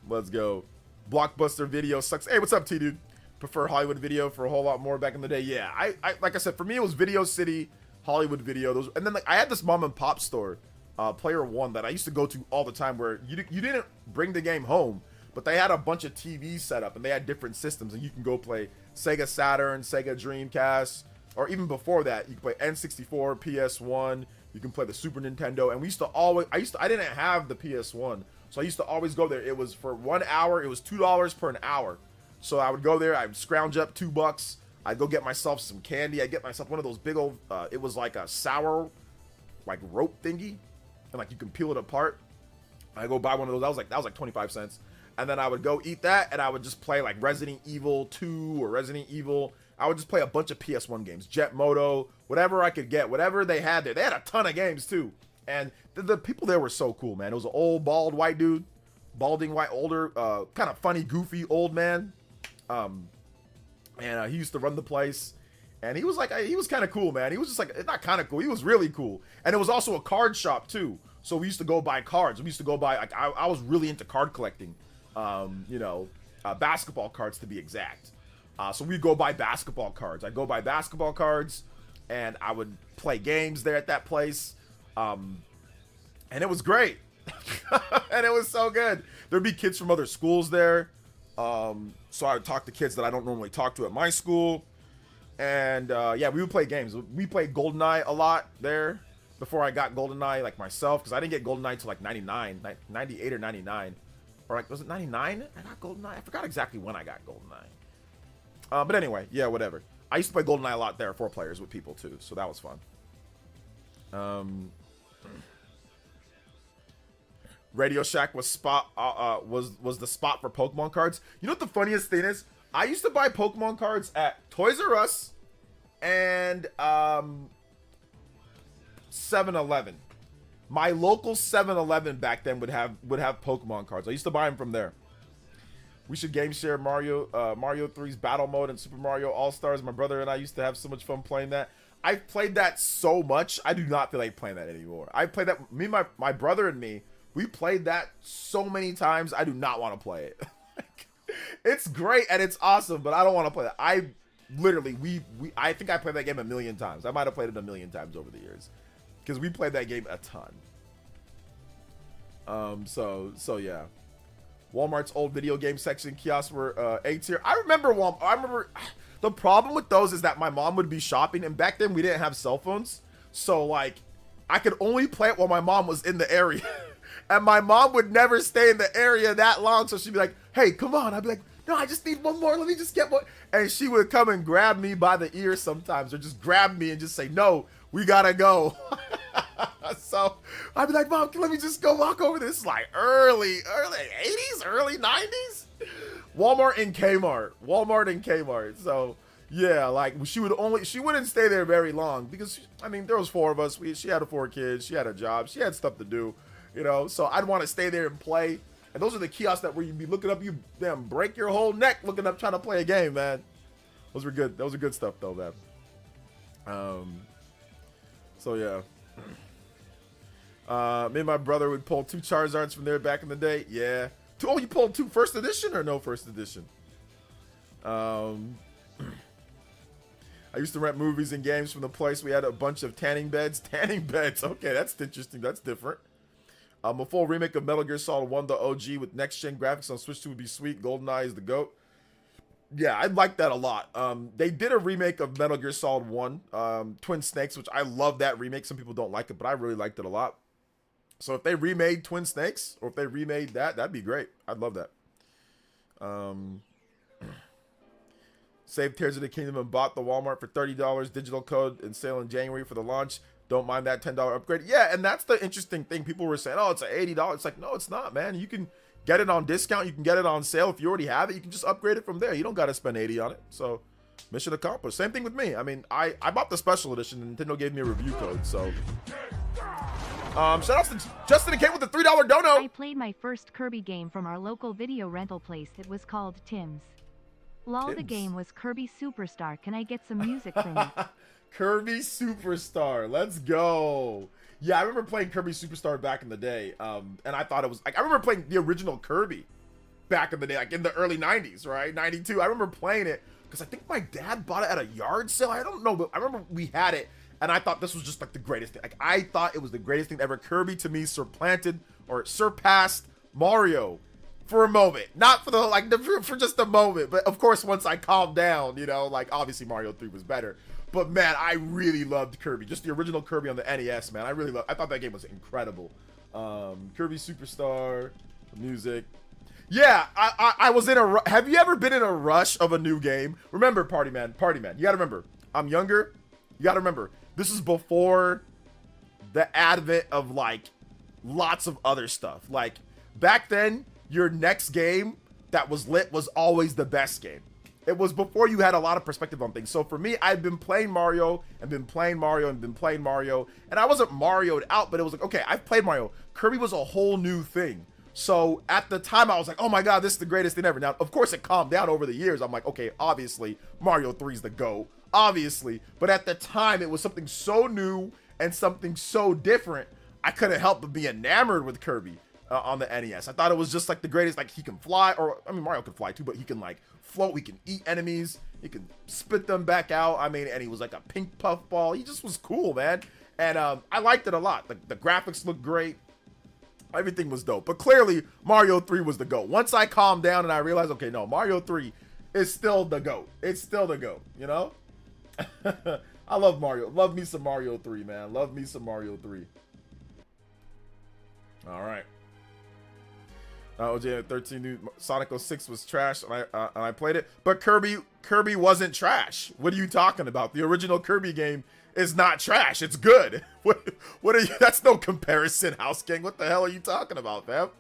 Let's go. Blockbuster Video sucks. Hey, what's up, T dude? Prefer Hollywood Video for a whole lot more back in the day. Yeah, I like I said, for me it was Video City, Hollywood Video. Those, and then like I had this mom and pop store, Player One, that I used to go to all the time, where you didn't bring the game home, but they had a bunch of TVs set up and they had different systems, and you can go play Sega Saturn, Sega Dreamcast, or even before that, you can play N64, PS1. You can play the Super Nintendo, and we used to always. I didn't have the PS1, so I used to always go there. It was for 1 hour. It was $2 per an hour. So I would go there. I'd scrounge up $2. I'd go get myself some candy. I'd get myself one of those big old. It was like a sour, like rope thingy, and like you can peel it apart. I go buy one of those. That was like 25 cents, and then I would go eat that, and I would just play like Resident Evil 2 or Resident Evil. I would just play a bunch of PS1 games, Jet Moto, whatever I could get, whatever they had there. They had a ton of games too, and the people there were so cool, man. It was an old bald white dude, balding white older, kind of funny, goofy old man, and he used to run the place, and he was like, he was kind of cool, man. He was just like, not kind of cool, he was really cool, and it was also a card shop too. So we used to go buy cards. We used to go buy, like, I was really into card collecting, you know, basketball cards to be exact. So we'd go buy basketball cards. I'd go buy basketball cards, and I would play games there at that place. And it was great. And it was so good. There'd be kids from other schools there. So I would talk to kids that I don't normally talk to at my school. And yeah, we would play games. We played GoldenEye a lot there before I got GoldenEye, like myself, because I didn't get GoldenEye till like 98 or 99. Or like, was it 99? I got GoldenEye. I forgot exactly when I got GoldenEye. But anyway, yeah, whatever. I used to play GoldenEye a lot there, 4 players with people too, so that was fun. Radio Shack was was the spot for Pokemon cards. You know what the funniest thing is? I used to buy Pokemon cards at Toys R Us and 7-Eleven. My local 7-Eleven back then would have Pokemon cards. I used to buy them from there. We should game share Mario 3's Battle Mode and Super Mario All-Stars. My brother and I used to have so much fun playing that. I've played that so much, I do not feel like playing that anymore. I played that, my brother and me, we played that so many times, I do not want to play it. It's great and it's awesome, but I don't want to play that. I literally, I think I played that game a million times. I might have played it a million times over the years. Because we played that game a ton. So yeah. Walmart's old video game section kiosks were A tier. I remember the problem with those is that my mom would be shopping, and back then we didn't have cell phones. So like I could only play it while my mom was in the area. And my mom would never stay in the area that long, so she'd be like, "Hey, come on." I'd be like, "No, I just need one more. Let me just get one." And she would come and grab me by the ear sometimes, or just grab me and just say, "No, we gotta go." So I'd be like, "Mom, let me just go walk over this." Like early 80s, early 90s. Walmart and Kmart. So yeah, like she wouldn't stay there very long because I mean there was 4 of us. She had 4 kids. She had a job. She had stuff to do, you know. So I'd want to stay there and play. And those are the kiosks that where you'd be looking up, you damn break your whole neck looking up trying to play a game, man. Those were good. Those were good stuff though, man. So yeah. Me and my brother would pull 2 Charizards from there back in the day. Yeah. Oh, you pulled 2 first edition or no first edition? I used to rent movies and games from the place. We had a bunch of tanning beds. Tanning beds. Okay, that's interesting. That's different. A full remake of Metal Gear Solid 1, the OG, with next-gen graphics on Switch 2 would be sweet. GoldenEye is the GOAT. Yeah, I'd like that a lot. They did a remake of Metal Gear Solid 1, Twin Snakes, which I love that remake. Some people don't like it, but I really liked it a lot. So if they remade Twin Snakes, or if they remade that, that'd be great. I'd love that. Saved Tears of the Kingdom and bought the Walmart for $30 digital code and sale in January for the launch. Don't mind that $10 upgrade. Yeah, and that's the interesting thing. People were saying, "Oh, it's an $80." It's like, no, it's not, man. You can get it on discount. You can get it on sale. If you already have it, you can just upgrade it from there. You don't got to spend $80 on it. So, mission accomplished. Same thing with me. I mean, I bought the special edition, and Nintendo gave me a review code. So, shout out to Justin and Kate with the $3 dono. I played my first Kirby game from our local video rental place. It was called Tim's. Lol, Tim's. The game was Kirby Superstar. Can I get some music from you? Kirby Superstar. Let's go. Yeah, I remember playing Kirby Superstar back in the day. And I thought it was like, I remember playing the original Kirby back in the day, like in the early 90s, right? 92. I remember playing it because I think my dad bought it at a yard sale. I don't know, but I remember we had it and I thought this was just like the greatest thing. Like I thought it was the greatest thing ever. Kirby to me surpassed Mario for a moment. Not for the like for just a moment, but of course once I calmed down, you know, like obviously Mario 3 was better. But man, I really loved Kirby. Just the original Kirby on the NES, man. I thought that game was incredible. Kirby Superstar, music. Yeah, I was in a. Have you ever been in a rush of a new game? Remember, Party Man. You gotta remember. I'm younger. You gotta remember. This is before the advent of like lots of other stuff. Like back then, your next game that was lit was always the best game. It was before you had a lot of perspective on things. So for me, I've been playing Mario and been playing Mario and been playing Mario. And I wasn't Mario'd out, but it was like, okay, I've played Mario. Kirby was a whole new thing. So at the time, I was like, oh my God, this is the greatest thing ever. Now, of course, it calmed down over the years. I'm like, okay, obviously, Mario 3's the GOAT. Obviously. But at the time, it was something so new and something so different. I couldn't help but be enamored with Kirby on the NES. I thought it was just like the greatest. Like he can fly, or I mean, Mario can fly too, but he can like float. He can eat enemies. He can spit them back out. I mean, and he was like a pink puffball. He just was cool, man. And I liked it a lot. The graphics looked great. Everything was dope. But clearly, Mario 3 was the GOAT. Once I calmed down and I realized, okay, no, Mario 3 is still the GOAT. It's still the GOAT, you know? I love Mario. Love me some Mario 3, man. Love me some Mario 3. All right. OJ 13 knew Sonic 06 was trash, and I played it. But Kirby wasn't trash. What are you talking about? The original Kirby game is not trash. It's good. What are you? That's no comparison, House King. What the hell are you talking about, fam?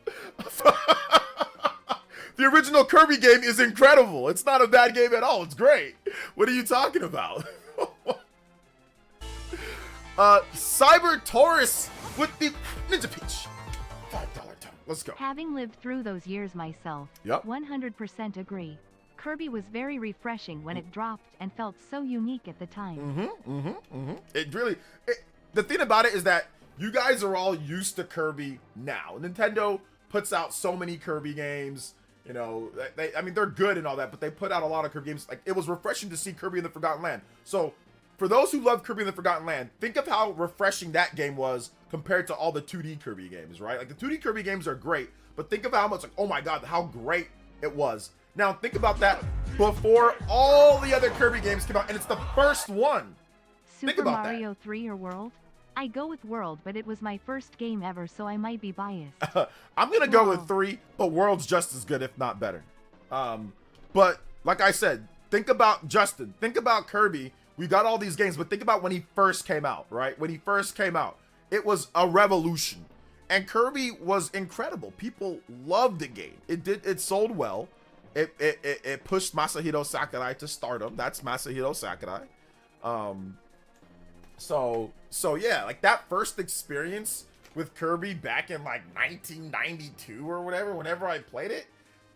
The original Kirby game is incredible. It's not a bad game at all. It's great. What are you talking about? Cyber Taurus with the Ninja Peach. $5 tone. Let's go. Having lived through those years myself, Yep. 100% agree. Kirby was very refreshing when it dropped and felt so unique at the time. It really, the thing about it is that you guys are all used to Kirby now. Nintendo puts out so many Kirby games. You know, I mean, they're good and all that, but they put out a lot of Kirby games. Like, it was refreshing to see Kirby in the Forgotten Land. So, for those who love Kirby in the Forgotten Land, think of how refreshing that game was compared to all the 2D Kirby games, right? Like, the 2D Kirby games are great, but think of how much, like, oh my god, how great it was. Now, think about that before all the other Kirby games came out, and it's the first one. Think Super about Mario 3 or World? I go with World, but it was my first game ever, so I might be biased. I'm gonna go with 3, but World's just as good, if not better. But like I said, think about Justin. Think about Kirby. We got all these games, but think about when he first came out, right? When he first came out, it was a revolution, and Kirby was incredible. People loved the game. It sold well. It pushed Masahiro Sakurai to stardom. That's Masahiro Sakurai. So yeah, like that first experience with Kirby back in like 1992 or whatever, whenever I played it,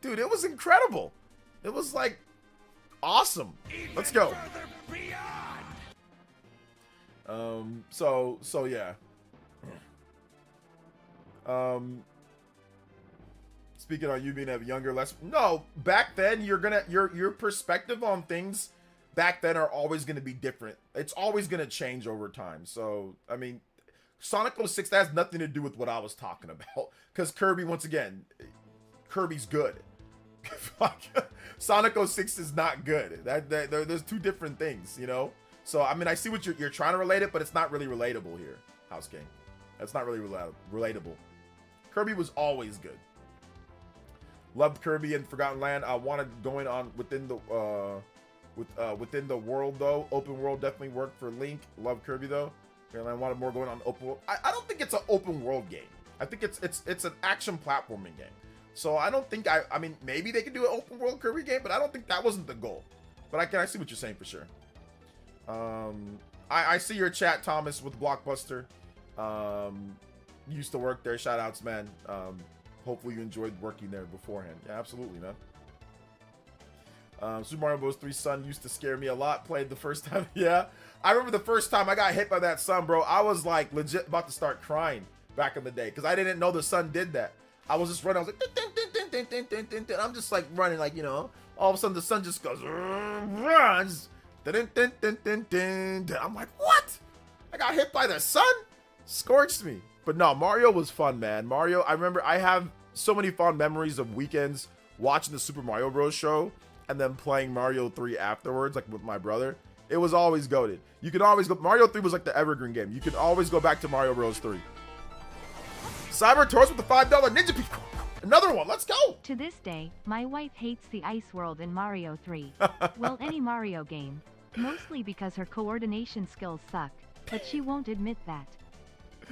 dude, it was incredible. It was like awesome. Let's go. So yeah. Speaking on you being a younger, no, back then your perspective on things back then are always going to be different. It's always going to change over time. So, I mean, Sonic 06, that has nothing to do with what I was talking about. Because Kirby, once again, Kirby's good. Sonic 06 is not good. There's two different things, you know? So, I mean, I see what you're trying to relate it, but it's not really relatable here, House King. That's not really relatable. Kirby was always good. Loved Kirby and Forgotten Land. I wanted going on within the... within the world though, open world definitely worked for Link. Love Kirby though, and I wanted more going on open world. I don't think it's an open world game. I think it's an action platforming game. So I don't think I mean maybe they could do an open world Kirby game, but I don't think that wasn't the goal. But I see what you're saying for sure. I see your chat, Thomas, with Blockbuster. Used to work there. Shout outs, man. Hopefully you enjoyed working there beforehand. Yeah, absolutely, man. Super Mario Bros. 3 Sun used to scare me a lot. Played the first time. Yeah, I remember the first time I got hit by that sun, bro. I was like legit about to start crying back in the day because I didn't know the sun did that. I was just running. I was like, dun, dun, dun, dun, dun, dun, dun. I'm just like running, like, you know. All of a sudden the sun just goes runs. Dun, dun, dun, dun, dun, dun. I'm like, what? I got hit by the sun? Scorched me. But no, Mario was fun, man. Mario, I remember I have so many fond memories of weekends watching the Super Mario Bros. Show. And then playing Mario 3 afterwards, like with my brother. It was always goated. You could always go. Mario 3 was like the evergreen game. You could always go back to Mario Bros. 3. Cyber Taurus with the $5 Ninja Peach. Another one. Let's go. To this day, my wife hates the ice world in Mario 3. Well, any Mario game. Mostly because her coordination skills suck. But she won't admit that.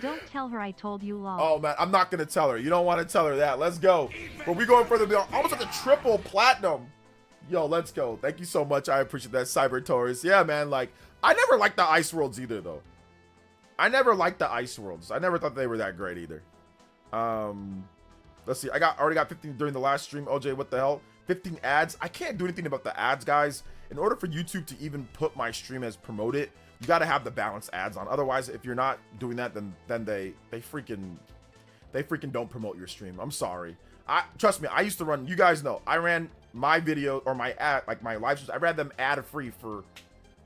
Don't tell her I told you, lol. Oh, man. I'm not going to tell her. You don't want to tell her that. Let's go. But we going further beyond. Almost at the triple platinum. Yo, let's go. Thank you so much. I appreciate that, Cyber Taurus. Yeah, man, like, I never liked the Ice Worlds either, though. I never liked the Ice Worlds. I never thought they were that great either. Let's see. I already got 15 during the last stream. OJ, what the hell? 15 ads. I can't do anything about the ads, guys. In order for YouTube to even put my stream as promoted, you got to have the balanced ads on. Otherwise, if you're not doing that, then they freaking don't promote your stream. I'm sorry. Trust me, I used to run, you guys know, I ran my video or my ad, like my live streams, I ran them ad free for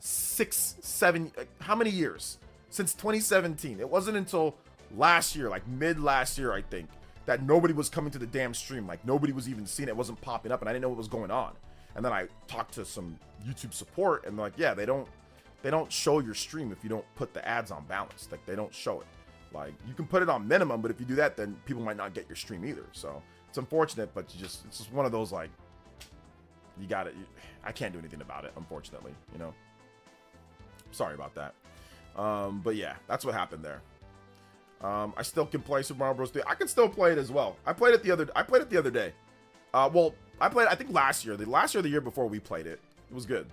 6, 7, how many years? Since 2017. It wasn't until last year, like mid last year, I think, that nobody was coming to the damn stream. Like nobody was even seeing it. It wasn't popping up and I didn't know what was going on. And then I talked to some YouTube support and like, yeah, they don't show your stream if you don't put the ads on balance. Like they don't show it. Like you can put it on minimum, but if you do that, then people might not get your stream either. So It's unfortunate, but it's just one of those, like, you got it. I can't do anything about it, unfortunately, you know. Sorry about that. But yeah, that's what happened there. I still can play Super Mario Bros. 3. I can still play it as well. I played it the other day. Well, I played it, I think last year. The year before we played it. It was good.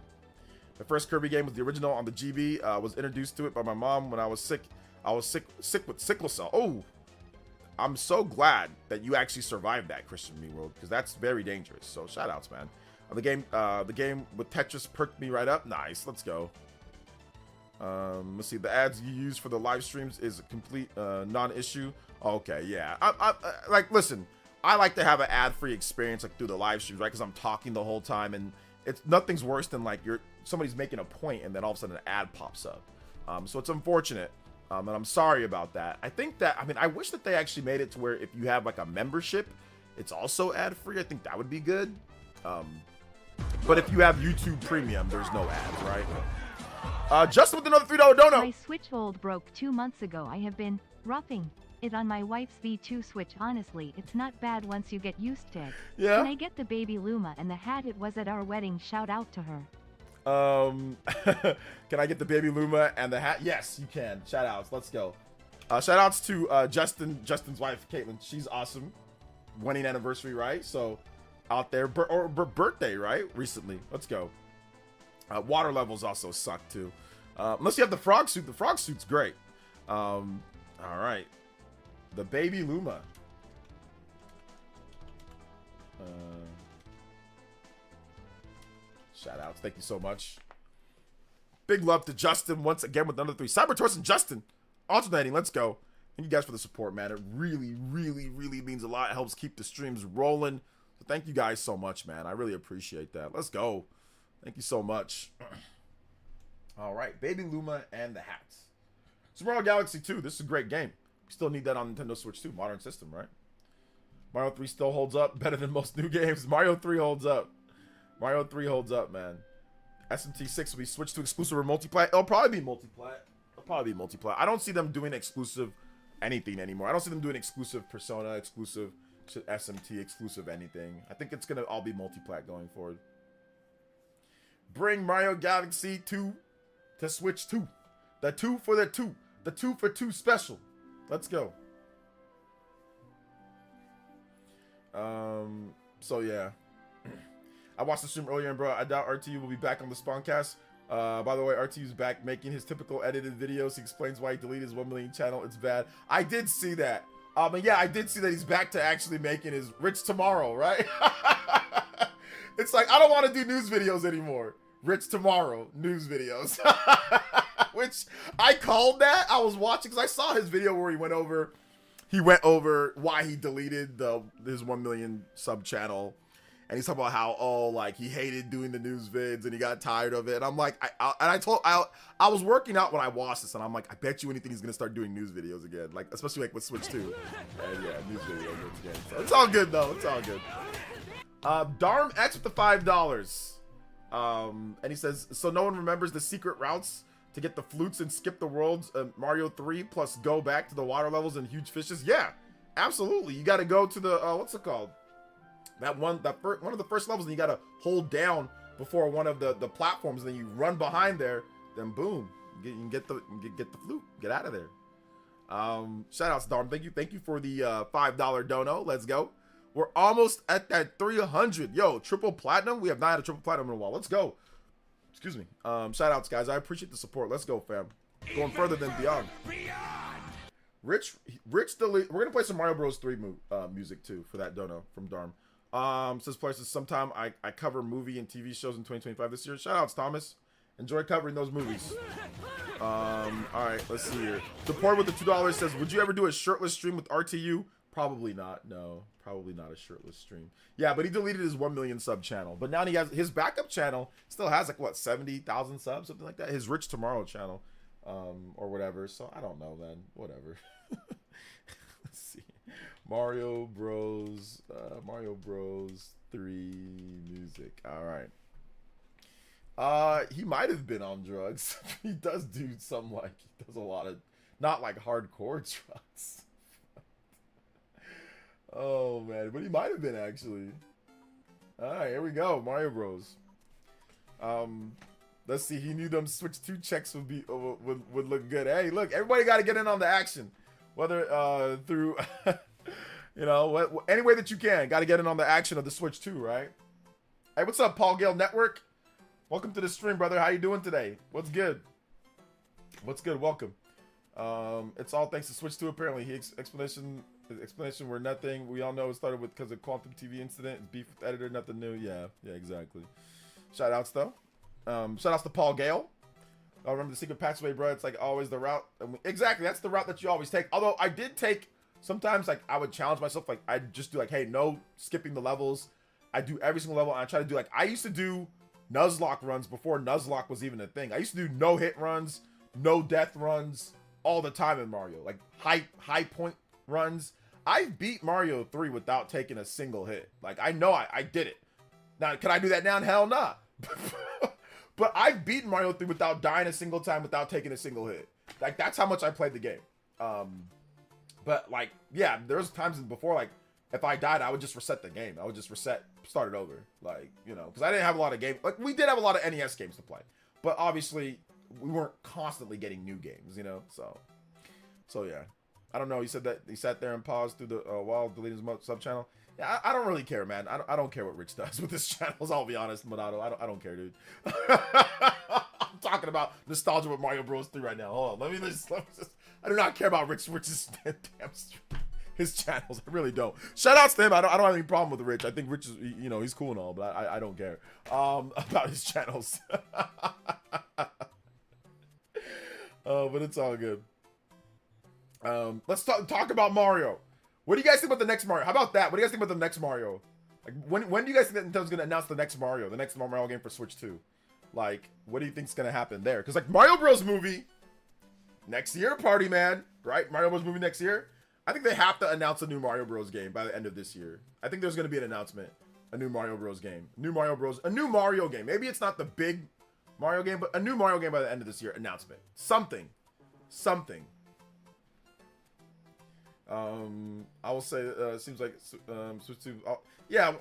The first Kirby game was the original on the GB. Was introduced to it by my mom when I was sick. I was sick with sickle cell. Oh, I'm so glad that you actually survived that, Christian Meworld, because that's very dangerous. So shout outs, man. The game with Tetris perked me right up. Nice. Let's go. Let's see. The ads you use for the live streams is a complete non-issue. Okay, yeah. I like, listen. I like to have an ad-free experience like through the live streams, right? Because I'm talking the whole time, and it's nothing's worse than like somebody's making a point and then all of a sudden an ad pops up. So it's unfortunate, and I'm sorry about that. I think that, I mean, I wish that they actually made it to where if you have like a membership, it's also ad-free. I think that would be good. But if you have YouTube Premium, there's no ads, right? Justin with another $3 dono. My Switch Fold broke 2 months ago. I have been roughing it on my wife's V2 Switch. Honestly, it's not bad once you get used to it. Yeah. Can I get the baby Luma and the hat? It was at our wedding. Shout out to her. Can I get the baby Luma and the hat? Yes, you can. Shout outs. Let's go. Shout outs to Justin's wife, Caitlin. She's awesome. Wedding anniversary, right? So out there, or birthday, right? Recently. Let's go. Water levels also suck too. Unless you have the frog suit. The frog suit's great. All right. The baby Luma. Shout outs. Thank you so much. Big love to Justin once again with another 3. Cybertorch and Justin alternating. Let's go. Thank you guys for the support, man. It really, really, really means a lot. It helps keep the streams rolling. So thank you guys so much, man. I really appreciate that. Let's go. Thank you so much. All right. Baby Luma and the hats. Super Mario Galaxy 2. This is a great game. We still need that on Nintendo Switch 2. Modern system, right? Mario 3 still holds up better than most new games. Mario 3 holds up. Mario 3 holds up, man. SMT 6 will be switched to exclusive or multiplayer. It'll probably be multiplayer. I don't see them doing exclusive anything anymore. I don't see them doing exclusive Persona, exclusive SMT, exclusive anything. I think it's going to all be multiplayer going forward. Bring Mario Galaxy 2 to Switch 2. The 2 for the 2. The 2 for 2 special. Let's go. So yeah. I watched the stream earlier, and bro, I doubt RTU will be back on the Spawncast. By the way, RTU's back making his typical edited videos. He explains why he deleted his 1 million channel. It's bad. I did see that. And yeah, I did see that he's back to actually making his Rich Tomorrow, right? It's like, I don't want to do news videos anymore. Rich Tomorrow, news videos. Which, I called that. I was watching, because I saw his video where he went over why he deleted his 1 million sub channel. And he's talking about how, like, he hated doing the news vids and he got tired of it. And I'm like, I was working out when I watched this, and I'm like, I bet you anything he's going to start doing news videos again. Like, especially like with Switch 2. And yeah, news videos again. So it's all good, though. It's all good. Darm X with the $5. And he says, so no one remembers the secret routes to get the flutes and skip the worlds Mario 3 plus go back to the water levels and huge fishes? Yeah, absolutely. You got to go to the, what's it called? One of the first levels, and you gotta hold down before one of the platforms, and then you run behind there, then boom, you can get the flute, get out of there. Shout outs, Darm. Thank you for the $5 dono. Let's go. We're almost at that 300. Yo, triple platinum. We have not had a triple platinum in a while. Let's go. Excuse me. Shout outs, guys. I appreciate the support. Let's go, fam. Going further than beyond. Rich delete. We're gonna play some Mario Bros 3 music too for that dono from Darm. Says places sometime I cover movie and TV shows in 2025 this year. Shout outs, Thomas. Enjoy covering those movies. All right, let's see here. Support with the $2 says, would you ever do a shirtless stream with RTU? Probably not. No, probably not a shirtless stream. Yeah, but he deleted his 1 million sub channel. But now he has his backup channel. Still has like what, 70,000 subs, something like that. His Rich Tomorrow channel, or whatever. So I don't know, man. Whatever. Let's see. Mario Bros 3 music. All right. He might have been on drugs. He does do some, like, he does a lot of, not like hardcore drugs. Oh man, but he might have been actually. All right, here we go, Mario Bros. Let's see. He knew them Switch 2 checks would look good. Hey, look, everybody got to get in on the action, whether through, you know, any way that you can. Got to get in on the action of the Switch 2, right? Hey, what's up, Paul Gale Network? Welcome to the stream, brother. How you doing today? What's good? What's good? Welcome. It's all thanks to Switch 2. Apparently, his explanation were nothing. We all know it started with because of Quantum TV incident. Beef with editor, nothing new. Yeah, exactly. Shout outs though. Shout outs to Paul Gale. I remember the secret passageway, bro. It's like always the route. Exactly, that's the route that you always take. Although I did take sometimes, like I would challenge myself. Like I'd just do like, hey, no skipping the levels. I do every single level. And I try to do like I used to do Nuzlocke runs before Nuzlocke was even a thing. I used to do no hit runs, no death runs all the time in Mario. Like high point runs. I beat Mario 3 without taking a single hit. Like I know I did it. Now can I do that now? Hell nah. But I've beaten Mario 3 without dying a single time, without taking a single hit. Like, that's how much I played the game. But, like, yeah, there was times before, like, if I died, I would just reset the game. I would just start it over. Like, you know, because I didn't have a lot of games. Like, we did have a lot of NES games to play. But, obviously, we weren't constantly getting new games, you know? So yeah. I don't know. He said that he sat there and paused through the while deleting his sub-channel. Yeah, I don't really care, man. I don't care what Rich does with his channels. I'll be honest, Monado. I don't care, dude. I'm talking about nostalgia with Mario Bros. 3 right now. Hold on, let me just. I do not care about Rich's damn his channels. I really don't. Shout outs to him. I don't have any problem with Rich. I think Rich is, you know, he's cool and all, but I don't care about his channels. But it's all good. Let's talk about Mario. What do you guys think about the next Mario? How about that? What do you guys think about the next Mario? Like, when do you guys think that Nintendo's gonna announce the next Mario game for Switch 2? Like, what do you think's gonna happen there? Because like Mario Bros. Movie next year, party man, right? Mario Bros. Movie next year. I think they have to announce a new Mario Bros. Game by the end of this year. I think there's gonna be an announcement, a new Mario Bros. Game, a new Mario game. Maybe it's not the big Mario game, but a new Mario game by the end of this year. Announcement, something. I will say, seems like Switch 2. Yeah,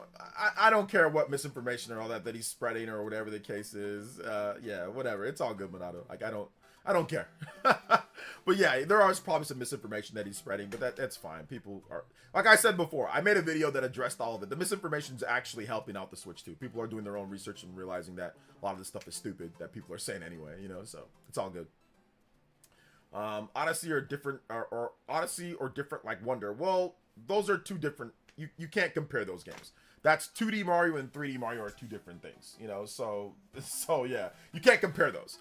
I don't care what misinformation or all that he's spreading or whatever the case is. Yeah, whatever. It's all good, Monado. Like I don't care. But yeah, there are probably some misinformation that he's spreading, but that's fine. People are, like I said before, I made a video that addressed all of it. The misinformation is actually helping out the Switch 2. People are doing their own research and realizing that a lot of this stuff is stupid that people are saying anyway. You know, so it's all good. Odyssey or different or Odyssey or different like Wonder. Well, those are two different. You can't compare those games. That's 2D Mario and 3D Mario are two different things. You know, so yeah, you can't compare those.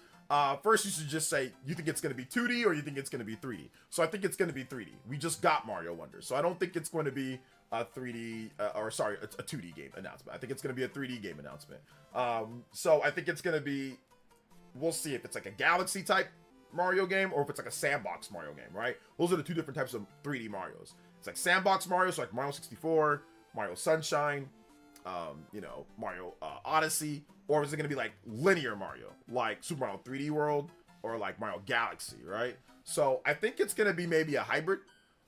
First, you should just say you think it's going to be 2D or you think it's going to be 3D. So I think it's going to be 3D. We just got Mario Wonder, so I don't think it's going to be a 3D it's a 2D game announcement. I think it's going to be a 3D game announcement. So I think it's going to be. We'll see if it's like a Galaxy type Mario game or if it's like a sandbox Mario game, right? Those are the two different types of 3D Marios. It's like sandbox Mario, so like Mario 64, Mario Sunshine, you know, Mario Odyssey, or is it going to be like linear Mario, like Super Mario 3D World or like Mario Galaxy, right? So I think it's going to be maybe a hybrid,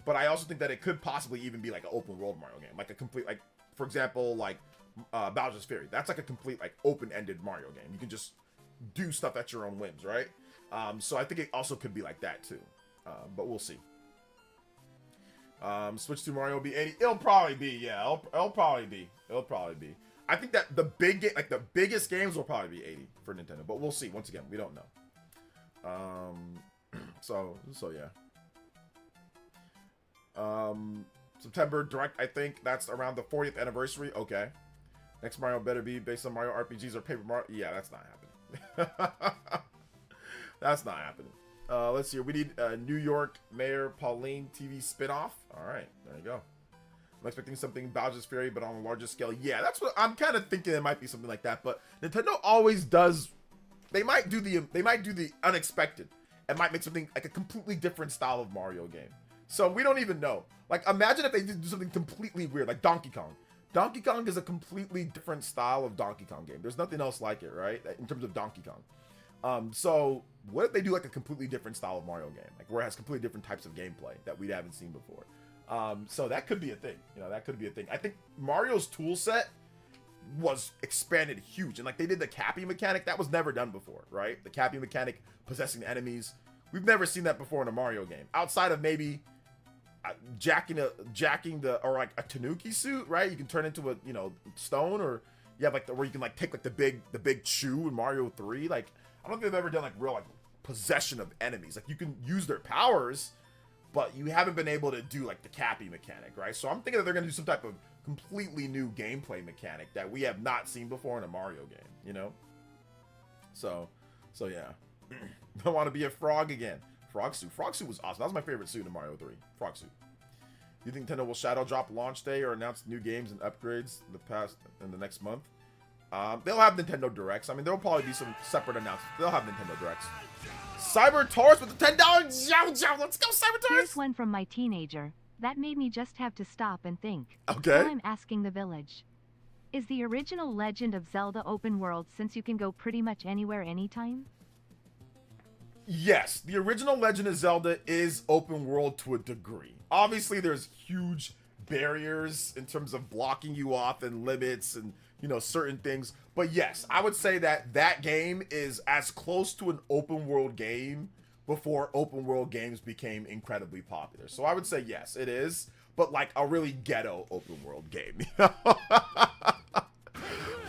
but I also think that it could possibly even be like an open world Mario game, like a complete, like for example, like Bowser's Fury. That's like a complete like open-ended Mario game. You can just do stuff at your own whims, right? So I think it also could be like that too, but we'll see. Switch to Mario will be 80. It'll probably be, yeah. It'll probably be. I think that the big game, like the biggest games, will probably be 80 for Nintendo, but we'll see. Once again, we don't know. So yeah. September Direct. I think that's around the 40th anniversary. Okay. Next Mario better be based on Mario RPGs or Paper Mario. Yeah, that's not happening. That's not happening. Let's see. We need New York Mayor Pauline TV spinoff. All right, there you go. I'm expecting something Bowser's Fury, but on a larger scale. Yeah, that's what I'm kind of thinking. It might be something like that. But Nintendo always does. They might do the unexpected and might make something like a completely different style of Mario game. So we don't even know. Like, imagine if they did do something completely weird, like Donkey Kong. Donkey Kong is a completely different style of Donkey Kong game. There's nothing else like it, right? In terms of Donkey Kong. So what if they do like a completely different style of Mario game, like where it has completely different types of gameplay that we haven't seen before? So that could be a thing. You know, that could be a thing. I think Mario's tool set was expanded huge, and like they did the capping mechanic that was never done before, right? The capping mechanic, possessing enemies. We've never seen that before in a Mario game, outside of maybe jacking the or like a Tanuki suit, right? You can turn into a, you know, stone, or you have like where you can like take like the big chew in Mario 3. Like I don't think they've ever done like real like possession of enemies. Like you can use their powers, but you haven't been able to do like the cappy mechanic, right? So I'm thinking that they're gonna do some type of completely new gameplay mechanic that we have not seen before in a Mario game, you know? So yeah. I want to be a frog again. Frog suit was awesome. That was my favorite suit in Mario 3. Frog suit. Do you think Nintendo will shadow drop launch day or announce new games and upgrades in the next month? They'll have Nintendo Directs. I mean, there'll probably be some separate announcements. They'll have Nintendo Directs. Cyber Taurus with the $10 Jojo. Let's go, Cyber Taurus. Here's one from my teenager. That made me just have to stop and think. Okay. Now I'm asking the village. Is the original Legend of Zelda open world since you can go pretty much anywhere anytime? Yes, the original Legend of Zelda is open world to a degree. Obviously, there's huge barriers in terms of blocking you off and limits and, you know, certain things. But yes, I would say that that game is as close to an open world game before open world games became incredibly popular. So I would say yes, it is, but like a really ghetto open world game.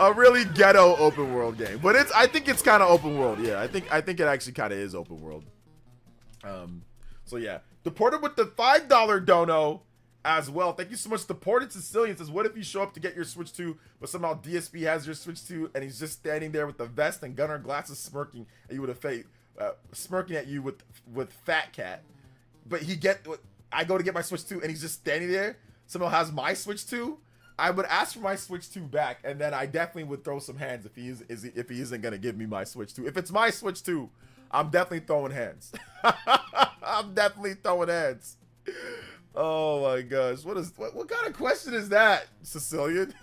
A really ghetto open world game, but I think it's kind of open world. Yeah, I think it actually kind of is open world. So yeah, Deported with the $5 dono as well. Thank you so much. Deported Sicilian says, what if you show up to get your Switch 2, but somehow DSP has your Switch 2 and he's just standing there with the vest and gunner glasses, smirking at you with a face, smirking at you with Fat Cat. But I go to get my Switch 2 and he's just standing there. Somehow has my Switch 2. I would ask for my Switch 2 back, and then I definitely would throw some hands if he isn't gonna give me my Switch 2. If it's my Switch 2, I'm definitely throwing hands. I'm definitely throwing hands. Oh my gosh, what kind of question is that, Sicilian?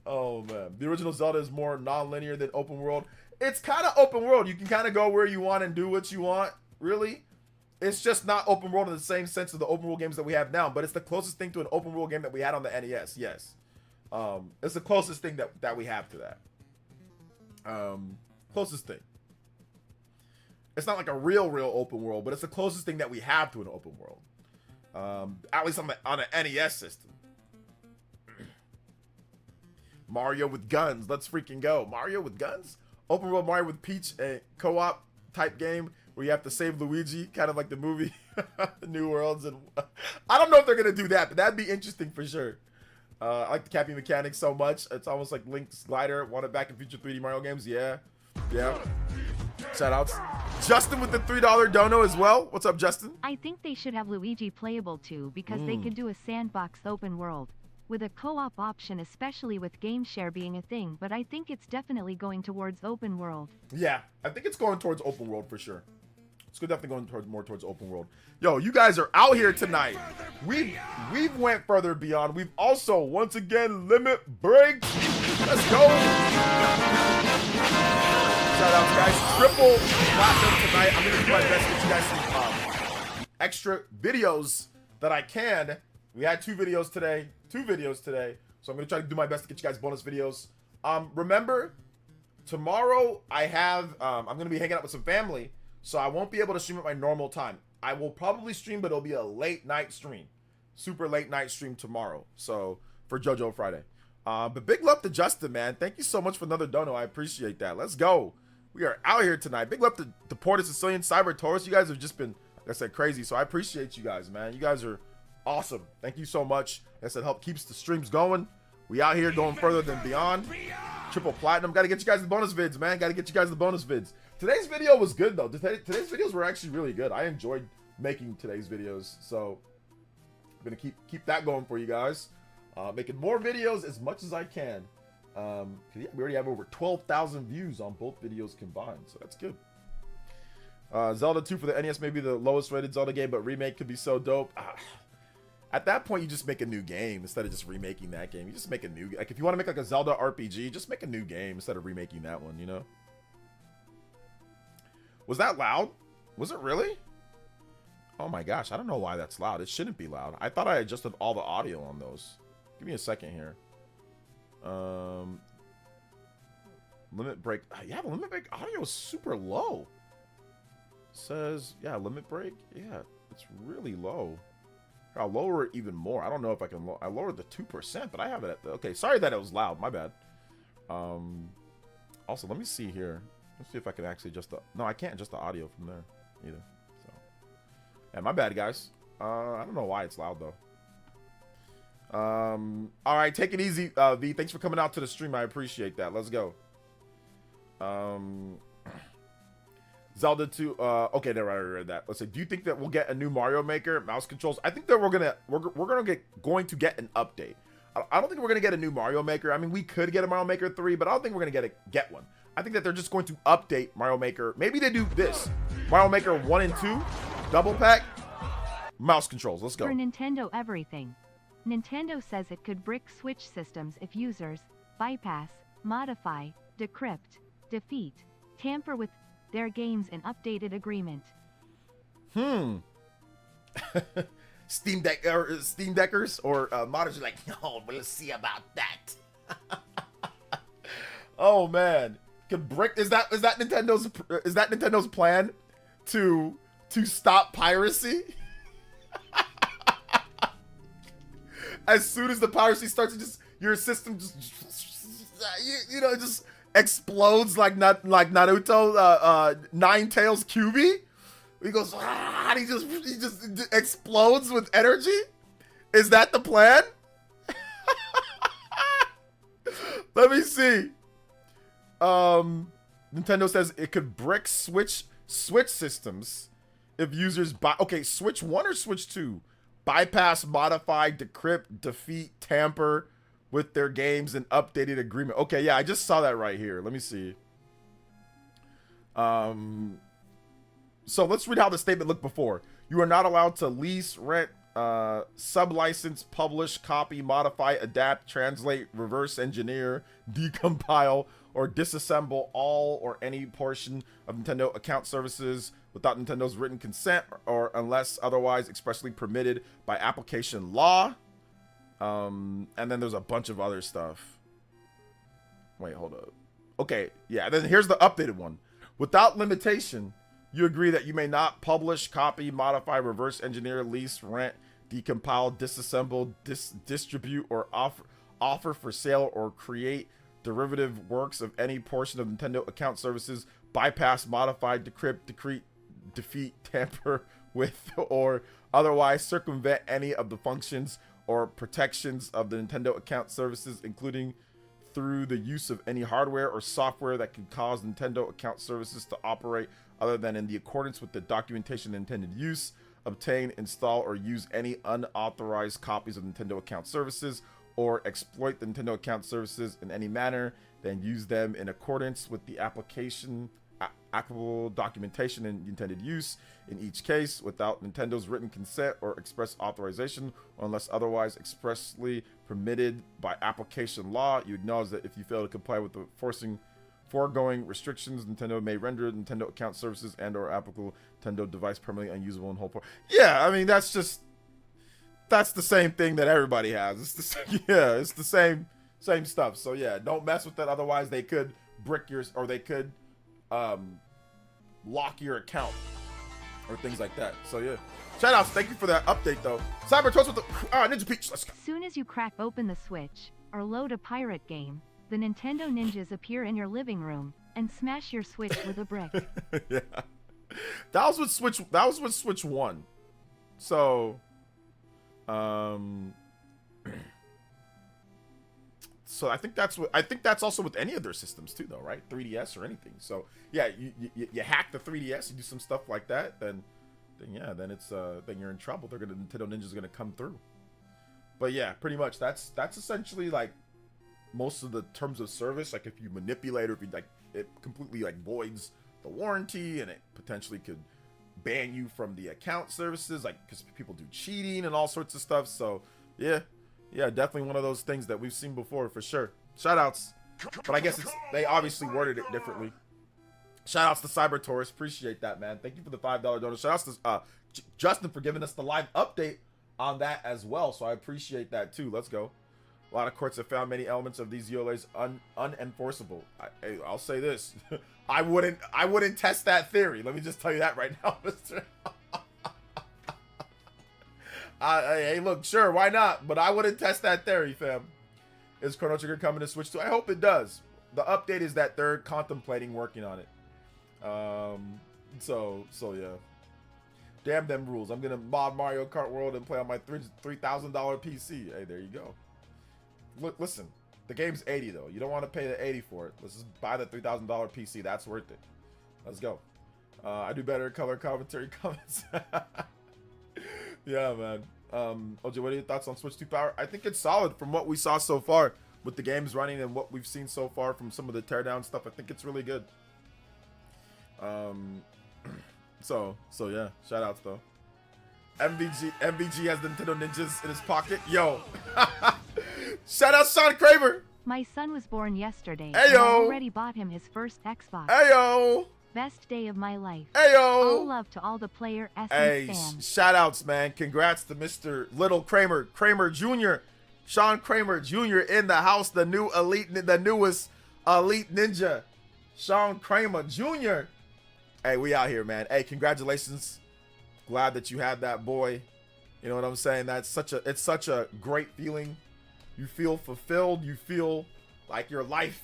Oh man, the original Zelda is more non-linear than open world. It's kind of open world. You can kind of go where you want and do what you want, really. It's just not open world in the same sense of the open world games that we have now, but it's the closest thing to an open world game that we had on the NES. Yes, it's the closest thing that we have to that. Closest thing. It's not like a real open world, but it's the closest thing that we have to an open world. At least on an NES system. Mario with guns. Let's freaking go. Mario with guns? Open world Mario with Peach, a co-op type game where you have to save Luigi, kind of like the movie New Worlds. And I don't know if they're going to do that, but that'd be interesting for sure. I like the capping mechanics so much. It's almost like Link's glider. Want it back in future 3D Mario games? Yeah. Shout outs. Justin with the $3 dono as well. What's up, Justin? I think they should have Luigi playable too, because they could do a sandbox open world with a co-op option, especially with game share being a thing, but I think it's definitely going towards open world. Yeah, I think it's going towards open world for sure. It's definitely going more towards open world. Yo, you guys are out here tonight. We've went further beyond. We've also once again limit break. Let's go. Shout out, guys. Triple platinum tonight. I'm gonna do my best to get you guys some extra videos that I can. We had two videos today, so I'm gonna try to do my best to get you guys bonus videos. Remember, tomorrow I'm gonna be hanging out with some family, so I won't be able to stream at my normal time. I will probably stream, but it'll be a late night stream, super late night stream tomorrow. So for JoJo Friday. But big love to Justin, man. Thank you so much for another dono. I appreciate that. Let's go. We are out here tonight. Big love to Deported Sicilian, Cyber Taurus. You guys have just been, like I said, crazy. So I appreciate you guys, man. You guys are awesome. Thank you so much. Like I said, help keeps the streams going. We out here going further than beyond. Triple platinum. Got to get you guys the bonus vids, man. Got to get you guys the bonus vids. Today's video was good, though. Today's videos were actually really good. I enjoyed making today's videos. So I'm going to keep that going for you guys. Making more videos as much as I can. We already have over 12,000 views on both videos combined, so that's good. Zelda 2 for the NES may be the lowest rated Zelda game, but remake could be so dope. At that point, you just make a new game instead of just remaking that game. You just make a new, like if you want to make like a Zelda RPG, just make a new game instead of remaking that one, you know? Was that loud? Was it really? Oh my gosh, I don't know why that's loud. It shouldn't be loud. I thought I adjusted all the audio on those. Give me a second here. Limit break. Yeah, the limit break audio is super low. Says, yeah, limit break. Yeah, it's really low. I'll lower it even more. I don't know if I can. I lowered the 2%, but I have it at the. Okay, sorry that it was loud. My bad. Also, let me see here. Let's see if I can actually adjust the. No, I can't adjust the audio from there either. So, yeah, my bad, guys. I don't know why it's loud though. All right, take it easy, V. Thanks for coming out to the stream. I appreciate that. Let's go. Zelda 2. Okay, never mind, I read that. Let's say, do you think that we'll get a new Mario Maker mouse controls? I think that we're going to get an update. I don't think we're gonna get a new Mario Maker. I mean, we could get a Mario Maker 3, but I don't think we're gonna get one. I think that they're just going to update Mario Maker. Maybe they do this: Mario Maker 1 and 2, double pack, mouse controls. Let's go. For Nintendo everything. Nintendo says it could brick Switch systems if users bypass, modify, decrypt, defeat, tamper with their games in updated agreement. Steam Deckers or modders are like, no, but let's see about that. Oh man, could brick is that Nintendo's plan to stop piracy? As soon as the piracy starts, your system just just explodes like Naruto Nine Tails QB. He goes, and he just explodes with energy. Is that the plan? Let me see. Nintendo says it could brick Switch systems if users buy. Okay, Switch 1 or Switch 2? Bypass, modify, decrypt, defeat, tamper with their games in updated agreement. Okay, yeah, I just saw that right here. Let me see. So let's read how the statement looked before. You are not allowed to lease, rent, sublicense, publish, copy, modify, adapt, translate, reverse engineer, decompile, or disassemble all or any portion of Nintendo account services without Nintendo's written consent or unless otherwise expressly permitted by application law. And then there's a bunch of other stuff. Wait, hold up. Okay, yeah, then here's the updated one. Without limitation, you agree that you may not publish, copy, modify, reverse engineer, lease, rent, decompile, disassemble, distribute, or offer for sale or create derivative works of any portion of Nintendo account services, bypass, modify, decrypt, decrete, defeat, tamper with, or otherwise circumvent any of the functions or protections of the Nintendo account services, including through the use of any hardware or software that can cause Nintendo account services to operate other than in the accordance with the documentation intended use, obtain, install, or use any unauthorized copies of Nintendo account services, or exploit the Nintendo account services in any manner, then use them in accordance with the applicable documentation and intended use in each case without Nintendo's written consent or express authorization, or unless otherwise expressly permitted by application law. You acknowledge that if you fail to comply with the foregoing restrictions, Nintendo may render Nintendo account services and or applicable Nintendo device permanently unusable in whole. Yeah, I mean that's the same thing that everybody has. It's the same, yeah, it's the same stuff. So yeah, don't mess with that. Otherwise, they could brick yours, or they could lock your account or things like that. So yeah, shout outs. Thank you for that update though. Cyber Toast with the Ninja Peach. Let's go. As soon as you crack open the Switch or load a pirate game, the Nintendo ninjas appear in your living room and smash your Switch with a brick. Yeah, that was with Switch. That was with Switch 1. So, so I think that's also with any of their systems too, though, right? 3DS or anything. So yeah, you hack the 3DS, you do some stuff like that, then it's then you're in trouble. Nintendo Ninja's gonna come through. But yeah, pretty much that's essentially like most of the terms of service. Like if you manipulate, or if you like, it completely like voids the warranty, and it potentially could ban you from the account services, like because people do cheating and all sorts of stuff. So yeah, definitely one of those things that we've seen before for sure. Shout outs. But I guess they obviously worded it differently. Shout outs to Cyber Taurus. Appreciate that, man. Thank you for the $5 donation. Shout outs to Justin for giving us the live update on that as well. So I appreciate that too. Let's go. A lot of courts have found many elements of these ULAs unenforceable. I'll say this. I wouldn't test that theory. Let me just tell you that right now, Mr. Hey, look, sure, why not? But I wouldn't test that theory, fam. Is Chrono Trigger coming to Switch 2? I hope it does. The update is that they're contemplating working on it. So yeah. Damn them rules. I'm gonna mod Mario Kart World and play on my $3,000 PC. Hey, there you go. Listen, the game's $80 though. You don't want to pay the $80 for it. Let's just buy the $3,000 PC. That's worth it. Let's go. I do better color commentary comments. Yeah, man. OJ, what are your thoughts on Switch 2 power? I think it's solid from what we saw so far with the games running and what we've seen so far from some of the teardown stuff. I think it's really good. So yeah, shout outs though. MVG has Nintendo Ninjas in his pocket. Yo. Shout out Sean Kramer. My son was born yesterday. Ayo. And I already bought him his first Xbox. Ayo. Best day of my life. Ayo. All love to all the player Essence fans. Shout outs, man. Congrats to Mr. Little Kramer Jr. Sean Kramer Jr. in the house. The newest elite ninja. Sean Kramer Jr. Hey, we out here, man. Hey, congratulations. Glad that you had that boy. You know what I'm saying? It's such a great feeling. You feel fulfilled. You feel like your life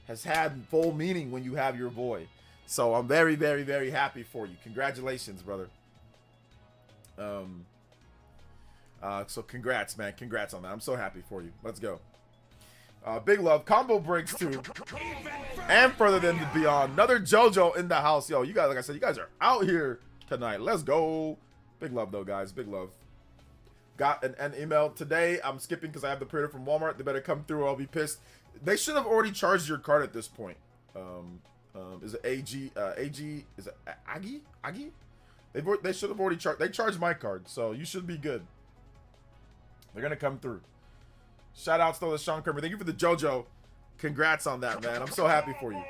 has had full meaning when you have your boy. So I'm very, very, very happy for you. Congratulations, brother. So congrats, man. Congrats on that. I'm so happy for you. Let's go. Big love. Combo breaks too. And further than the beyond. Another JoJo in the house. Yo, you guys, like I said, you guys are out here tonight. Let's go. Big love though, guys. Big love. Got an email today. I'm skipping because I have the printer from Walmart. They better come through or I'll be pissed. They should have already charged your card at this point. Is it AG? Is it Aggie? They should have already charged. They charged my card, so you should be good. They're gonna come through. Shout out still to Sean Kramer. Thank you for the JoJo. Congrats on that, man. I'm so happy for you.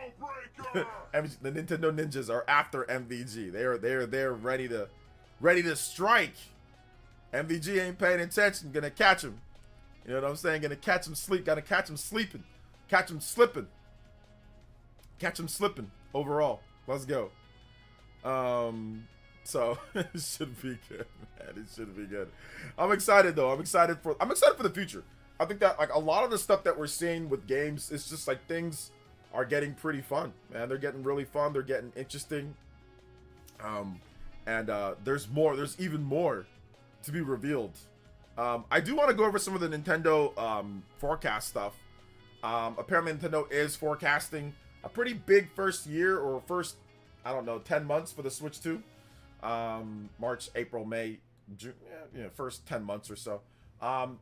The Nintendo Ninjas are after MVG. They're ready to strike. MVG ain't paying attention. Gonna catch him. You know what I'm saying? Gonna catch him sleep. Gotta catch him sleeping. Catch him slipping. Catch him slipping. Overall, let's go. So it should be good, man. It should be good. I'm excited though. I'm excited for the future. I think that like a lot of the stuff that we're seeing with games, it's just like things are getting pretty fun, man. They're getting really fun. They're getting interesting. There's even more to be revealed. I do want to go over some of the Nintendo forecast stuff. Apparently Nintendo is forecasting a pretty big first year or first, I don't know, 10 months for the Switch 2. March, April, May, June, first 10 months or so.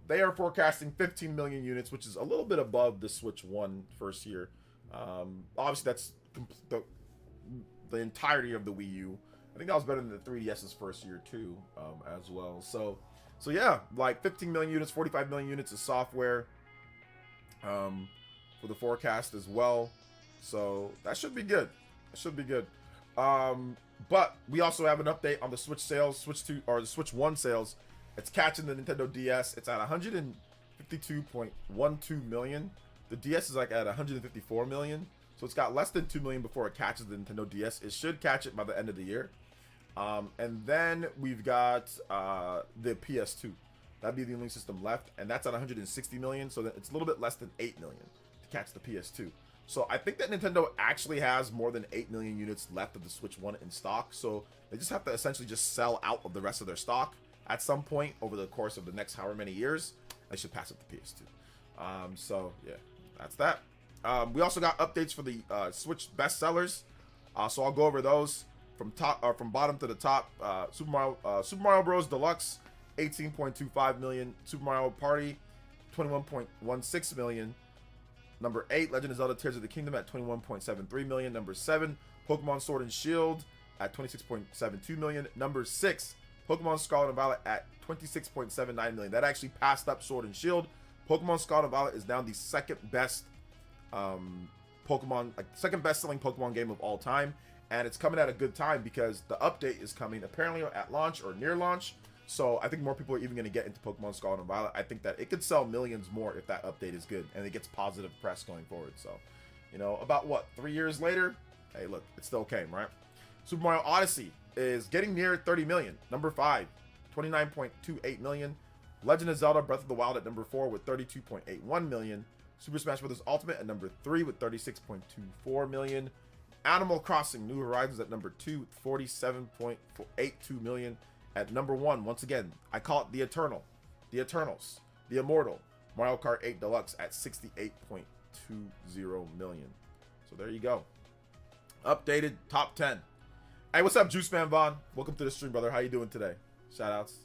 They are forecasting 15 million units, which is a little bit above the Switch 1 first year. Obviously, that's the entirety of the Wii U. I think that was better than the 3DS's first year too, as well. So yeah, like 15 million units, 45 million units of software for the forecast as well. So that should be good. That should be good. But we also have an update on the Switch sales, Switch 2 or the Switch 1 sales. It's catching the Nintendo DS. It's at 152.12 million. The DS is like at 154 million. So it's got less than 2 million before it catches the Nintendo DS. It should catch it by the end of the year. And then we've got the PS2. That'd be the only system left. And that's at 160 million. So it's a little bit less than 8 million to catch the PS2. So I think that Nintendo actually has more than 8 million units left of the Switch 1 in stock. So they just have to essentially just sell out of the rest of their stock at some point over the course of the next however many years. They should pass up the PS2. So yeah, that's that. We also got updates for the Switch bestsellers. So I'll go over those from bottom to the top. Super Mario Bros. Deluxe, 18.25 million. Super Mario Party, 21.16 million. Number 8, Legend of Zelda Tears of the Kingdom at 21.73 million. Number 7, Pokemon Sword and Shield at 26.72 million. Number 6, Pokemon Scarlet and Violet at 26.79 million. That actually passed up Sword and Shield. Pokemon Scarlet and Violet is now the second best Pokemon, like second best-selling Pokemon game of all time, and it's coming at a good time because the update is coming apparently at launch or near launch. So I think more people are even going to get into Pokemon Scarlet and Violet. I think that it could sell millions more if that update is good and it gets positive press going forward. So, you know, about what, 3 years later? Hey, look, it still came, right? Super Mario Odyssey is getting near 30 million. Number 5, 29.28 million. Legend of Zelda Breath of the Wild at number 4 with 32.81 million. Super Smash Bros. Ultimate at number 3 with 36.24 million. Animal Crossing New Horizons at number 2 with 47.82 million. At number 1, once again, I call it the Eternal, the Eternals, the Immortal, Mario Kart 8 Deluxe at 68.20 million. So there you go. Updated top 10. Hey, what's up, Juice Man Vaughn? Welcome to the stream, brother. How you doing today? Shout outs.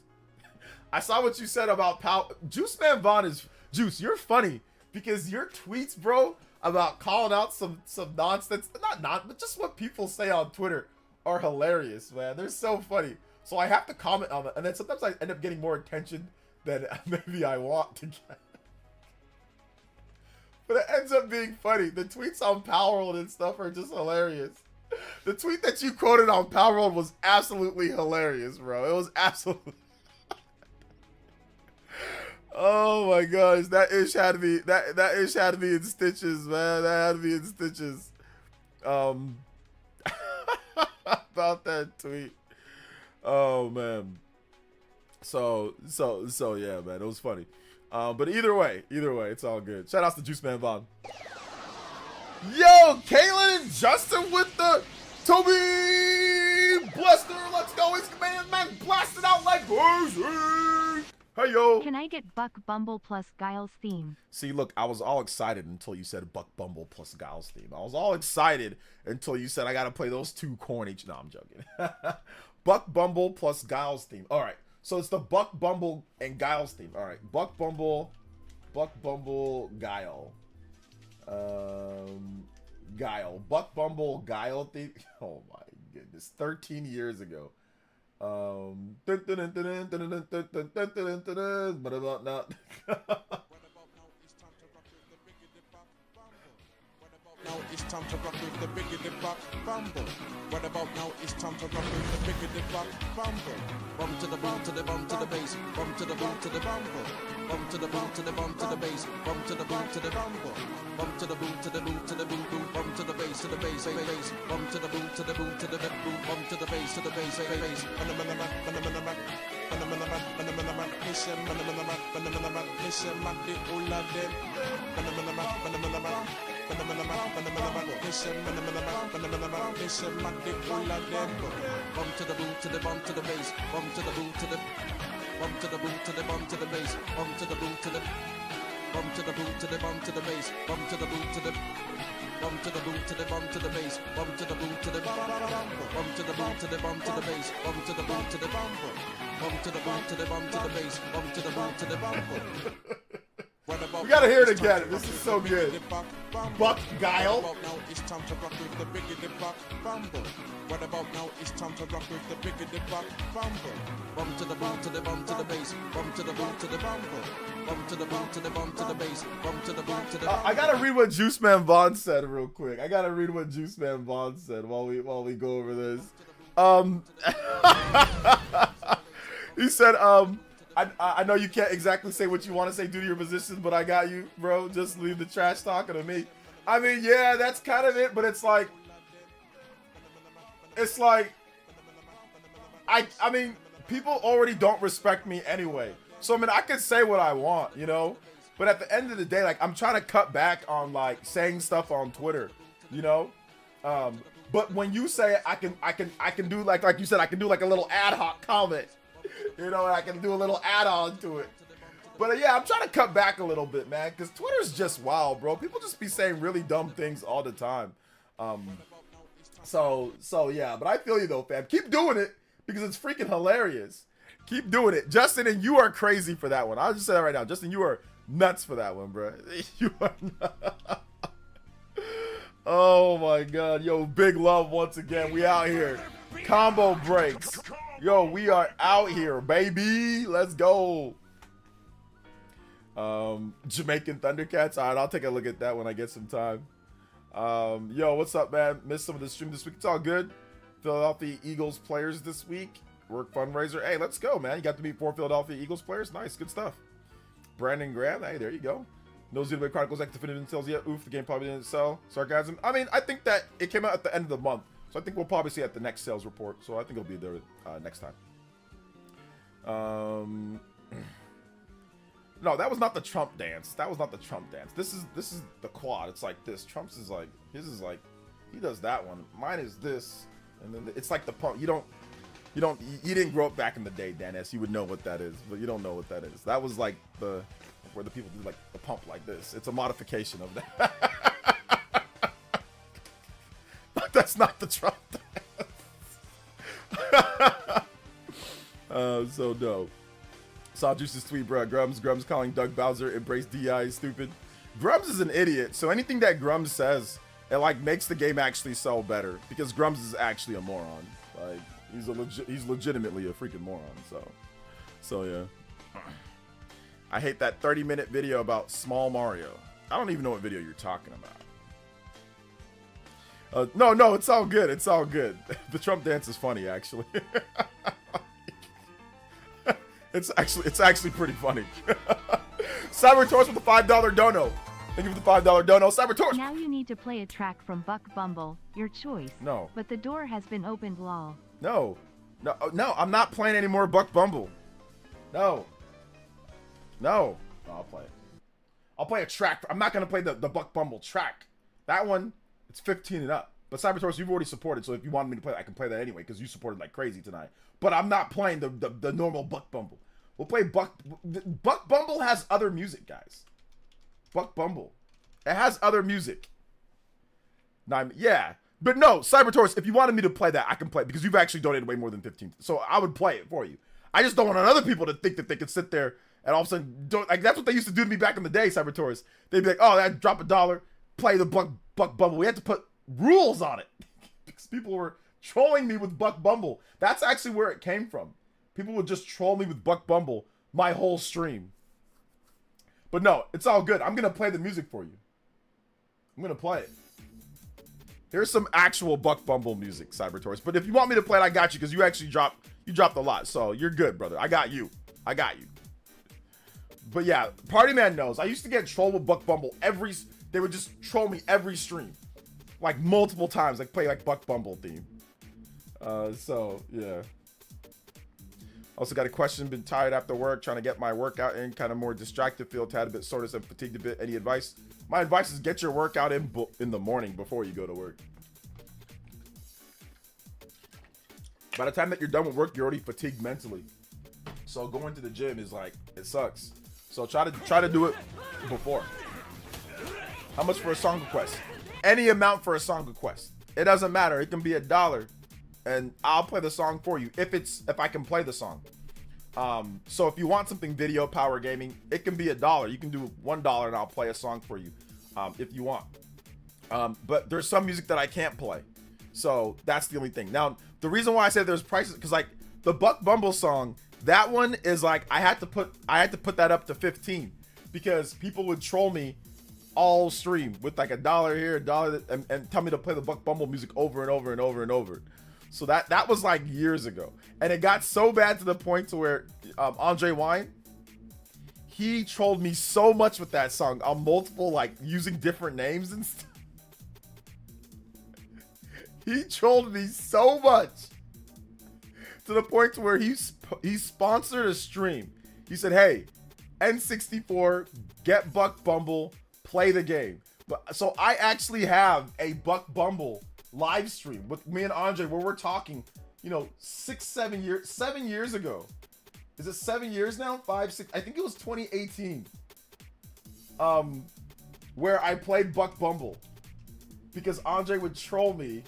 I saw what you said about Juice Man Vaughn is Juice. You're funny because your tweets, bro, about calling out some nonsense, but just what people say on Twitter are hilarious, man. They're so funny. So I have to comment on it, and then sometimes I end up getting more attention than maybe I want to get. But it ends up being funny. The tweets on Palworld and stuff are just hilarious. The tweet that you quoted on Palworld was absolutely hilarious, bro. It was absolutely... Oh my gosh, that ish had to be that ish had to be in stitches, man. That had to be in stitches. About that tweet. Oh man. So yeah, man. It was funny. But either way, it's all good. Shout outs to Juice Man Vaughn. Yo, Kaylin and Justin with the Toby Blaster. Let's go. It's man blasted out like crazy. Hey yo. Can I get Buck Bumble plus Giles theme? See, look, I was all excited until you said Buck Bumble plus Giles theme. I was all excited until you said I gotta play those two corny. No, I'm joking. Buck Bumble plus Giles theme. All right, so it's the Buck Bumble and Giles theme. All right, Buck Bumble, Guile, Guile, Buck Bumble, Guile theme. Oh my goodness, 13 years ago. But about now. Now it's time to rock with the biggity buck bumble. What about now? It's time to rock with the biggity buck bumble. Bum to the bum to the bum to the bass. Bum to the bum to the bumble. Bum to the bum to the bum to the bass. Bum to the bum to the bumble. Bum to the boom to the boom to the boom boom. Bum to the bass to the bass bass. Bum to the boom to the boom to the boom. Bum to the bass to the bass bass. Bum to the boom to the bum to the bass. Bum to the boom to the bum to the boom to the bum to the bass. Bum to the boom to the bum to the boom to the bum to the bass. Bum to the boom to the bum to the boom to the bum to the bass. Bum to the boom to the bum to the boom to the bum to the bass. Bum to the boom to the bum to the boom to the bum to the bass. Bum to the boom to the bum. We gotta hear it again. This is so good. Buck Guile. Now it's time to rock with the biggity buck bumble. What about now? It's time to rock with the biggity buck bumble. Bum to the bum to the bum to the bass. Bum to the boom to the bumble. Bum to the bum to the bum to the bass. Bum to the boom to the. I gotta read what Juice Man Vaughn said real quick. I gotta read what Juice Man Vaughn said while we go over this. He said I know you can't exactly say what you want to say due to your position, but I got you, bro. Just leave the trash talking to me. I mean, yeah, that's kind of it, but it's like I mean, people already don't respect me anyway. So I mean, I could say what I want, you know? But at the end of the day, like, I'm trying to cut back on like saying stuff on Twitter, you know? But when you say it, I can do like you said, I can do like a little ad hoc comment. You know, I can do a little add-on to it. But yeah, I'm trying to cut back a little bit, man, because Twitter's just wild, bro. People just be saying really dumb things all the time. So yeah, but I feel you though, fam. Keep doing it because it's freaking hilarious. Keep doing it. Justin, and you are crazy for that one. I'll just say that right now. Justin, you are nuts for that one, bro. You are nuts. Oh my God. Yo, big love once again. We out here. Combo breaks. Yo, we are out here, baby. Let's go. Jamaican Thundercats. All right, I'll take a look at that when I get some time. Yo, what's up, man? Missed some of the stream this week. It's all good. Philadelphia Eagles players this week. Work fundraiser. Hey, let's go, man. You got to meet 4 Philadelphia Eagles players. Nice, good stuff. Brandon Graham. Hey, there you go. No Xenoblade Chronicles X Definitive Details yet. Oof, the game probably didn't sell. Sarcasm. I mean, I think that it came out at the end of the month. So I think we'll probably see it at the next sales report. So I think it'll be there next time. No, that was not the Trump dance. That was not the Trump dance. This is the quad. It's like this. Trump's is like, his is like, he does that one. Mine is this. And then it's like the pump. You didn't grow up back in the day, Dennis. You would know what that is, but you don't know what that is. That was like where the people do like the pump like this. It's a modification of that. But that's not the Trump dance. So dope. Saw Juice's tweet, bro. Grums calling Doug Bowser embrace DI stupid. Grums is an idiot, so anything that Grums says, it like makes the game actually sell better because Grums is actually a moron. Like he's legitimately a freaking moron. So yeah. I hate that 30-minute video about Small Mario. I don't even know what video you're talking about. No, it's all good. It's all good. The Trump dance is funny, actually. It's actually pretty funny. Cyber Torch with the $5 dono. Thank you for the $5 dono. Cyber Torch. Now you need to play a track from Buck Bumble, your choice. No. But the door has been opened, lol. No, I'm not playing any more Buck Bumble. No, I'll play it. I'll play a track. I'm not going to play the Buck Bumble track. That one, it's 15 and up. But Cyber Torch, you've already supported, so if you wanted me to play, I can play that anyway, because you supported like crazy tonight. But I'm not playing the normal Buck Bumble. We'll play Buck Bumble has other music, guys. Buck Bumble. It has other music. Yeah. But no, Cyber Torch, if you wanted me to play that, I can play it, because you've actually donated way more than 15. So I would play it for you. I just don't want other people to think that they could sit there and all of a sudden like that's what they used to do to me back in the day, Cyber Torch. They'd be like, oh, that drop $1, play the Buck Bumble. We had to put rules on it because people were trolling me with Buck Bumble. That's actually where it came from. People would just troll me with Buck Bumble my whole stream. But no, it's all good. I'm gonna play the music for you. I'm gonna play it. Here's some actual Buck Bumble music, Cyber Torch. But if you want me to play it, I got you, because you actually dropped a lot. So you're good, brother. I got you. But yeah, Party Man knows. I used to get trolled with Buck Bumble they would just troll me every stream. Like multiple times, like play like Buck Bumble theme. So yeah. Also got a question, been tired after work, trying to get my workout in, kind of more distracted, feel tad a bit soreness and fatigued a bit. Any advice? My advice is get your workout in the morning before you go to work. By the time that you're done with work, you're already fatigued mentally. So going to the gym is like, it sucks. So try to do it before. How much for a song request? Any amount for a song request. It doesn't matter. It can be $1, and I'll play the song for you if I can play the song. So if you want something video power gaming, it can be $1. You can do $1 and I'll play a song for you, if you want. But there's some music that I can't play, so that's the only thing. Now the reason why I said there's prices, because like the Buck Bumble song, that one is like I had to put that up to 15 because people would troll me all stream with like $1 here, $1, and tell me to play the Buck Bumble music over and over and over and over. So that was like years ago, and it got so bad to the point to where Andre Wine, he trolled me so much with that song on multiple, like using different names and stuff. He trolled me so much to the point to where he sponsored a stream. He said, "Hey, N64, get Buck Bumble, play the game." But so I actually have a Buck Bumble live stream with me and Andre where we're talking, 7 years ago. Is it 7 years now? 5, 6? I think it was 2018. Where I played Buck Bumble because Andre would troll me.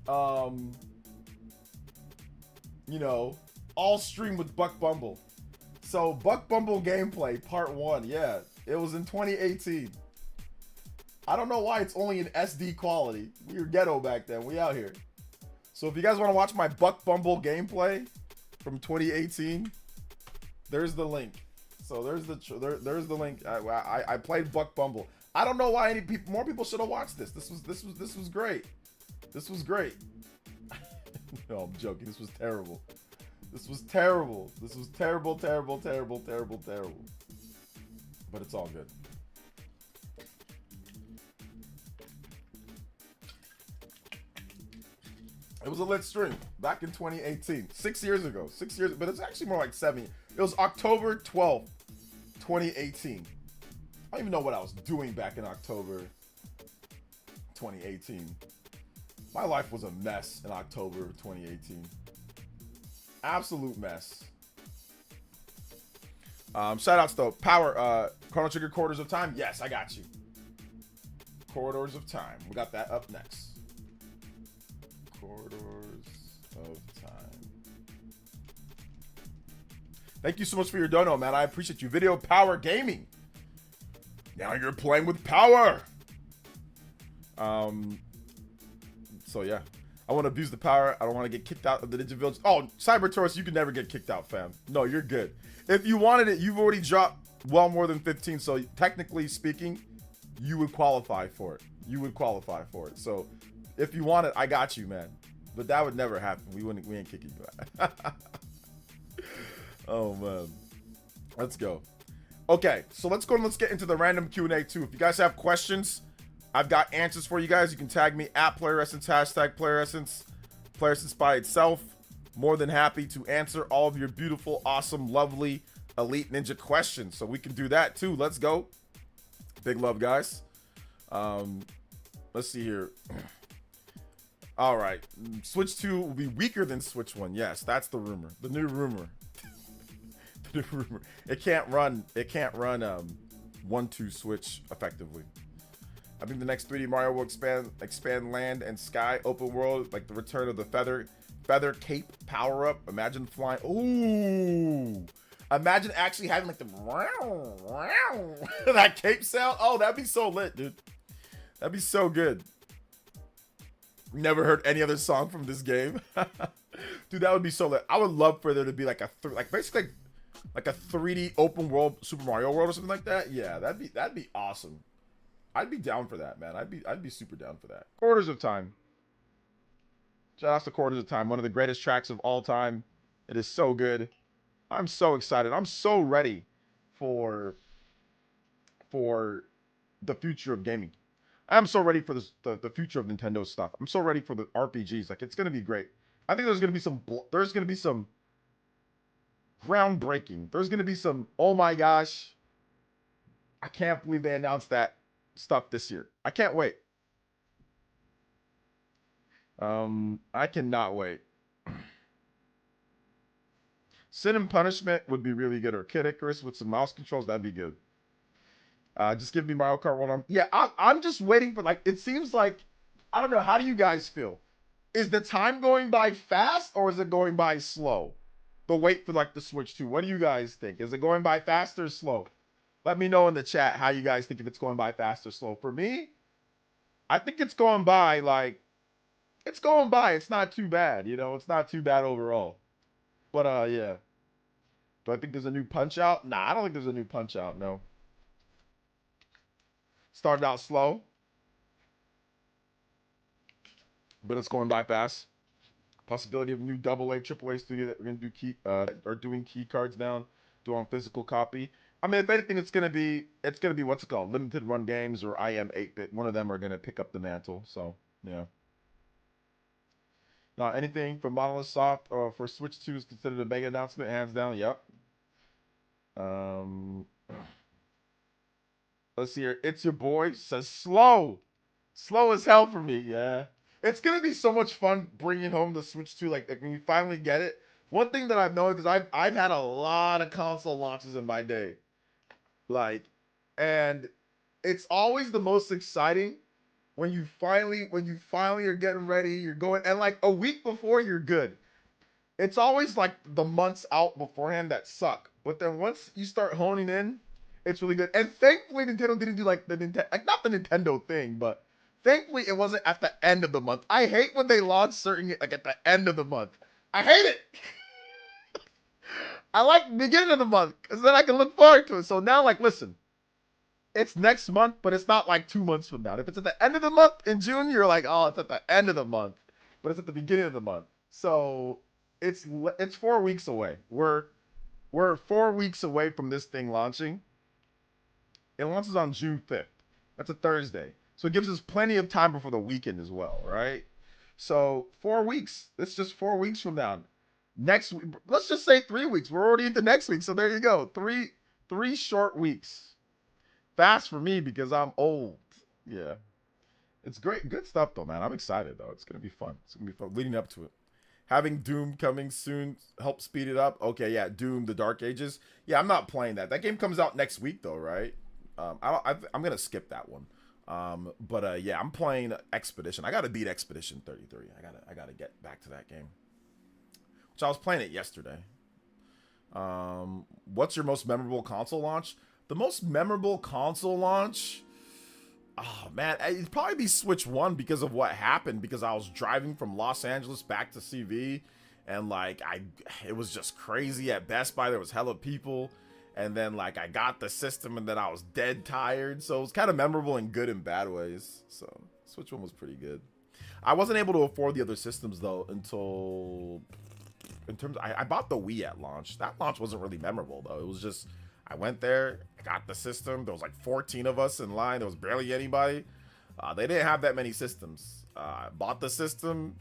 All stream with Buck Bumble. So Buck Bumble gameplay part 1, yeah, it was in 2018. I don't know why it's only in SD quality. We were ghetto back then. We out here. So if you guys want to watch my Buck Bumble gameplay from 2018, there's the link. So there's the link. I played Buck Bumble. I don't know why more people should have watched this. This was great. This was great. No, I'm joking. This was terrible. This was terrible. This was terrible, terrible, terrible, terrible, terrible. But it's all good. It was a lit stream back in 2018, 6 years ago. 6 years, but it's actually more like 7. It was October 12th, 2018. I don't even know what I was doing back in October 2018. My life was a mess in October of 2018. Absolute mess. Shout outs though. Power, Chrono Trigger Corridors of Time. Yes, I got you. Corridors of Time. We got that up next. Corridors of Time. Thank you so much for your dono, man. I appreciate you. Video Power Gaming. Now you're playing with power. So yeah, I want to abuse the power. I don't want to get kicked out of the Ninja Village. Oh, Cyber Taurus, you can never get kicked out, fam. No, you're good. If you wanted it, you've already dropped well more than 15. So technically speaking, you would qualify for it. You would qualify for it. So if you want it, I got you, man. But that would never happen. We ain't kicking you out. Oh man, let's go. Okay, so let's go and let's get into the random Q&A too. If you guys have questions, I've got answers for you guys. You can tag me at Player Essence, hashtag Player Essence, Player Essence by itself. More than happy to answer all of your beautiful, awesome, lovely, elite ninja questions. So we can do that too. Let's go. Big love, guys. Let's see here. All right, Switch 2 will be weaker than Switch 1. Yes, that's the rumor. The new rumor. The new rumor. It can't run 1-2 Switch effectively. I think the next 3D Mario will expand land and sky, open world, like the return of the feather cape power up. Imagine flying. Ooh, imagine actually having like the that cape sound. Oh, that'd be so lit, dude. That'd be so good. Never heard any other song from this game. Dude, that would be so lit. I would love for there to be like basically like a 3D open world Super Mario World or something like that. Yeah, that'd be awesome. I'd be down for that, man. I'd be super down for that. Quarters of Time. Shout out to Quarters of Time, one of the greatest tracks of all time. It is so good. I'm so excited. I'm so ready for the future of gaming. I'm so ready for the future of Nintendo stuff. I'm so ready for the RPGs. Like, it's gonna be great. I think there's gonna be some groundbreaking. There's gonna be some, oh my gosh, I can't believe they announced that stuff this year. I can't wait. I cannot wait. Sin and Punishment would be really good, or Kid Icarus with some mouse controls, that'd be good. Just give me Mario Kart 1. Yeah, I'm just waiting for, like, it seems like, I don't know, how do you guys feel? Is the time going by fast or is it going by slow? The wait for like the Switch 2. What do you guys think? Is it going by fast or slow? Let me know in the chat how you guys think, if it's going by fast or slow. For me, I think it's going by like, it's going by. It's not too bad, you know. It's not too bad overall. But yeah. Do I think there's a new Punch Out? Nah, I don't think there's a new Punch Out. No. Started out slow, but it's going by fast. Possibility of new AA, AAA studio that we're gonna do are doing key cards now, do on physical copy. I mean, if anything, it's gonna be what's it called, limited run games or IM 8-bit. One of them are gonna pick up the mantle. So yeah. Now anything from Monolith Soft or for Switch 2 is considered a mega announcement, hands down. Yep. Let's see here. It's your boy says slow as hell for me. Yeah. It's gonna be so much fun bringing home the Switch 2. Like when you finally get it. One thing that I've noticed is I've had a lot of console launches in my day, like, and it's always the most exciting when you finally are getting ready. You're going, and like a week before you're good. It's always like the months out beforehand that suck. But then once you start honing in, it's really good. And thankfully Nintendo didn't do like the not the Nintendo thing, but thankfully it wasn't at the end of the month. I hate when they launch certain like at the end of the month. I hate it. I like the beginning of the month because then I can look forward to it. So now, like, listen, it's next month, but it's not like 2 months from now. If it's at the end of the month in June, you're like, oh, it's at the end of the month, but it's at the beginning of the month. So it's 4 weeks away. We're 4 weeks away from this thing launching. It launches on June 5th. That's a Thursday. So it gives us plenty of time before the weekend as well, right? So 4 weeks. It's just 4 weeks from now. Next week, let's just say 3 weeks. We're already into next week. So there you go. Three short weeks. Fast for me because I'm old. Yeah. It's great. Good stuff though, man. I'm excited though. It's going to be fun. It's going to be fun leading up to it. Having Doom coming soon help speed it up. Okay, yeah, Doom, The Dark Ages. Yeah, I'm not playing that. That game comes out next week though, right? I'm going to skip that one. But yeah, I'm playing Expedition. I got to beat Expedition 33. I got to get back to that game. Which I was playing it yesterday. What's your most memorable console launch? The most memorable console launch? Oh man, it'd probably be Switch 1 because of what happened, because I was driving from Los Angeles back to CV and like it was just crazy at Best Buy. There was hella people, and then like I got the system and then I was dead tired. So it was kind of memorable in good and bad ways. So Switch 1 was pretty good. I wasn't able to afford the other systems though until I bought the Wii at launch. That launch wasn't really memorable though. It was just I went there, I got the system. There was like 14 of us in line. There was barely anybody. They didn't have that many systems. I bought the system,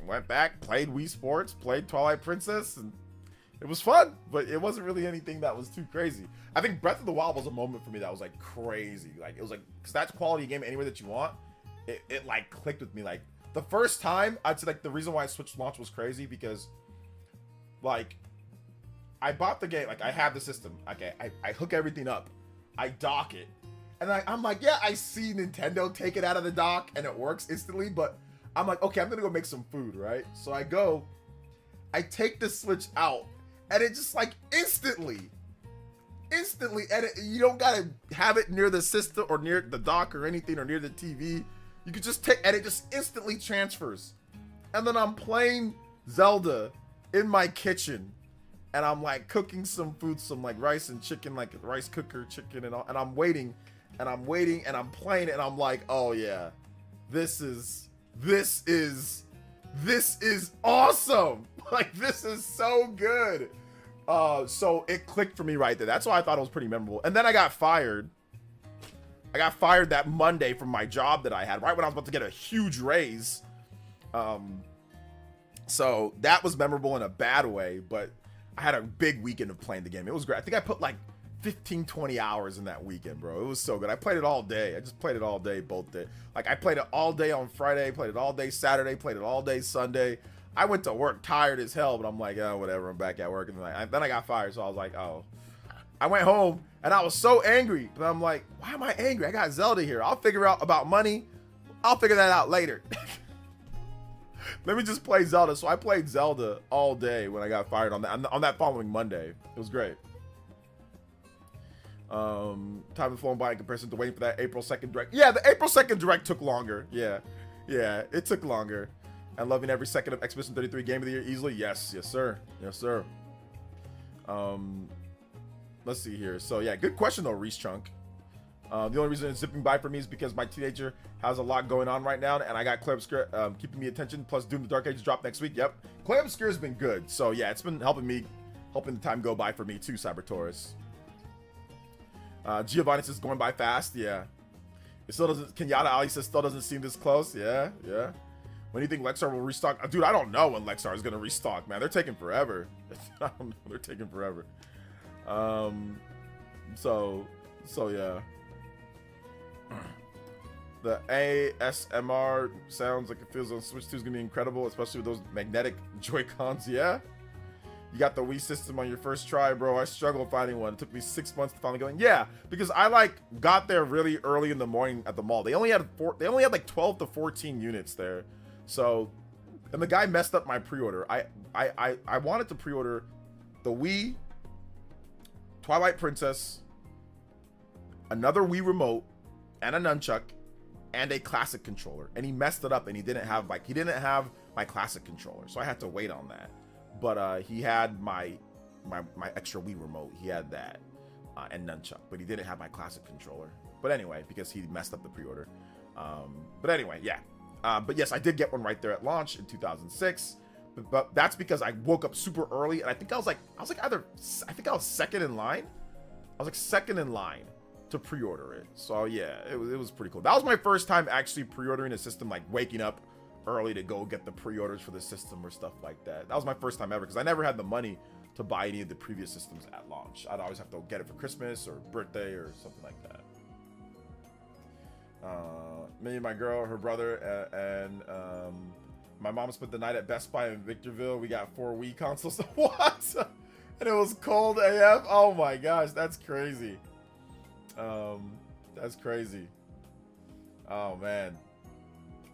went back, played Wii Sports, played Twilight Princess, and it was fun, but it wasn't really anything that was too crazy. I think Breath of the Wild was a moment for me that was like crazy. Like it was like, because that's quality game anywhere that you want. It like clicked with me. Like the first time, I'd say like the reason why Switch launch was crazy because like I bought the game, like I have the system. Okay, I hook everything up, I dock it, and I'm like, yeah, I see Nintendo take it out of the dock and it works instantly, but I'm like, okay, I'm gonna go make some food, right? So I take the Switch out, and it just like instantly, and you don't gotta have it near the system or near the dock or anything or near the TV. You could just take, and it just instantly transfers. And then I'm playing Zelda in my kitchen. And I'm like cooking some food, some like rice and chicken, like rice cooker chicken and all. And I'm waiting and I'm playing it. And I'm like, oh yeah, this is awesome. Like, this is so good. So it clicked for me right there. That's why I thought it was pretty memorable. And then I got fired. I got fired that Monday from my job that I had, right when I was about to get a huge raise. So that was memorable in a bad way, but I had a big weekend of playing the game. It was great. I think I put like 15, 20 hours in that weekend, bro. It was so good. I played it all day. I just played it all day, both day. Like I played it all day on Friday, played it all day Saturday, played it all day Sunday. I went to work tired as hell, but I'm like, oh, whatever. I'm back at work. And then I got fired. So I was like, oh. I went home and I was so angry, but I'm like, why am I angry? I got Zelda here. I'll figure out about money. I'll figure that out later. Let me just play Zelda. So I played Zelda all day when I got fired on that following Monday. It was great. Time has flown by in comparison to waiting for that April 2nd direct. Yeah, the April 2nd direct took longer. Yeah, it took longer. And loving every second of Expedition 33 Game of the Year easily. Yes, sir. Yes, sir. Let's see here. So yeah, good question though, Reese Chunk. The only reason it's zipping by for me is because my teenager has a lot going on right now, and I got Clay Obscure keeping me attention. Plus, Doom: The Dark Ages drop next week. Yep, Clay Obscure has been good. So yeah, it's been helping the time go by for me too. Cyber Taurus. Giovanni says going by fast. Yeah, it still doesn't. Kenyatta Ali says still doesn't seem this close. Yeah. When do you think Lexar will restock? Dude, I don't know when Lexar is gonna restock. Man, they're taking forever. I don't know. They're taking forever. So yeah. The ASMR sounds like it feels on Switch 2 is gonna be incredible, especially with those magnetic Joy-Cons. Yeah, you got the Wii system on your first try, bro. I struggled finding one. It took me 6 months to finally go in. Yeah, because I like got there really early in the morning at the mall. They only had like 12 to 14 units there. So, and the guy messed up my pre-order. I wanted to pre-order the Wii, Twilight Princess, another Wii remote, and a nunchuck, and a classic controller, and he messed it up, and he didn't have my classic controller, so I had to wait on that. But he had my extra Wii remote. He had that. and nunchuck, but he didn't have my classic controller. But anyway, because he messed up the pre-order. But anyway, yeah. But yes, I did get one right there at launch in 2006. But that's because I woke up super early, and I think I was second in line. I was like second in line to pre-order it. So yeah, it was pretty cool. That was my first time actually pre-ordering a system, like waking up early to go get the pre-orders for the system or stuff like that. That was my first time ever, because I never had the money to buy any of the previous systems at launch. I'd always have to get it for Christmas or birthday or something like that. Me and my girl, her brother, and my mom spent the night at Best Buy in Victorville. We got 4 Wii consoles. What? And it was cold AF? Oh my gosh, that's crazy. That's crazy. Oh man.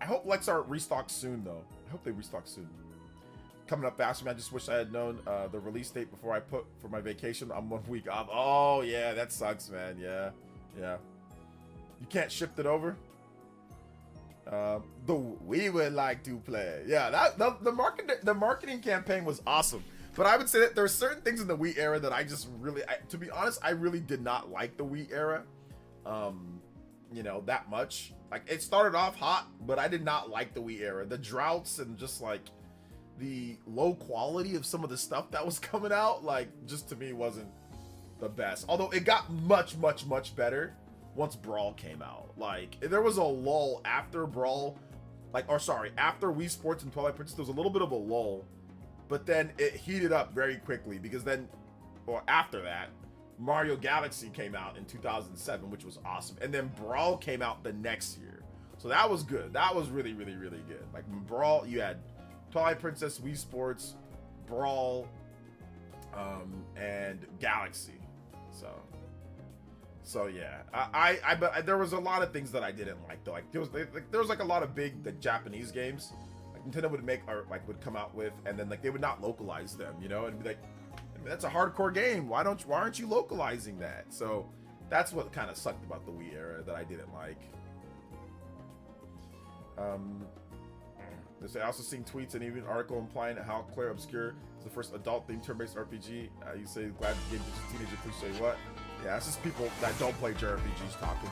I hope Lexart restocks soon though. I hope they restock soon. Coming up fast, man. I just wish I had known the release date before I put for my vacation. I'm 1 week off. Oh yeah, that sucks, man. Yeah. You can't shift it over. We would like to play. Yeah, the marketing campaign was awesome. But I would say that there are certain things in the Wii era that I just really, to be honest, I really did not like the Wii era. You know, that much. Like, it started off hot, but I did not like the Wii era. The droughts and just like the low quality of some of the stuff that was coming out, like, just to me wasn't the best. Although it got much better once Brawl came out. Like, there was a lull after Brawl, after Wii Sports and Twilight Princess. There was a little bit of a lull, but then it heated up very quickly because then, or after that, Mario Galaxy came out in 2007, which was awesome. And then Brawl came out the next year. So that was good. That was really good. Like, Brawl, you had Twilight Princess, Wii Sports, Brawl, and Galaxy. So yeah, but there was a lot of things that I didn't like though. Like there was like a lot of big Japanese games like Nintendo would make or like would come out with, and then like they would not localize them, you know, and be like, that's a hardcore game. Why aren't you localizing that? So that's what kind of sucked about the Wii era that I didn't like. I also seen tweets and even an article implying how Claire Obscure is the first adult-themed turn-based RPG. You say glad the game is a teenager. Please say what? Yeah, it's just people that don't play JRPGs talking.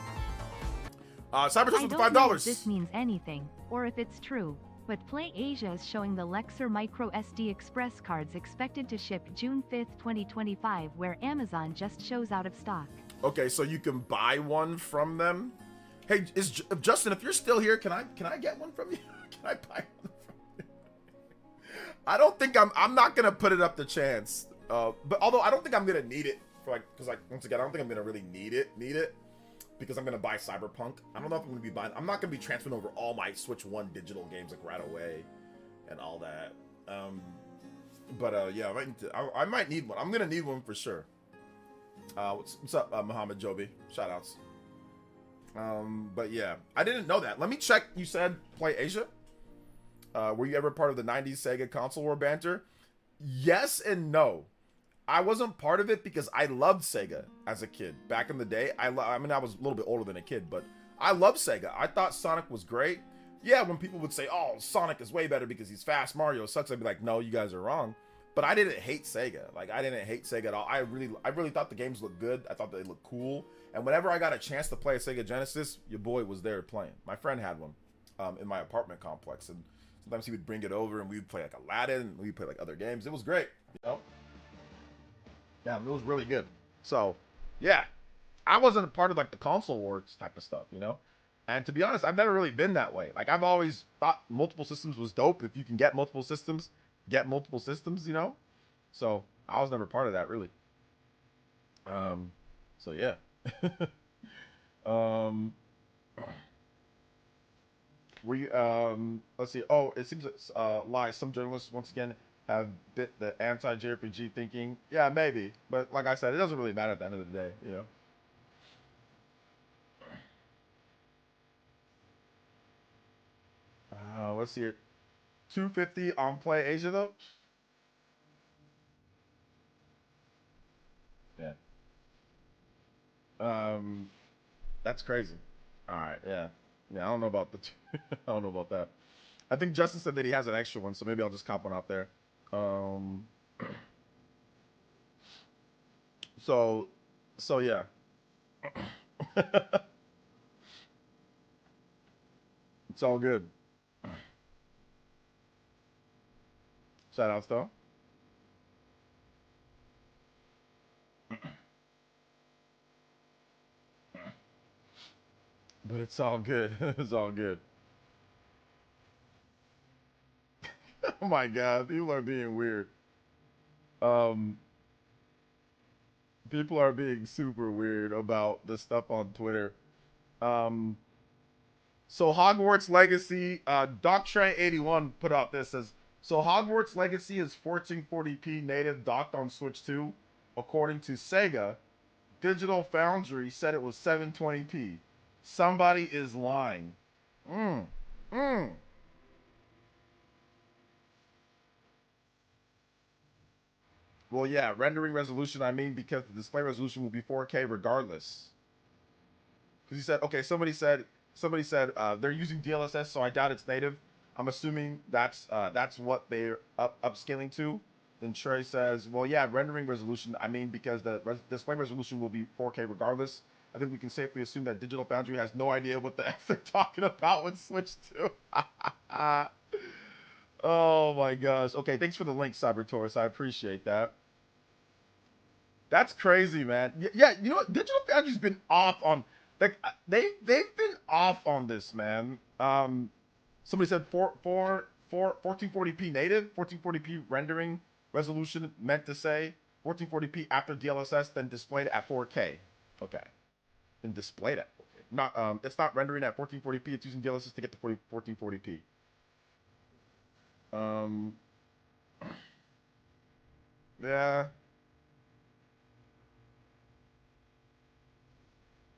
Cybertruck with the $5. I don't know if this means anything, or if it's true, but Play Asia is showing the Lexer Micro SD Express cards expected to ship June 5th, 2025, where Amazon just shows out of stock. Okay, so you can buy one from them. Hey, Justin, if you're still here, can I get one from you? Can I buy one from you? I don't think I'm not gonna put it up to chance. But although I don't think I'm gonna need it for because once again I don't think I'm gonna really need it because I'm gonna buy Cyberpunk. I don't know if I'm gonna be buying. I'm not gonna be transferring over all my Switch 1 digital games like right away, and all that. Yeah, I might need one. I'm gonna need one for sure. What's up, Muhammad Joby? Shoutouts. But yeah, I didn't know that. Let me check. You said Play Asia. Were you ever part of the 90s Sega console war banter? Yes and no. I wasn't part of it because I loved Sega as a kid. Back in the day, I mean, I was a little bit older than a kid, but I loved Sega. I thought Sonic was great. Yeah, when people would say, oh, Sonic is way better because he's fast, Mario sucks, I'd be like, no, you guys are wrong. But I didn't hate Sega. Like, I didn't hate Sega at all. I really thought the games looked good. I thought they looked cool. And whenever I got a chance to play a Sega Genesis, your boy was there playing. My friend had one in my apartment complex. And sometimes he would bring it over and we would play like Aladdin. And we'd play like other games. It was great, you know? Yeah, it was really good. So, yeah. I wasn't a part of like the console wars type of stuff, you know? And to be honest, I've never really been that way. Like, I've always thought multiple systems was dope. If you can get multiple systems, you know? So, I was never part of that, really. So, yeah. Let's see. Oh, it seems lies. Some journalists, once again, have bit the anti-JRPG thinking. Yeah, maybe. But like I said, it doesn't really matter at the end of the day, you know? Let's see it. 250 on Play Asia though. Yeah. That's crazy. All right. Yeah. I don't know about I don't know about that. I think Justin said that he has an extra one, so maybe I'll just cop one out there. So So yeah. It's all good. Shout outs though. But it's all good. It's all good. Oh my god, people are being weird. Um, people are being super weird about the stuff on Twitter. Um, so Hogwarts Legacy, Doctrine81 put out this as so Hogwarts Legacy is 1440p native docked on Switch 2, according to Sega. Digital Foundry said it was 720p. Somebody is lying. Mm. Mm. Well, yeah, rendering resolution, I mean, because the display resolution will be 4K regardless. Because he said, okay, somebody said they're using DLSS, so I doubt it's native. I'm assuming that's what they're upscaling to. Then Trey says, well, yeah, rendering resolution, I mean, because the display resolution will be 4K regardless. I think we can safely assume that Digital Foundry has no idea what the F they're talking about with Switch 2. Oh my gosh. Okay, thanks for the link, Cybertaurus. I appreciate that. That's crazy, man. Yeah, you know what? Digital Foundry's been off on like they've been off on this, man. Somebody said 1440p native, 1440p rendering resolution meant to say 1440p after DLSS, then displayed at 4K. Okay, then displayed at 4K. Not it's not rendering at 1440p. It's using DLSS to get to 1440p. Um, yeah.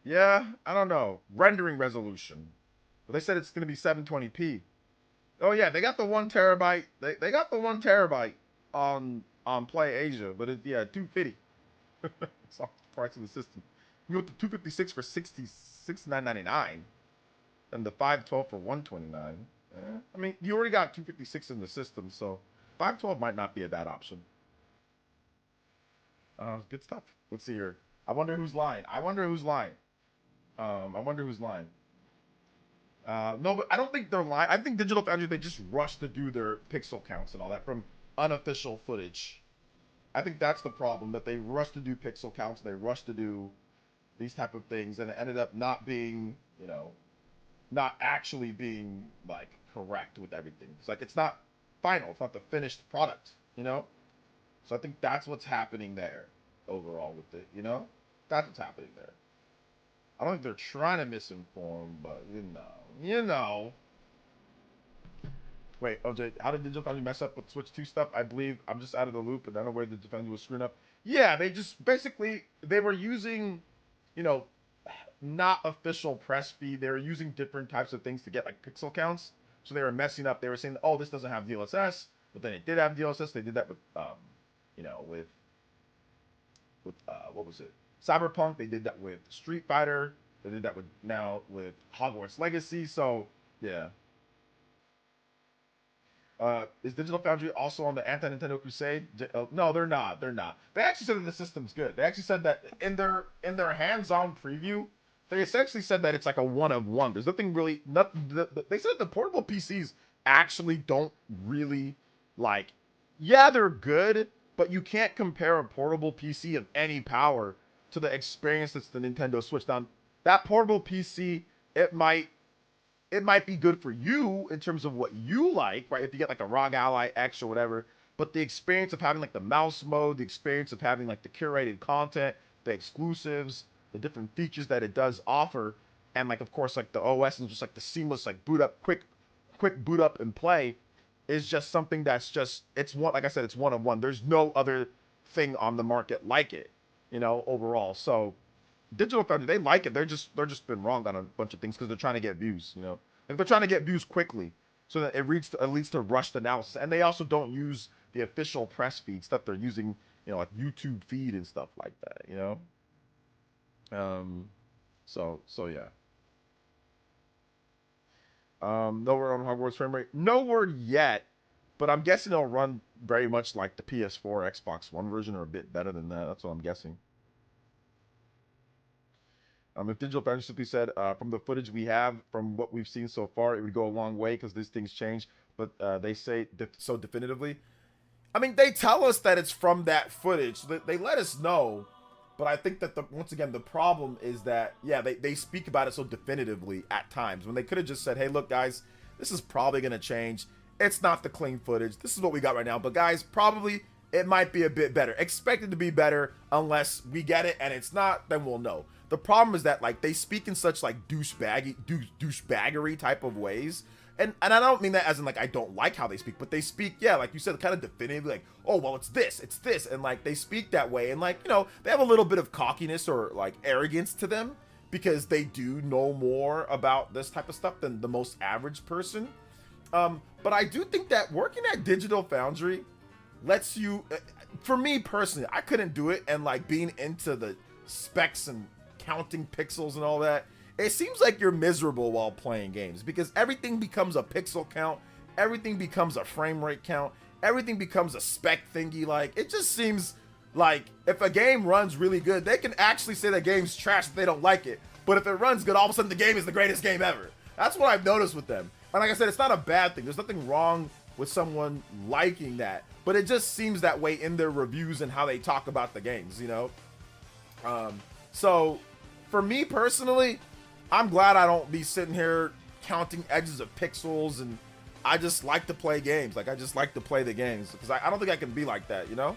Yeah, I don't know. Rendering resolution. But they said it's going to be 720p. Oh yeah, they got the 1 terabyte. They got the 1 terabyte on Play Asia, but it, yeah, 250. It's off the price of the system. You go to 256 for 69.99, and the 512 for 129. I mean, you already got 256 in the system, so 512 might not be a bad option. Good stuff. Let's see here. I wonder who's lying. I wonder who's lying. I wonder who's lying. No, but I don't think they're lying. I think Digital Foundry, they just rushed to do their pixel counts and all that from unofficial footage. I think that's the problem, that they rushed to do pixel counts, they rushed to do these type of things, and it ended up not being, not actually being, like, correct with everything. It's like, it's not final. It's not the finished product. So I think that's what's happening there overall with it. That's what's happening there. I don't think they're trying to misinform, but you know. Wait, OJ, how did Digital Foundry mess up with Switch 2 stuff? I believe I'm just out of the loop, and I don't know where the Foundry was screwing up. Yeah, they just basically they were using, you know, not official press feed. They were using different types of things to get like pixel counts. So they were messing up. They were saying, oh, this doesn't have DLSS, but then it did have DLSS. They did that with, what was it? Cyberpunk. They did that with Street Fighter. They did that with Hogwarts Legacy. So yeah. Is Digital Foundry also on the anti-Nintendo crusade? No, they're not. They're not. They actually said that the system's good. They actually said that in their hands-on preview, they essentially said that it's like a one of one. There's nothing really. They said the portable PCs actually don't really like. Yeah, they're good, but you can't compare a portable PC of any power to the experience that's the Nintendo Switch. Now, that portable PC, it might be good for you in terms of what you like, right? If you get like a ROG Ally X or whatever, but the experience of having like the mouse mode, the experience of having like the curated content, the exclusives, the different features that it does offer, and like of course like the OS and just like the seamless like boot up, quick boot up and play, is just something that's just it's one like I said, it's one of one. There's no other thing on the market like it, overall. So Digital Foundry, they like it. They're just been wrong on a bunch of things because they're trying to get views. Like they're trying to get views quickly, so that it leads to rushed analysis. And they also don't use the official press feed stuff. They're using like YouTube feed and stuff like that. So yeah. Nowhere on Hogwarts frame rate. Nowhere yet, but I'm guessing it'll run very much like the PS4, Xbox One version, or a bit better than that. That's what I'm guessing. If Digital Foundry simply said, from the footage we have, from what we've seen so far, it would go a long way because these things change. But they say so definitively. I mean, they tell us that it's from that footage. They let us know. But I think that, once again, the problem is that, yeah, they speak about it so definitively at times. When they could have just said, hey, look, guys, this is probably going to change. It's not the clean footage. This is what we got right now. But, guys, probably it might be a bit better. Expect it to be better unless we get it. And it's not, then we'll know. The problem is that, like, they speak in such, like, douchebaggery type of ways. And I don't mean that as in, like, I don't like how they speak, but they speak, yeah, like you said, kind of definitively, like, oh, well, it's this, and, like, they speak that way, and, like, you know, they have a little bit of cockiness or, like, arrogance to them, because they do know more about this type of stuff than the most average person. But I do think that working at Digital Foundry lets you, for me personally, I couldn't do it, and, like, being into the specs and counting pixels and all that, it seems like you're miserable while playing games because everything becomes a pixel count, everything becomes a frame rate count, everything becomes a spec thingy. Like, it just seems like if a game runs really good, they can actually say the game's trash if they don't like it. But if it runs good, all of a sudden the game is the greatest game ever. That's what I've noticed with them. And like I said, it's not a bad thing. There's nothing wrong with someone liking that. But it just seems that way in their reviews and how they talk about the games, you know? So, for me personally, I'm glad I don't be sitting here counting edges of pixels, and I just like to play games. Like, I just like to play the games because I don't think I can be like that, you know?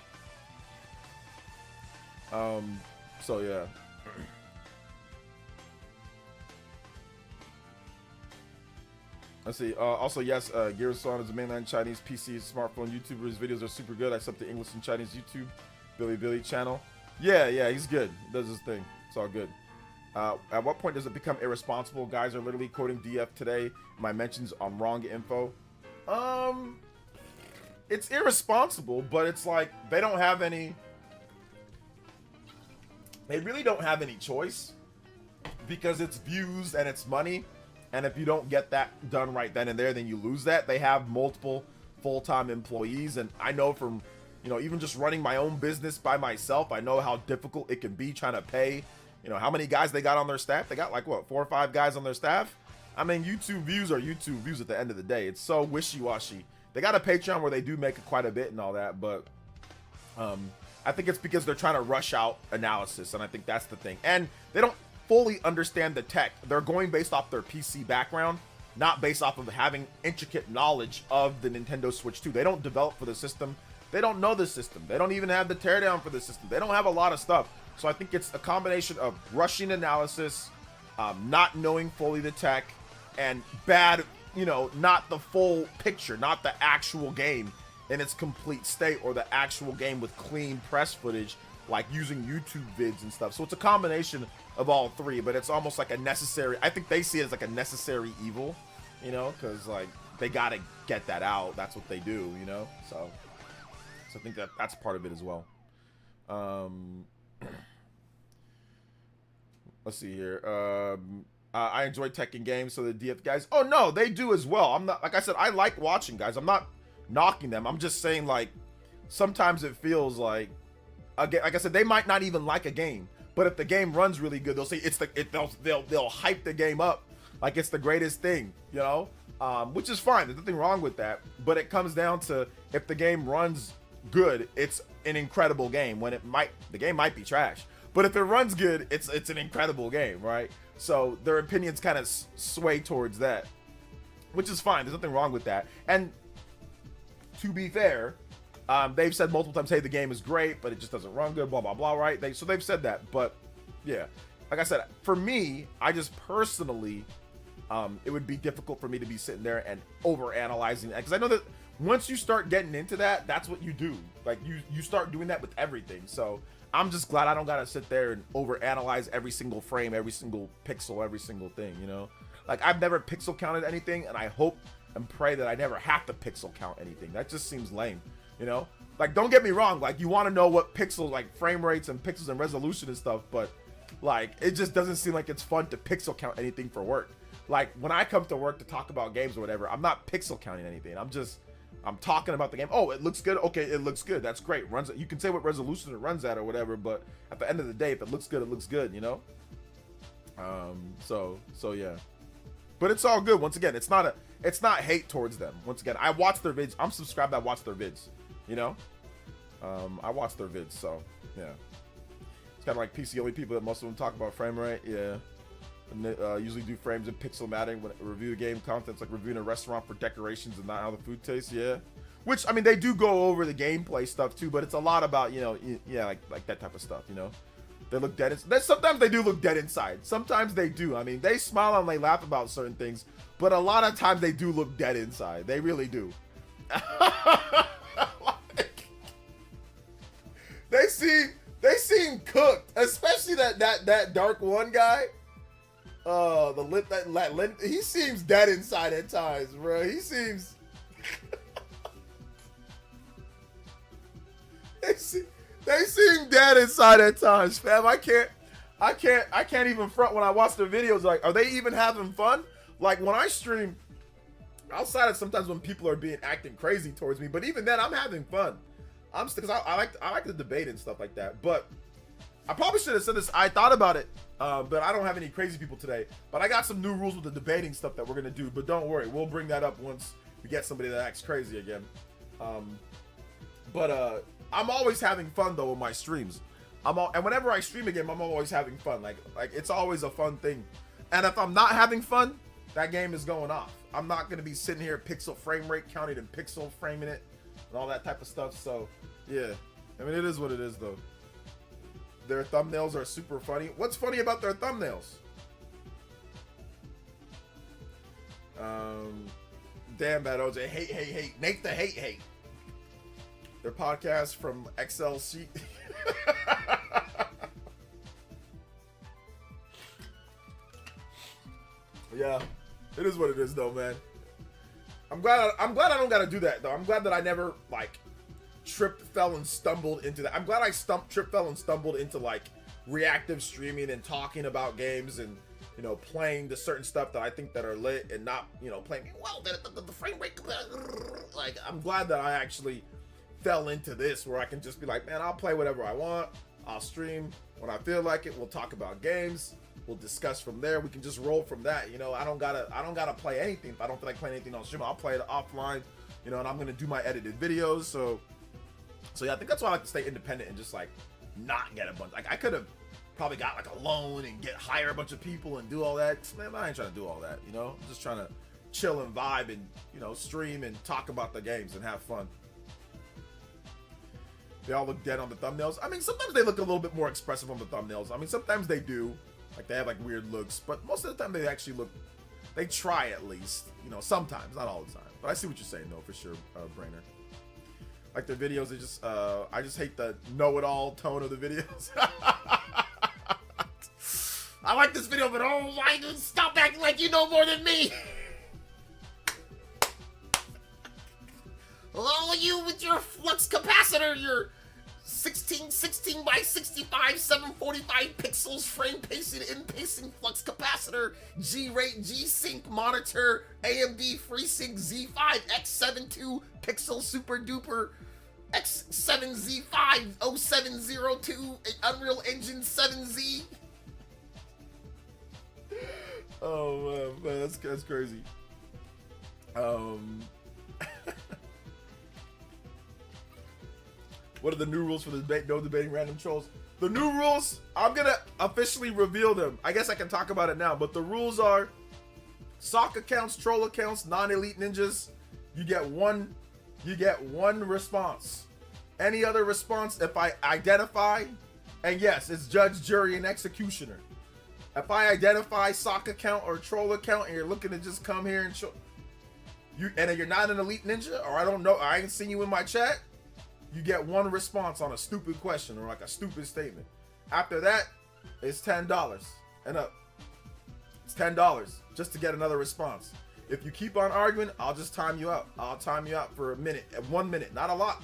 So yeah. Let's see. Also, yes, Gearson is a mainland Chinese PC smartphone YouTuber. His videos are super good. I sub to English and Chinese YouTube. Billy channel. Yeah, he's good. He does his thing. It's all good. At what point does it become irresponsible? Guys are literally quoting DF today. My mentions on wrong info. It's irresponsible, but it's like they don't have any. They really don't have any choice because it's views and it's money. And if you don't get that done right then and there, then you lose that. They have multiple full-time employees, and I know from, you know, even just running my own business by myself, I know how difficult it can be trying to pay. You know, how many guys they got on their staff? They got like, what, 4 or 5 guys on their staff? I mean, YouTube views are YouTube views at the end of the day. It's so wishy-washy. They got a Patreon where they do make quite a bit and all that, but I think it's because they're trying to rush out analysis, and I think that's the thing. And they don't fully understand the tech. They're going based off their PC background, not based off of having intricate knowledge of the Nintendo Switch 2. They don't develop for the system. They don't know the system. They don't even have the teardown for the system. They don't have a lot of stuff. So I think it's a combination of rushing analysis, not knowing fully the tech, and bad, you know, not the full picture, not the actual game in its complete state, or the actual game with clean press footage, like using YouTube vids and stuff. So it's a combination of all three, but it's almost like a necessary, I think they see it as like a necessary evil, you know, because like they gotta get that out. That's what they do, you know. So I think that's part of it as well. Let's see here. I enjoy tech in games, so the DF guys. Oh no, they do as well. I'm not, like I said, I like watching guys. I'm not knocking them. I'm just saying, like, sometimes it feels like, again, like I said, they might not even like a game, but if the game runs really good, they'll say it's they'll hype the game up like it's the greatest thing, you know, which is fine. There's nothing wrong with that. But it comes down to, if the game runs good, it's an incredible game. When the game might be trash, but if it runs good, it's an incredible game, right? So their opinions kind of sway towards that, which is fine. There's nothing wrong with that. And to be fair, they've said multiple times, hey, the game is great, but it just doesn't run good, blah, blah, blah, right? So they've said that. But yeah, like I said, for me, I just personally, it would be difficult for me to be sitting there and over-analyzing that, because I know that once you start getting into that, that's what you do. Like, you start doing that with everything. So I'm just glad I don't gotta sit there and over-analyze every single frame, every single pixel, every single thing, you know? Like, I've never pixel counted anything, and I hope and pray that I never have to pixel count anything. That just seems lame, you know? Like, don't get me wrong, like, you want to know what pixels, like frame rates and pixels and resolution and stuff, but like, it just doesn't seem like it's fun to pixel count anything for work. Like, when I come to work to talk about games or whatever, I'm not pixel counting anything. I'm talking about the game. Oh, it looks good. Okay, it looks good. That's great. Runs. You can say what resolution it runs at or whatever, but at the end of the day, if it looks good, it looks good, you know? So yeah, but it's all good. Once again, it's not hate towards them. Once again, I watch their vids. I'm subscribed. I watch their vids. You know, I watch their vids. So yeah, it's kind of like PC only people that most of them talk about frame rate. Yeah, and usually do frames and pixel matting when review game content. It's like reviewing a restaurant for decorations and not how the food tastes. Yeah, which I mean they do go over the gameplay stuff too, but it's a lot about yeah like that type of stuff. You know. They look dead. Sometimes they do look dead inside. Sometimes they do. I mean, they smile and they laugh about certain things, but a lot of times they do look dead inside. They really do. Like, they seem cooked, especially that dark one guy. The lip that lip. He seems dead inside at times, bro. He seems. They seem dead inside at times, fam. I can't even front when I watch their videos. Like, are they even having fun? Like when I stream, outside of sometimes when people are acting crazy towards me, but even then I'm having fun. Because I like the debate and stuff like that. But I probably should have said this. I thought about it, but I don't have any crazy people today. But I got some new rules with the debating stuff that we're gonna do. But don't worry, we'll bring that up once we get somebody that acts crazy again. I'm always having fun though with my streams. And whenever I stream a game, I'm always having fun. Like it's always a fun thing. And if I'm not having fun, that game is going off. I'm not gonna be sitting here pixel frame rate counting and pixel framing it and all that type of stuff. So yeah, I mean it is what it is though. Their thumbnails are super funny. What's funny about their thumbnails? Damn bad OJ. Hate. Nate the hate. Their podcast from Excel sheet. Yeah, it is what it is, though, man. I'm glad I don't gotta do that, though. I'm glad that I never like tripped, fell, and stumbled into that. I'm glad I tripped, fell, and stumbled into like reactive streaming and talking about games and playing the certain stuff that I think that are lit and not playing well the frame rate. Like I'm glad that I actually fell into this where I can just be like, man, I'll play whatever I want. I'll stream when I feel like it. We'll talk about games. We'll discuss from there. We can just roll from that. I don't gotta play anything. If I don't feel like playing anything on stream, I'll play it offline. And I'm gonna do my edited videos. So yeah, I think that's why I like to stay independent and just like not get a bunch. Like I could have probably got like a loan and hire a bunch of people and do all that. Man, I ain't trying to do all that. I'm just trying to chill and vibe and stream and talk about the games and have fun. They all look dead on the thumbnails. I mean, sometimes they look a little bit more expressive on the thumbnails. I mean, sometimes they do. Like, they have, like, weird looks. But most of the time, they actually look... They try, at least. Sometimes. Not all the time. But I see what you're saying, though, for sure, Brainer. Like, their videos, they just... I just hate the know-it-all tone of the videos. I like this video, but oh my God, stop acting like you know more than me! Oh, you with your flux capacitor, your 16 by 65, 745 pixels, frame pacing, in-pacing flux capacitor, G-Rate, G-Sync monitor, AMD FreeSync Z5, X72 pixel super duper, X7Z5, 0702, Unreal Engine 7Z. Oh man, that's crazy. What are the new rules for the debate? No debating random trolls. The new rules, I'm gonna officially reveal them. I guess I can talk about it now, but the rules are sock accounts, troll accounts, non-elite ninjas. You get one response. Any other response, if I identify, and yes, it's judge, jury, and executioner. If I identify sock account or troll account and you're looking to just come here and show and you're not an elite ninja, or I don't know, I ain't seen you in my chat, you get one response on a stupid question or like a stupid statement. After that, it's $10 and up. It's $10 just to get another response. If you keep on arguing, I'll just time you out. I'll time you out for a minute, 1 minute, not a lot,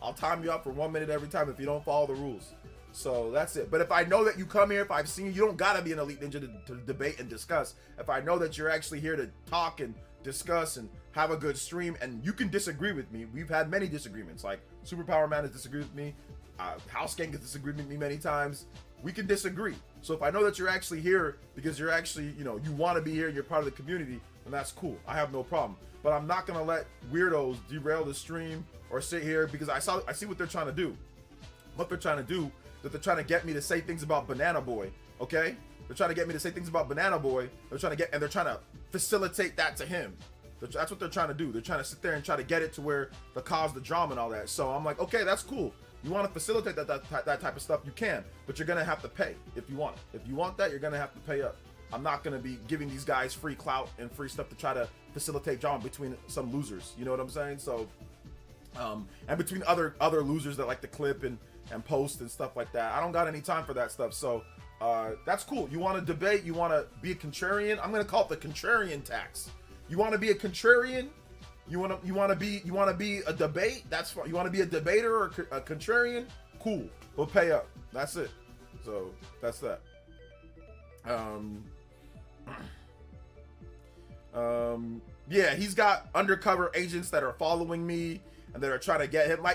I'll time you out for 1 minute every time if you don't follow the rules. So that's it. But if I know that you come here, if I've seen you, you don't gotta be an elite ninja to debate and discuss. If I know that you're actually here to talk and discuss and have a good stream, and you can disagree with me. We've had many disagreements. Like Superpower Man has disagreed with me. House Gang has disagreed with me many times. we can disagree. So if I know that you're actually here because you're actually, you know, you want to be here and you're part of the community, then that's cool. I have no problem. But I'm not gonna let weirdos derail the stream or sit here because I see what they're trying to do. What they're trying to do, that they're trying to get me to say things about Banana Boy, okay? They're trying to get me to say things about Banana Boy. They're trying to facilitate that to him. That's what they're trying to do. They're trying to sit there and try to get it to where they cause the drama and all that. So I'm like, okay, that's cool. You want to facilitate that type of stuff, you can, but you're gonna have to pay if you want it. If you want that, you're gonna have to pay up. I'm not gonna be giving these guys free clout and free stuff to try to facilitate drama between some losers. You know what I'm saying? So, and between other losers that like to clip and post and stuff like that. I don't got any time for that stuff. So that's cool. You want to debate? You want to be a contrarian? I'm gonna call it the contrarian tax. You want to be a contrarian? You want to be a debate? That's fine. You want to be a debater or a contrarian? Cool. We'll pay up. That's it. So that's that. Yeah, he's got undercover agents that are following me and that are trying to get him.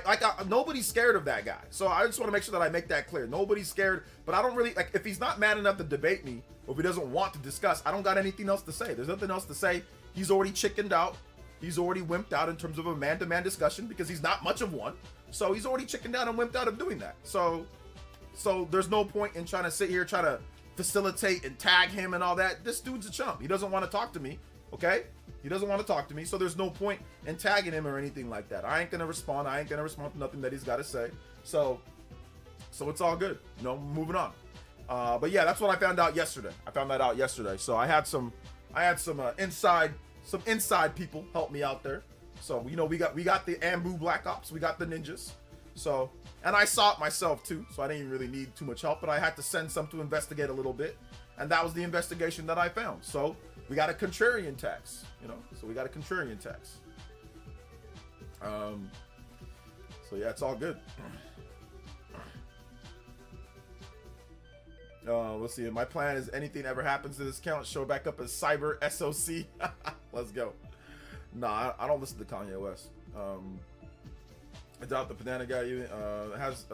Nobody's scared of that guy. So I just want to make sure that I make that clear. Nobody's scared, but I don't really like if he's not mad enough to debate me or if he doesn't want to discuss. I don't got anything else to say. There's nothing else to say. He's already chickened out. He's already wimped out in terms of a man-to-man discussion because he's not much of one. So he's already chickened out and wimped out of doing that. So there's no point in trying to sit here, try to facilitate and tag him and all that. This dude's a chump. He doesn't want to talk to me, okay? He doesn't want to talk to me, so there's no point in tagging him or anything like that. I ain't gonna respond. I ain't gonna respond to nothing that he's got to say. So it's all good. You know, moving on. But yeah, that's what I found out yesterday. I found that out yesterday. So I had some inside people help me out there. So you know, we got the Ambu Black Ops, we got the ninjas. So, and I saw it myself too, so I didn't even really need too much help, but I had to send some to investigate a little bit, and that was the investigation that I found. So we got a contrarian tax, you know. So we got a contrarian tax. So yeah, it's all good. Let's see. My plan is anything ever happens to this account, show back up as Cyber SOC. Let's go. Nah, I don't listen to Kanye West. I doubt the banana guy has.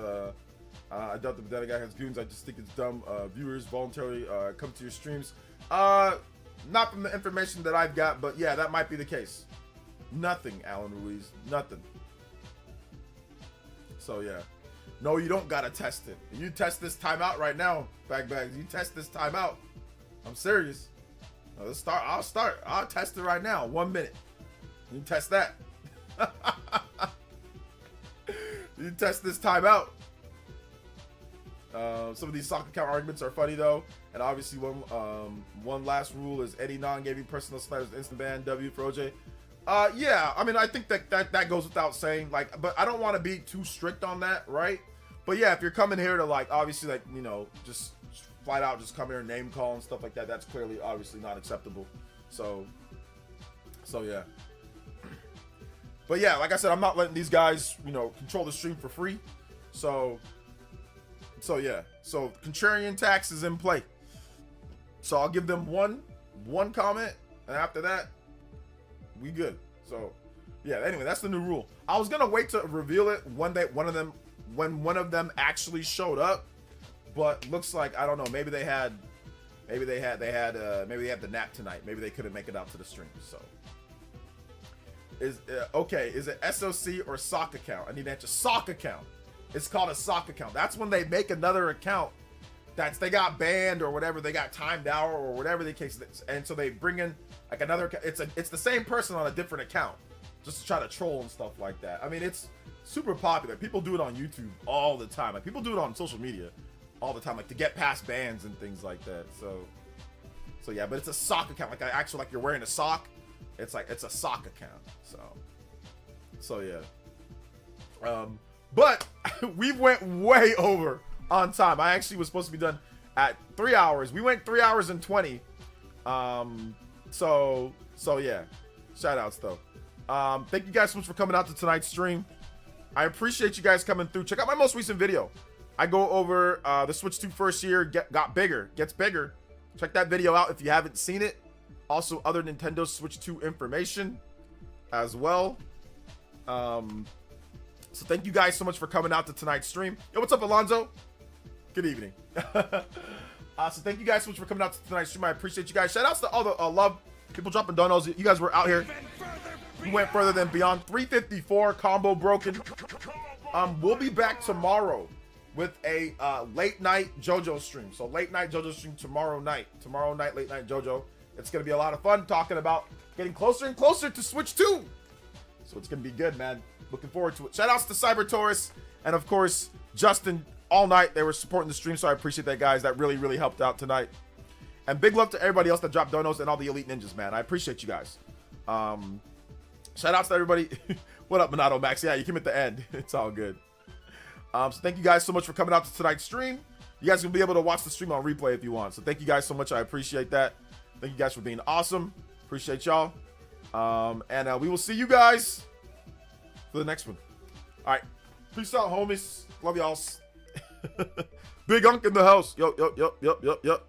I doubt the banana guy has goons. I just think it's dumb. Viewers voluntarily come to your streams. Not from the information that I've got, but yeah, that might be the case. Nothing, Alan Ruiz. Nothing. So yeah. No, you don't gotta test it. You test this timeout right now, Bags. You test this timeout. I'm serious. Let's start. I'll test it right now. 1 minute. You test that. You test this timeout. Some of these soccer account arguments are funny though, and obviously one last rule is any non-gaming personal sliders instant ban W for OJ. Yeah, I mean I think that goes without saying. Like, but I don't want to be too strict on that, right? But yeah, if you're coming here to like obviously like you know just flat out just come here and name call and stuff like that, that's clearly obviously not acceptable. So yeah. But yeah, like I said, I'm not letting these guys, you know, control the stream for free. So yeah. So contrarian tax is in play. So I'll give them one comment, and after that, we good. So yeah. Anyway, that's the new rule. I was gonna wait to reveal it when one of them actually showed up, but looks like I don't know. Maybe they had the nap tonight. Maybe they couldn't make it out to the stream. So. Is it SOC or SOC account? I need to answer. SOC account. It's called a SOC account. That's when they make another account they got banned or whatever, they got timed out or whatever the case is, and so they bring in like another. It's the same person on a different account, just to try to troll and stuff like that. I mean, it's super popular. People do it on YouTube all the time. Like people do it on social media all the time, like to get past bans and things like that. So yeah, but it's a SOC account, like actually like you're wearing a sock. It's a SOC account. So yeah. But we went way over on time. I actually was supposed to be done at 3 hours. We went 3 hours and 20. So yeah. Shout outs though. Thank you guys so much for coming out to tonight's stream. I appreciate you guys coming through. Check out my most recent video. I go over the Switch 2 first year gets bigger. Check that video out if you haven't seen it. Also, other Nintendo Switch 2 information as well. So thank you guys so much for coming out to tonight's stream. Yo, what's up, Alonzo? Good evening. So thank you guys so much for coming out to tonight's stream. I appreciate you guys. Shout outs to all the love people dropping donos. You guys were out here. We went further than beyond. 354 combo broken. We'll be back tomorrow with a late night JoJo stream. So late night JoJo stream tomorrow night. Tomorrow night, late night JoJo. It's gonna be a lot of fun talking about getting closer and closer to Switch 2. So it's gonna be good, man. Looking forward to it. Shout outs to Cyber Taurus and of course Justin. All night they were supporting the stream, so I appreciate that, guys. That really, really helped out tonight. And big love to everybody else that dropped donos and all the elite ninjas, man. I appreciate you guys. Shout outs to everybody. What up, Minato Max? Yeah, you came at the end. It's all good. So thank you guys so much for coming out to tonight's stream. You guys will be able to watch the stream on replay if you want. So thank you guys so much. I appreciate that. Thank you guys for being awesome. Appreciate y'all. And we will see you guys for the next one. All right. Peace out, homies. Love y'all. Big Unk in the house. Yup.